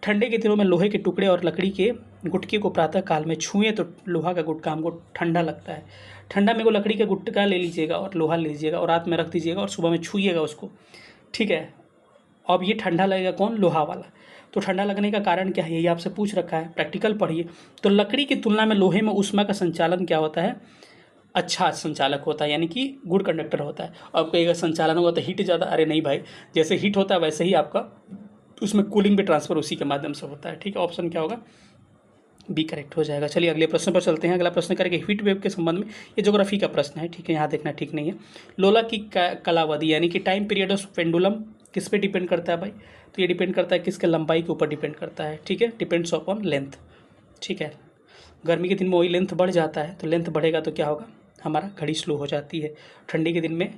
Speaker 1: ठंडे के दिनों में लोहे के टुकड़े और लकड़ी के गुटके को प्रातः काल में छुएं तो लोहा का गुटका हमको ठंडा लगता है। ठंडा में को लकड़ी का गुटका ले लीजिएगा और लोहा ले लीजिएगा और रात में रख दीजिएगा और सुबह में छुइएगा उसको। ठीक है, अब ये ठंडा लगेगा कौन? लोहा वाला। तो ठंडा लगने का कारण क्या है, यही आपसे पूछ रखा है, प्रैक्टिकल पढ़िए। तो लकड़ी की तुलना में लोहे में ऊष्मा का संचालन क्या होता है? अच्छा संचालक होता है, यानी कि गुड कंडक्टर होता है। और कोई अगर संचालन होगा तो हीट ज़्यादा, अरे नहीं भाई, जैसे हीट होता है वैसे ही आपका उसमें कूलिंग भी ट्रांसफर उसी के माध्यम से होता है। ठीक है, ऑप्शन क्या होगा? बी करेक्ट हो जाएगा। चलिए अगले प्रश्न पर चलते हैं। अगला प्रश्न करेंगे हीट वेव के संबंध में, ये ज्योग्राफी का प्रश्न है। ठीक है, यहाँ देखना ठीक नहीं है। लोला की कालावधि यानी कि टाइम पीरियड ऑफ पेंडुलम किस पे डिपेंड करता है भाई? तो ये डिपेंड करता है किसके? लंबाई के ऊपर डिपेंड करता है। ठीक है, डिपेंड्स अपॉन लेंथ। ठीक है, गर्मी के दिन में वही लेंथ बढ़ जाता है, तो लेंथ बढ़ेगा तो क्या होगा, हमारा घड़ी स्लो हो जाती है। ठंडी के दिन में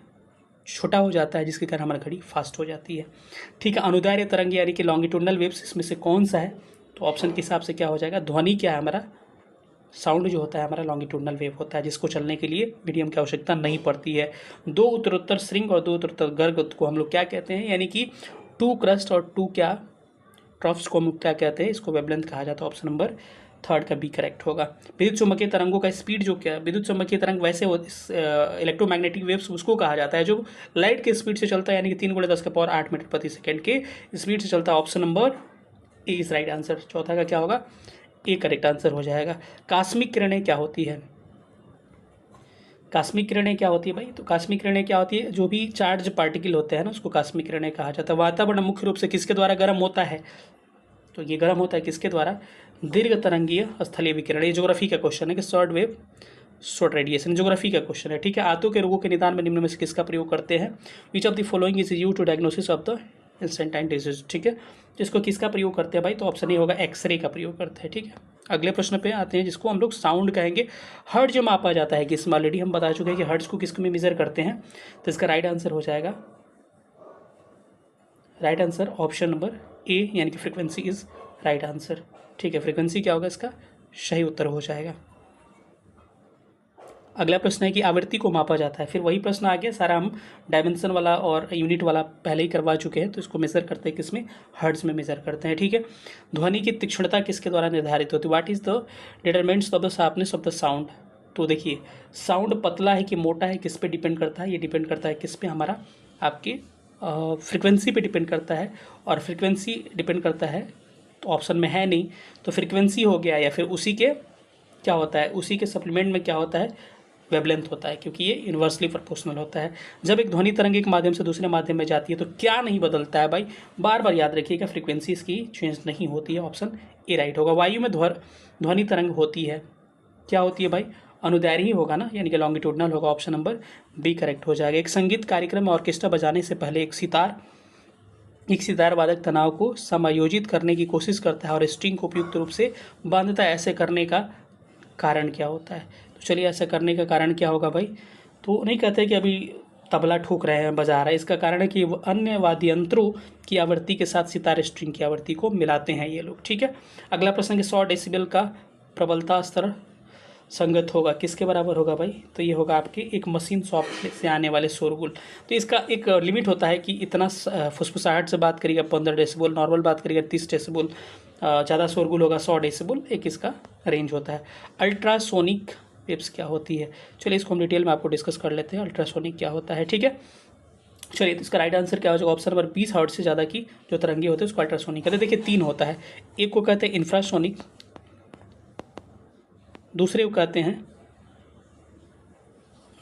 Speaker 1: छोटा हो जाता है, जिसके कारण हमारी घड़ी फास्ट हो जाती है। ठीक है, अनुदैर्ध्य तरंग यानी कि लॉन्गिट्यूडनल वेव्स, इसमें से कौन सा है? तो ऑप्शन के हिसाब से क्या हो जाएगा? ध्वनि क्या है हमारा? साउंड जो होता है हमारा लॉन्गिट्यूडनल वेव होता है, जिसको चलने के लिए मीडियम की आवश्यकता नहीं पड़ती है। दो उत्तरोत्तर श्रृंग और दो उत्तरोत्तर गर्ग को हम लोग क्या कहते हैं? यानी कि 2 क्रस्ट और 2 क्या ट्रफ्स को हम क्या कहते हैं? इसको वेवलेंथ कहा जाता है। ऑप्शन नंबर थर्ड का बी करेक्ट होगा। विद्युत चुम्बकीय तरंगों का स्पीड जो क्या है? विद्युत चुम्बकीय तरंग वैसे इलेक्ट्रोमैग्नेटिक वेव्स उसको कहा जाता है जो लाइट के स्पीड से चलता है, यानी कि 3 × 10⁻⁸ मीटर प्रति सेकेंड के स्पीड से चलता है। Option number A is right answer. चौथा का क्या होगा? ए करेक्ट आंसर हो जाएगा। कास्मिक किरणें क्या होती है? कास्मिक किरणें क्या होती है भाई? तो कास्मिक किरणें क्या होती है? जो भी चार्ज पार्टिकल होते हैं ना, उसको कास्मिक किरणें कहा जाता है। वातावरण मुख्य रूप से किसके द्वारा गर्म होता है? तो ये गर्म होता है किसके द्वारा? दीर्घ तरंगीय स्थलीय विकिरण। ये ज्योग्राफी का क्वेश्चन है कि short wave short radiation, geography का क्वेश्चन है। ठीक है, आंतों के रोगों के निदान में निम्न में से किसका प्रयोग करते हैं? Which of the following is used to diagnosis of the intestine disease. ठीक है, जिसको किसका प्रयोग करते हैं भाई? तो ऑप्शन ए होगा एक्सरे का प्रयोग करते हैं। ठीक है, अगले प्रश्न पे आते हैं, जिसको हम लोग साउंड कहेंगे। हर्ट्ज मापा जाता है किस? ऑलरेडी हम बता चुके हैं कि हर्ट्ज को किस में मेजर करते हैं। तो इसका राइट आंसर हो जाएगा, right answer option number A, यानी कि फ्रीक्वेंसी इज राइट आंसर। ठीक है, फ्रीक्वेंसी क्या होगा इसका? सही उत्तर हो जाएगा। अगला प्रश्न है कि आवृत्ति को मापा जाता है। फिर वही प्रश्न आ गया सारा, हम डायमेंशन वाला और यूनिट वाला पहले ही करवा चुके हैं। तो इसको मेजर करते हैं किसमें? हर्ट्ज में मेजर करते हैं। ठीक है, ध्वनि की तीक्ष्णता किसके द्वारा निर्धारित होती है? What is the determinants of the sharpness of the sound? तो देखिए, साउंड पतला है कि मोटा है, किस पे डिपेंड करता है? ये डिपेंड करता है किस पे? हमारा आपके फ्रिक्वेंसी पे डिपेंड करता है। और फ्रिक्वेंसी डिपेंड करता है तो ऑप्शन में है नहीं, तो फ्रिक्वेंसी हो गया, या फिर उसी के क्या होता है, उसी के सप्लीमेंट में क्या होता है? वेवलेंथ होता है, क्योंकि ये इन्वर्सली प्रोपोर्शनल होता है। जब एक ध्वनि तरंग एक माध्यम से दूसरे माध्यम में जाती है तो क्या नहीं बदलता है भाई? बार बार याद रखिएगा, फ्रीक्वेंसी इसकी चेंज नहीं होती है। ऑप्शन ए राइट होगा। वायु में ध्वनि तरंग होती है, क्या होती है भाई? अनुदैर्ध्य ही होगा ना, यानी कि लॉन्गिट्यूडनल होगा। ऑप्शन नंबर बी करेक्ट हो जाएगा। एक संगीत कार्यक्रम में ऑर्केस्ट्रा बजाने से पहले एक सितार वादक तनाव को समायोजित करने की कोशिश करता है और स्ट्रिंग को उपयुक्त रूप से बांधता है। ऐसे करने का कारण क्या होता है? तो चलिए, ऐसा करने का कारण क्या होगा भाई? तो नहीं कहते कि अभी तबला ठोक रहे हैं, बजा रहे हैं। इसका कारण है कि अन्य वाद्य यंत्रों की आवृत्ति के साथ सितार स्ट्रिंग की आवृत्ति को मिलाते हैं ये लोग। ठीक है, अगला प्रश्न है 100 डेसिबल का प्रबलता स्तर संगत होगा किसके बराबर होगा भाई? तो ये होगा आपके एक मशीन शॉप से आने वाले शोरगुल। तो इसका एक लिमिट होता है कि इतना फुसफुसाहट से बात करिएगा 15 डेसिबल, नॉर्मल बात करिएगा 30 डेसिबल, ज़्यादा शोरगुल होगा 100 डेसिबल, एक इसका रेंज होता है। अल्ट्रासोनिक वेव्स क्या होती है? चलिए इसको हम डिटेल में आपको डिस्कस कर लेते हैं, अल्ट्रासोनिक क्या होता है। ठीक है, चलिए तो इसका राइट आंसर क्या हो जाएगा? ऑप्शन नंबर 20 हर्ट्ज से ज़्यादा की जो तरंगे होते हैं उसको अल्ट्रासोनिक कहते हैं। देखिए 3 होता है, एक को कहते हैं इंफ्रासोनिक, दूसरे को कहते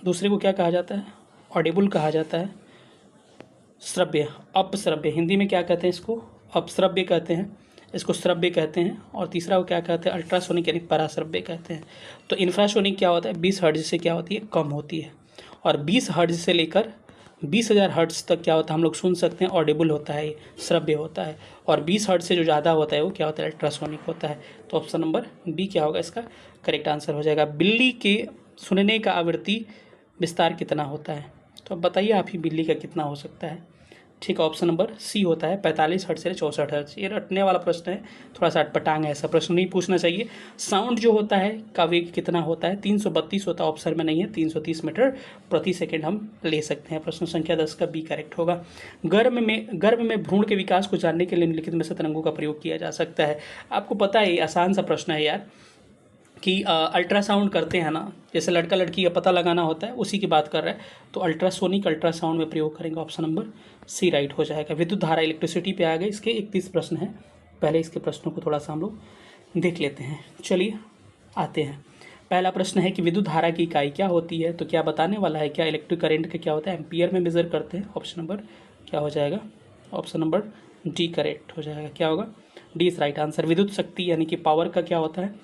Speaker 1: दूसरे को क्या कहा जाता है? ऑडिबल कहा जाता है। श्रव्य, अपश्रव्य, हिंदी में क्या कहते हैं इसको? अपश्रव्य कहते हैं, इसको श्रव्य कहते हैं। और तीसरा को क्या कहते हैं? अल्ट्रासोनिक यानी पराश्रव्य कहते हैं। तो इंफ्रासोनिक क्या होता है? 20 हर्ट्ज से क्या होती है? कम होती है। और 20 हर्ट्ज से लेकर 20,000 हर्ट्ज तक क्या होता है? हम लोग सुन सकते हैं, ऑडिबल होता है, श्रव्य होता है। और 20 हर्ट्ज से जो ज़्यादा होता है वो क्या होता है? अल्ट्रासोनिक होता है। तो ऑप्शन नंबर बी क्या होगा इसका करेक्ट आंसर हो जाएगा। बिल्ली के सुनने का आवृत्ति विस्तार कितना होता है? तो अब बताइए आप ही, बिल्ली का कितना हो सकता है? ठीक है, ऑप्शन नंबर सी होता है 45 हर्ट्ज से 64 हर्ट्ज। ये रटने वाला प्रश्न है, थोड़ा सा अटपटांग है, ऐसा प्रश्न नहीं पूछना चाहिए। साउंड जो होता है का वेग कितना होता है? 332 होता है, ऑप्शन में नहीं है, 330 मीटर प्रति सेकंड हम ले सकते हैं। प्रश्न संख्या 10 का बी करेक्ट होगा। गर्भ में भ्रूण के विकास को जानने के लिए निम्नलिखित में से तरंगों का प्रयोग किया जा सकता है। आपको पता है, आसान सा प्रश्न है यार, कि अल्ट्रासाउंड करते हैं ना, जैसे लड़का लड़की का पता लगाना होता है, उसी की बात कर रहा है। तो अल्ट्रासोनिक अल्ट्रासाउंड में प्रयोग करेंगे, ऑप्शन नंबर सी राइट हो जाएगा। विद्युत धारा, इलेक्ट्रिसिटी पे आ गए। इसके 31 प्रश्न हैं। पहले इसके प्रश्नों को थोड़ा सा हम लोग देख लेते हैं। चलिए आते हैं। पहला प्रश्न है कि विद्युत धारा की इकाई क्या होती है? तो क्या बताने वाला है, क्या इलेक्ट्रिक करंट का क्या होता है? एम्पियर में मेजर करते हैं। ऑप्शन नंबर क्या हो जाएगा? ऑप्शन नंबर डी करेक्ट हो जाएगा। क्या होगा? D is right answer. विद्युत शक्ति यानी कि पावर का क्या होता है?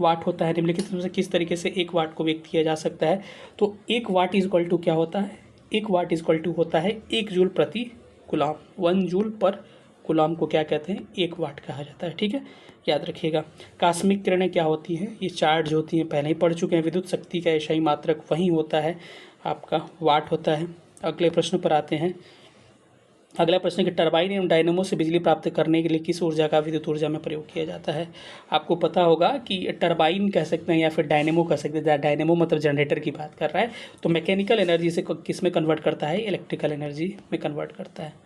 Speaker 1: वाट होता है। निम्नलिखित में से किस तरीके से 1 वाट को व्यक्त किया जा सकता है? तो 1 वाट इज इक्वल टू क्या होता है? 1 वाट इज इक्वल टू होता है 1 जूल प्रति कूलम। 1 जूल पर कूलम को क्या कहते हैं? 1 वाट कहा जाता है। ठीक है, याद रखिएगा। कास्मिक किरणें क्या होती हैं? ये चार्ज होती हैं, पहले ही पढ़ चुके हैं। विद्युत शक्ति का एसआई मात्रक वही होता है, आपका वाट होता है। अगले प्रश्न पर आते हैं। अगला प्रश्न कि टरबाइन एवं डायनेमो से बिजली प्राप्त करने के लिए किस ऊर्जा का विद्युत ऊर्जा में प्रयोग किया जाता है? आपको पता होगा कि टरबाइन कह सकते हैं या फिर डायनेमो कह सकते हैं। डायनेमो मतलब जनरेटर की बात कर रहा है। तो मैकेनिकल एनर्जी से किस में कन्वर्ट करता है? इलेक्ट्रिकल एनर्जी में कन्वर्ट करता है।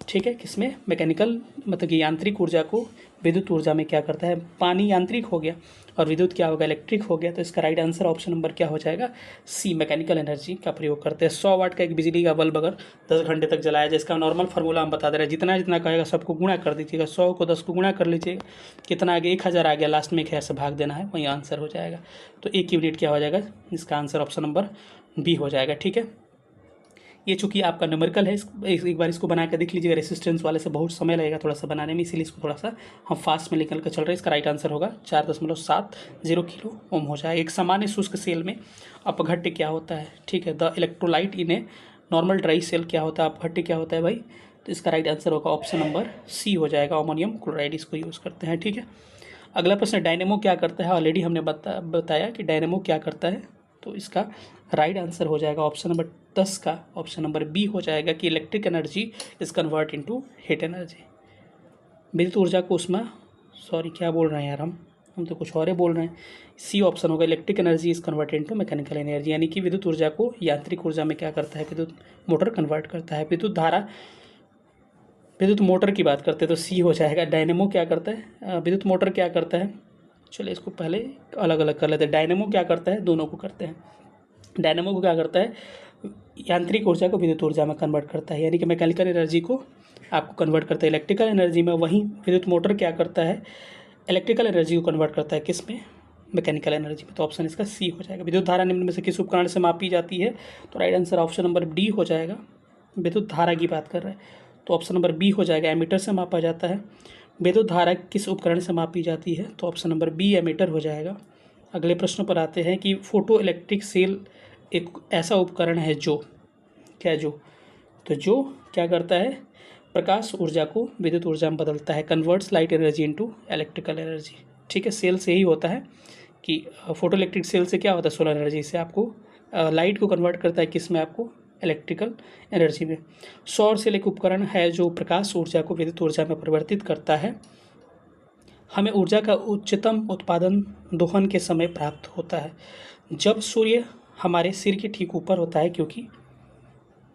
Speaker 1: ठीक है, किसमें? मैकेनिकल मतलब कि यांत्रिक ऊर्जा को विद्युत ऊर्जा में क्या करता है? पानी यांत्रिक हो गया और विद्युत क्या होगा? इलेक्ट्रिक हो गया। तो इसका राइट आंसर ऑप्शन नंबर क्या हो जाएगा? सी, मैकेनिकल एनर्जी का प्रयोग करते हैं। 100 वाट का एक बिजली का बल्ब अगर 10 घंटे तक जलाया जाए, इसका नॉर्मल फार्मूला हम बता दे रहे हैं। जितना जितना कहेगा सबको गुणा कर दीजिएगा। 100 को 10 को गुणा कर लीजिएगा, कितना आ गया? 1000 आ गया। लास्ट में 1000 से भाग देना है, वही आंसर हो जाएगा। तो 1 यूनिट क्या हो जाएगा? इसका आंसर ऑप्शन नंबर बी हो जाएगा। ठीक है, ये चूंकि आपका न्यूमेरिकल है, एक बार इसको बना के देख लीजिएगा। रेसिस्टेंस वाले से बहुत समय लगेगा थोड़ा सा बनाने में, इसीलिए इसको थोड़ा सा हम फास्ट में निकल कर चल रहे हैं। इसका राइट आंसर होगा 4.70 किलो ओम हो जाएगा। एक सामान्य शुष्क सेल में अपघट्य क्या होता है? ठीक है, the electrolyte in a normal dry cell क्या होता है? अपघट्य क्या होता है भाई? तो इसका राइट आंसर होगा ऑप्शन नंबर सी हो जाएगा, अमोनियम क्लोराइड। इसको यूज़ करते हैं। ठीक है, अगला प्रश्न, डायनेमो क्या करता है? ऑलरेडी हमने बताया कि डायनेमो क्या करता है। तो इसका राइट आंसर हो जाएगा ऑप्शन नंबर 10 का ऑप्शन नंबर बी हो जाएगा कि electric energy is convert into heat energy. विद्युत ऊर्जा को उसमें, सॉरी क्या बोल रहे हैं यार, हम तो कुछ और ही बोल रहे हैं। सी ऑप्शन होगा, electric energy is convert into mechanical energy, यानी कि विद्युत ऊर्जा को यांत्रिक ऊर्जा में क्या करता है? विद्युत मोटर कन्वर्ट करता है। विद्युत धारा, विद्युत मोटर की बात करते हैं तो सी हो जाएगा। डायनेमो क्या करता है? विद्युत मोटर क्या करता है? चलिए इसको पहले अलग अलग कर लेते हैं। डायनेमो क्या करता है? दोनों को करते हैं। डायनेमो को क्या करता है? यांत्रिक ऊर्जा को विद्युत ऊर्जा में कन्वर्ट करता है, यानी कि मैकेनिकल एनर्जी को आपको कन्वर्ट करता है इलेक्ट्रिकल एनर्जी में। वहीं विद्युत मोटर क्या करता है? इलेक्ट्रिकल एनर्जी को कन्वर्ट करता है किस में? मैकेनिकल एनर्जी में। तो ऑप्शन इसका सी हो जाएगा। विद्युत धारा निम्न में से किस उपकरण से मापी जाती है? तो right answer option number D हो जाएगा। विद्युत धारा की बात कर रहे हैं तो ऑप्शन नंबर बी हो जाएगा। एमीटर से मापा जाता है। विद्युत धारा किस उपकरण से मापी जाती है? तो ऑप्शन नंबर बी एमीटर हो जाएगा। अगले प्रश्न पर आते हैं कि फोटो इलेक्ट्रिक सेल एक ऐसा उपकरण है जो क्या करता है? प्रकाश ऊर्जा को विद्युत ऊर्जा में बदलता है। Converts light energy into electrical energy. ठीक है, सेल से ही होता है कि फोटो इलेक्ट्रिक सेल से क्या होता है? सोलर एनर्जी से आपको लाइट को कन्वर्ट करता है किस में? आपको इलेक्ट्रिकल एनर्जी में। सौर सेल एक उपकरण है जो प्रकाश ऊर्जा को विद्युत ऊर्जा में परिवर्तित करता है। हमें ऊर्जा का उच्चतम उत्पादन दोहन के समय प्राप्त होता है जब सूर्य हमारे सिर के ठीक ऊपर होता है, क्योंकि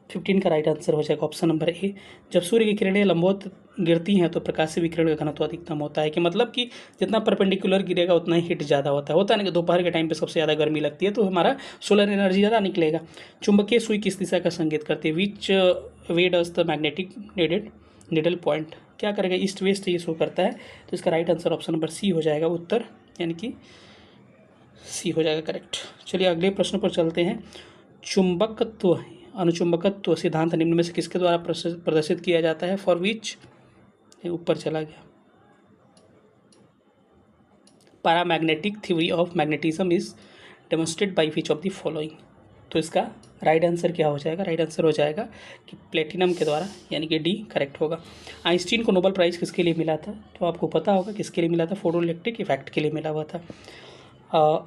Speaker 1: 15 का राइट आंसर हो जाएगा ऑप्शन नंबर ए। जब सूर्य की किरणें लंबवत गिरती हैं तो प्रकाशीय विकिरण का घनत्व अधिकतम होता है, कि मतलब कि जितना परपेंडिकुलर गिरेगा उतना ही हीट ज़्यादा होता है ना, कि दोपहर के टाइम पे सबसे ज़्यादा गर्मी लगती है तो हमारा सोलर एनर्जी ज़्यादा निकलेगा। चुंबकीय सुई किस दिशा का संकेत करती है? Which way does the magnetic needle point क्या करेगा? ईस्ट वेस्ट ये शो करता है। तो इसका right answer option number C हो जाएगा, उत्तर, यानी कि सी हो जाएगा करेक्ट। चलिए अगले प्रश्न पर चलते हैं। चुंबकत्व अनुचुंबकत्व सिद्धांत निम्न में से किसके द्वारा प्रदर्शित किया जाता है? फॉर विच, ऊपर चला गया, paramagnetic theory of magnetism is demonstrated by which of the following. तो इसका राइट आंसर क्या हो जाएगा? राइट आंसर हो जाएगा कि प्लेटिनम के द्वारा, यानी कि डी करेक्ट होगा। आइंस्टीन को नोबेल प्राइज़ किसके लिए मिला था? तो आपको पता होगा किसके लिए मिला था, फोटोइलेक्ट्रिक इफेक्ट के लिए मिला हुआ था।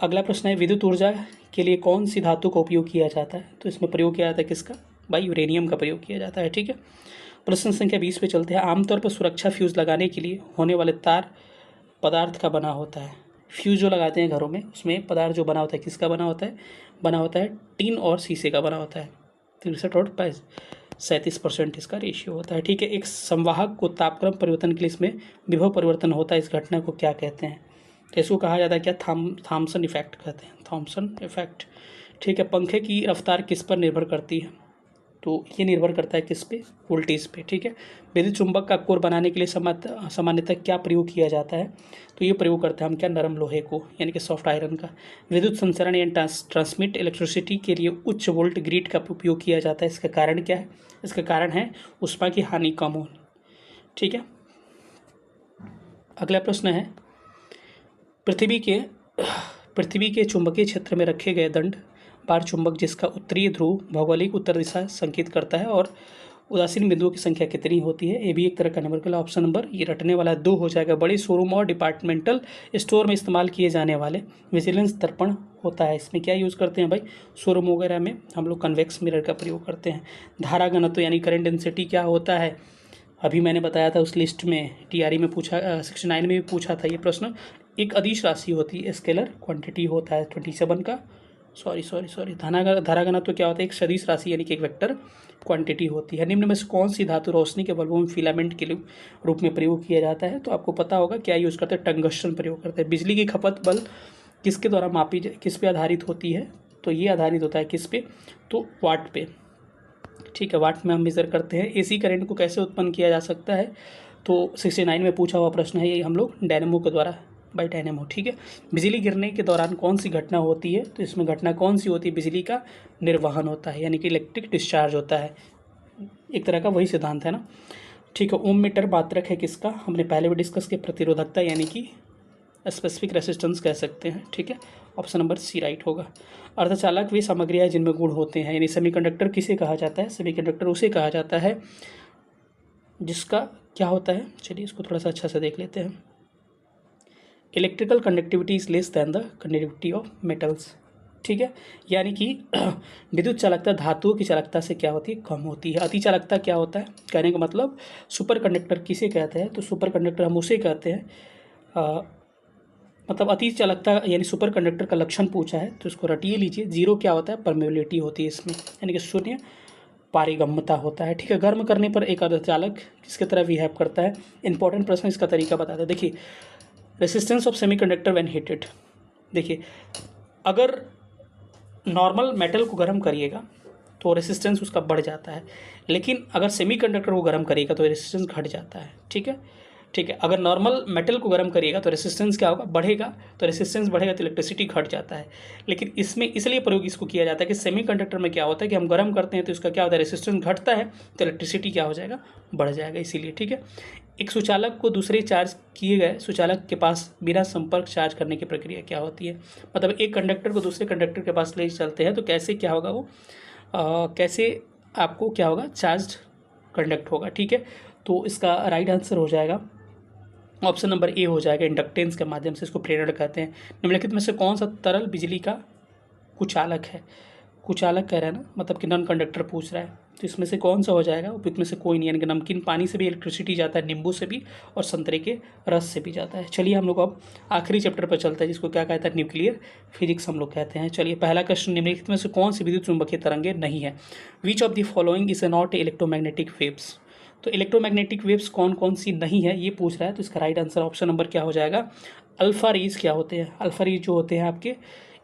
Speaker 1: अगला प्रश्न है, विद्युत ऊर्जा के लिए कौन सी धातु का उपयोग किया जाता है? तो इसमें प्रयोग किया जाता है किसका? भाई यूरेनियम का प्रयोग किया जाता है। ठीक है, प्रश्न संख्या 20 पे चलते हैं। आमतौर पर सुरक्षा फ्यूज़ लगाने के लिए होने वाले तार पदार्थ का बना होता है। फ्यूज़ जो लगाते हैं घरों में, उसमें पदार्थ जो बना होता है किसका बना होता है? बना होता है टीन और शीशे का बना होता है। 63 और 37% इसका रेशियो होता है। ठीक है, एक संवाहक को तापक्रम परिवर्तन के लिए इसमें विभव परिवर्तन होता है, इस घटना को क्या कहते हैं? तो इसको कहा जाता है क्या? थॉम्सन इफेक्ट कहते हैं, थॉम्सन इफेक्ट। ठीक है, पंखे की रफ्तार किस पर निर्भर करती है? तो ये निर्भर करता है किस पे? वोल्टेज पे। ठीक है, विद्युत चुंबक का कोर बनाने के लिए सामान्यतः क्या प्रयोग किया जाता है? तो ये प्रयोग करते हैं हम क्या? नरम लोहे को, यानी कि सॉफ्ट आयरन का। विद्युत संचरण या ट्रांसमिट इलेक्ट्रिसिटी के लिए उच्च वोल्ट ग्रिड का उपयोग किया जाता है। इसका कारण क्या है? इसका कारण है ऊष्मा की हानि कम हो। ठीक है, अगला प्रश्न है, पृथ्वी के चुंबकीय क्षेत्र में रखे गए दंड बार चुंबक जिसका उत्तरीय ध्रुव भौगोलिक उत्तर दिशा संकेत करता है और उदासीन बिंदुओं की संख्या कितनी होती है? ये भी एक तरह का न्यूमेरिकल ऑप्शन नंबर ये रटने वाला 2 हो जाएगा। बड़े शोरूम और डिपार्टमेंटल स्टोर में इस्तेमाल किए जाने वाले विजिलेंस दर्पण होता है। इसमें क्या यूज़ करते हैं भाई? शोरूम वगैरह में हम लोग कन्वेक्स मिरर का प्रयोग करते हैं। धारा घनत्व यानी करंट डेंसिटी क्या होता है? अभी मैंने बताया था उस लिस्ट में, टीआरई में पूछा, 69 में भी पूछा था ये प्रश्न। एक अदिश राशि होती है, स्केलर क्वांटिटी होता है 27 का, सॉरी धारा घनत्व क्या होता है? एक सदिश राशि यानी कि एक वेक्टर क्वांटिटी होती है। निम्न में से कौन सी धातु रोशनी के बल्बों में फिलामेंट के रूप में प्रयोग किया जाता है? तो आपको पता होगा क्या यूज़ करते हैं? टंगस्टन प्रयोग करते हैं। बिजली की खपत बल किसके द्वारा मापी किस पे आधारित होती है? तो ये आधारित होता है किस पे? तो वाट पे। ठीक है, वाट में हम मेज़र करते हैं। एसी करंट को कैसे उत्पन्न किया जा सकता है? तो 69 में पूछा हुआ प्रश्न है ये, हम लोग डायनेमो के द्वारा, बाई डायनेमो। ठीक है, बिजली गिरने के दौरान कौन सी घटना होती है? तो इसमें घटना कौन सी होती है? बिजली का निर्वहन होता है, यानी कि इलेक्ट्रिक डिस्चार्ज होता है। एक तरह का वही सिद्धांत है ना। ठीक है, ओम मीटर मात्रक है किसका? हमने पहले भी डिस्कस किया, प्रतिरोधकता यानी कि स्पेसिफिक रेसिस्टेंस कह सकते हैं। ठीक है, ऑप्शन नंबर सी राइट होगा। अर्धचालक वे सामग्रियाँ हैं जिनमें गुण होते हैं, यानी सेमीकंडक्टर किसे कहा जाता है? सेमीकंडक्टर उसे कहा जाता है जिसका क्या होता है? चलिए इसको थोड़ा सा अच्छा से देख लेते हैं। Electrical conductivity is less than the conductivity of metals. ठीक है, यानी कि विद्युत चालकता धातुओं की चालकता से क्या होती है? कम होती है। अति चालकता क्या होता है? कहने का मतलब सुपर कंडक्टर किसे कहते हैं? तो सुपर कंडक्टर हम उसे कहते हैं, मतलब अति चालकता यानी सुपर कंडक्टर का लक्षण पूछा है तो इसको रटिए लीजिए। 0 क्या होता है? परमेबिलिटी होती है इसमें, यानी कि शून्य पारगम्यता होता है। ठीक है, गर्म करने पर एक अर्धचालक किसकी तरह बिहेव करता है? इंपॉर्टेंट प्रश्न, इसका तरीका बताते हैं। देखिए, resistance of semiconductor when heated. देखिए, अगर नॉर्मल मेटल को गर्म करिएगा तो रेसिस्टेंस उसका बढ़ जाता है, लेकिन अगर सेमीकंडक्टर को गर्म करिएगा तो रेसिस्टेंस घट जाता है। ठीक है, अगर नॉर्मल मेटल को गर्म करिएगा तो रेसिस्टेंस क्या होगा? बढ़ेगा। तो रेसिस्टेंस बढ़ेगा तो इलेक्ट्रिसिटी घट जाता है। लेकिन इसमें इसलिए प्रयोग इसको किया जाता है कि सेमीकंडक्टर में क्या होता है कि हम गर्म करते हैं तो इसका क्या होता है? रेसिस्टेंस घटता है तो इलेक्ट्रिसिटी क्या हो जाएगा? बढ़ जाएगा, इसीलिए। ठीक है, एक सुचालक को दूसरे चार्ज किए गए सुचालक के पास बिना संपर्क चार्ज करने की प्रक्रिया क्या होती है? मतलब एक कंडक्टर को दूसरे कंडक्टर के पास ले चलते हैं तो कैसे क्या होगा वो, कैसे आपको क्या होगा? चार्ज कंडक्ट होगा। ठीक है, तो इसका राइट आंसर हो जाएगा ऑप्शन नंबर ए हो जाएगा, इंडक्टेंस के माध्यम से। इसको प्रेरण कहते हैं। निम्नलिखित में से कौन सा तरल बिजली का कुचालक है? कुचालक कह रहा है ना, मतलब कि नॉन कंडक्टर पूछ रहा है, तो इसमें से कौन सा हो जाएगा? उपयुक्त में से कोई नहीं, यानी कि नमकीन पानी से भी इलेक्ट्रिसिटी जाता है, नींबू से भी और संतरे के रस से भी जाता है। चलिए हम लोग अब आखिरी चैप्टर पर चलते हैं, जिसको क्या कहता है? न्यूक्लियर फिजिक्स हम लोग कहते हैं। चलिए, पहला क्वेश्चन, निम्नलिखित में से कौन सी विद्युत चुंबकीय तरंगे नहीं है? विच of the following is not electromagnetic waves. तो इलेक्ट्रोमैग्नेटिक वेव्स कौन कौन सी नहीं है ये पूछ रहा है, तो इसका राइट आंसर ऑप्शन नंबर क्या हो जाएगा? अल्फा रेज क्या होते हैं? अल्फा रेज जो होते हैं आपके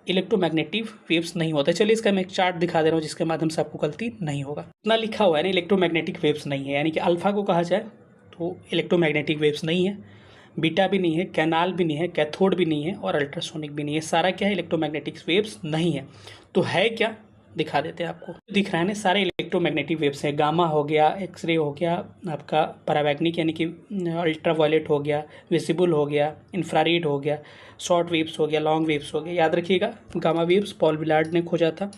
Speaker 1: इलेक्ट्रोमैग्नेटिक वेव्स नहीं होते। चलिए इसका मैं एक चार्ट दिखा दे रहा हूँ जिसके माध्यम से आपको गलती नहीं होगा। इतना लिखा हुआ है ना, इलेक्ट्रोमैग्नेटिक वेव्स नहीं है, यानी कि अल्फा को कहा जाए तो इलेक्ट्रोमैग्नेटिक वेव्स नहीं है, बीटा भी नहीं है, कैनाल भी नहीं है, कैथोड भी नहीं है और अल्ट्रासोनिक भी नहीं है। सारा क्या है? इलेक्ट्रोमैग्नेटिक वेव्स नहीं है। तो है क्या? दिखा देते हैं आपको। दिख रहा है ना, सारे इलेक्ट्रोमैग्नेटिक वेव्स हैं। गामा हो गया, एक्सरे हो गया, आपका परावैग्निक यानी कि अल्ट्रावायलेट हो गया, विजिबल हो गया, इंफ्रारेड हो गया, शॉर्ट वेव्स हो गया, लॉन्ग वेव्स हो गया। याद रखिएगा, गामा वेव्स पॉल विलार्ड ने खोजा था,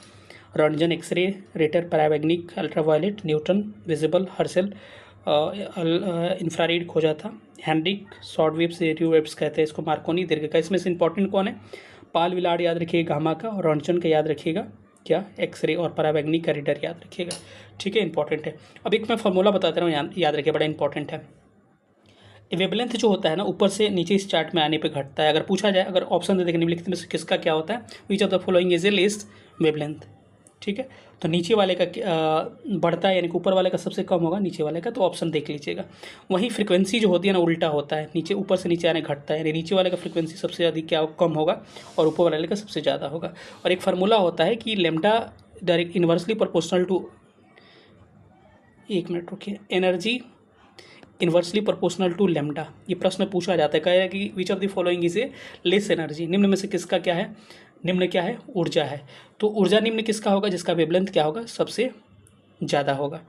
Speaker 1: रॉन्टजन एक्सरे, रेटर परावैग्निक, ultraviolet Newton, visible Herschel, infrared खोजा था Heinrich, short waves radio waves कहते हैं इसको, मार्कोनी दीर्घ का। इसमें से इंपॉर्टेंट कौन है? पॉल विलार्ड याद रखिएगा गामा का, और रॉन्टजन का याद रखिएगा क्या, एक्सरे, और परावैग्निक का रेडर याद रखिएगा। ठीक है, इंपॉर्टेंट है। अब एक मैं फॉर्मूला बताता हूँ, याद रखिए, बड़ा इंपॉर्टेंट है। वेवलेंथ जो होता है ना, ऊपर से नीचे इस चार्ट में आने पे घटता है। अगर पूछा जाए, अगर ऑप्शन दे देंगे निम्नलिखित में से किसका क्या होता है, विच of the following is A least wavelength. ठीक है, तो नीचे वाले का बढ़ता है, यानी कि ऊपर वाले का सबसे कम होगा, नीचे वाले का, तो ऑप्शन देख लीजिएगा। वहीं फ्रीक्वेंसी जो होती है ना, उल्टा होता है, नीचे ऊपर से नीचे आने घटता है, यानी नीचे वाले का फ्रीक्वेंसी सबसे अधिक क्या कम होगा और ऊपर वाले का सबसे ज़्यादा होगा। और एक फार्मूला होता है कि lambda direct inversely proportional to, एक मिनट रुकिए, energy inversely proportional to lambda. ये प्रश्न पूछा जाता है, कह रहा है कि which of the following is a less energy, निम्न में से किसका क्या है, निम्न क्या है, ऊर्जा है। तो ऊर्जा निम्न किसका होगा, जिसका वेवलेंथ क्या होगा, सबसे ज़्यादा होगा।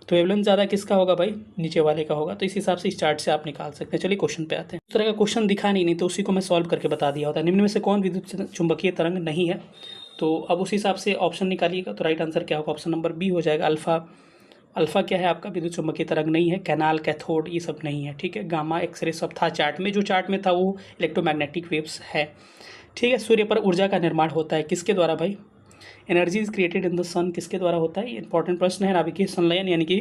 Speaker 1: तो वेवलेंथ ज़्यादा किसका होगा भाई, नीचे वाले का होगा। तो इस हिसाब से इस चार्ट से आप निकाल सकते हैं। चलिए क्वेश्चन पे आते हैं। इस तरह का क्वेश्चन दिखा नहीं तो उसी को मैं सॉल्व करके बता दिया होता है। निम्न में से कौन विद्युत चुंबकीय तरंग नहीं है, तो अब उस हिसाब से ऑप्शन निकालिएगा। तो राइट आंसर क्या होगा, ऑप्शन नंबर बी हो जाएगा, अल्फा। अल्फा क्या है आपका, विद्युत चुंबकीय तरंग नहीं है। कैनाल, कैथोड, ये सब नहीं है। ठीक है, गामा, एक्सरे सब था चार्ट में, जो चार्ट में था वो इलेक्ट्रोमैग्नेटिक वेव्स है। ठीक है, सूर्य पर ऊर्जा का निर्माण होता है किसके द्वारा भाई, energy is created in the sun किसके द्वारा होता है, ये इंपॉर्टेंट प्रश्न है। नाभिकीय संलयन यानी कि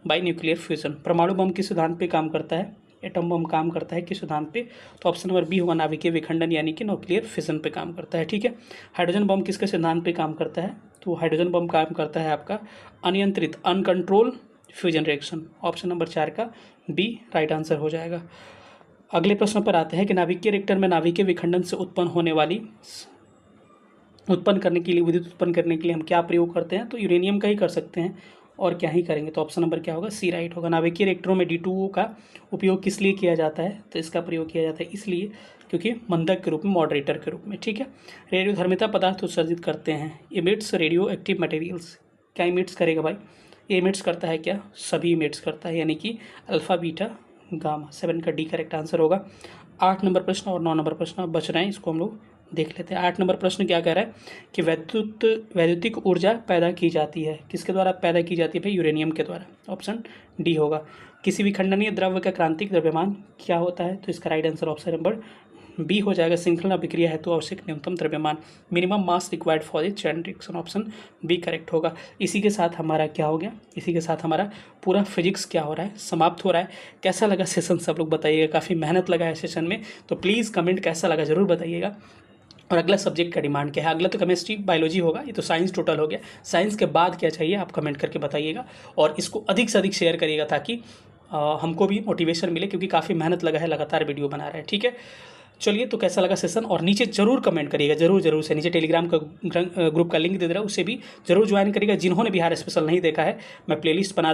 Speaker 1: बाई न्यूक्लियर फ्यूजन। परमाणु बम किस सिद्धांत पे काम करता है, एटम बम काम करता है किस सिद्धांत पे, तो ऑप्शन नंबर बी होगा, नाभिकीय विखंडन यानी कि न्यूक्लियर फिजन पे काम करता है। ठीक है, हाइड्रोजन बम किसके सिद्धांत पे काम करता है, तो हाइड्रोजन बम काम करता है आपका अनियंत्रित, uncontrol fusion reaction. Option number 4 का बी राइट आंसर हो जाएगा। अगले प्रश्न पर आते हैं कि नाभिकीय रिएक्टर में नाभिकीय विखंडन से उत्पन्न होने वाली, उत्पन्न करने के लिए, विद्युत उत्पन्न करने के लिए हम क्या प्रयोग करते हैं, तो यूरेनियम का ही कर सकते हैं, और क्या ही करेंगे। तो ऑप्शन नंबर क्या होगा, सी राइट होगा। नाभिकीय रिएक्टरों में D2O का उपयोग किस लिए किया जाता है, तो इसका प्रयोग किया जाता है इसलिए क्योंकि मंदक के रूप में, मॉडरेटर के रूप में। ठीक है, रेडियोधर्मिता पदार्थ उत्सर्जित करते हैं, इमिट्स रेडियो एक्टिव मटेरियल्स। क्या इमिट्स करेगा भाई, ये इमिट्स करता है क्या, सभी इमिट्स करता है, यानी कि अल्फा, बीटा, गामा। 7 का डी करेक्ट आंसर होगा। 8 नंबर प्रश्न और 9 नंबर प्रश्न बच रहे हैं, इसको हम लोग देख लेते हैं। 8 नंबर प्रश्न क्या कह रहा है कि वैद्युतिक ऊर्जा पैदा की जाती है, किसके द्वारा पैदा की जाती है भाई, यूरेनियम के द्वारा। ऑप्शन डी होगा। किसी भी खंडनीय द्रव्य का क्रांतिक द्रव्यमान क्या होता है, तो इसका right answer option number B हो जाएगा, श्रृंखला अभिक्रिया हेतु आवश्यक न्यूनतम द्रव्यमान, minimum mass required for the chain reaction. Option B correct होगा। इसी के साथ हमारा क्या हो गया, इसी के साथ हमारा पूरा फिजिक्स क्या हो रहा है, समाप्त हो रहा है। कैसा लगा सेशन सब लोग बताइएगा, काफ़ी मेहनत लगा है सेशन में, तो प्लीज़ कमेंट कैसा लगा ज़रूर बताइएगा। और अगला सब्जेक्ट का डिमांड क्या है, अगला तो केमिस्ट्री बायोलॉजी होगा, ये तो साइंस टोटल हो गया। साइंस के बाद क्या चाहिए आप कमेंट करके बताइएगा, और इसको अधिक से अधिक शेयर करिएगा ताकि हमको भी मोटिवेशन मिले, क्योंकि काफ़ी मेहनत लगा है, लगातार वीडियो बना रहे हैं। ठीक है, चलिए, तो कैसा लगा सेशन, और नीचे जरूर कमेंट करिएगा, जरूर से। नीचे टेलीग्राम का ग्रुप का लिंक दे दे रहा है, उससे भी जरूर ज्वाइन करिएगा। जिन्होंने बिहार स्पेशल नहीं देखा है, मैं प्लेलिस्ट बना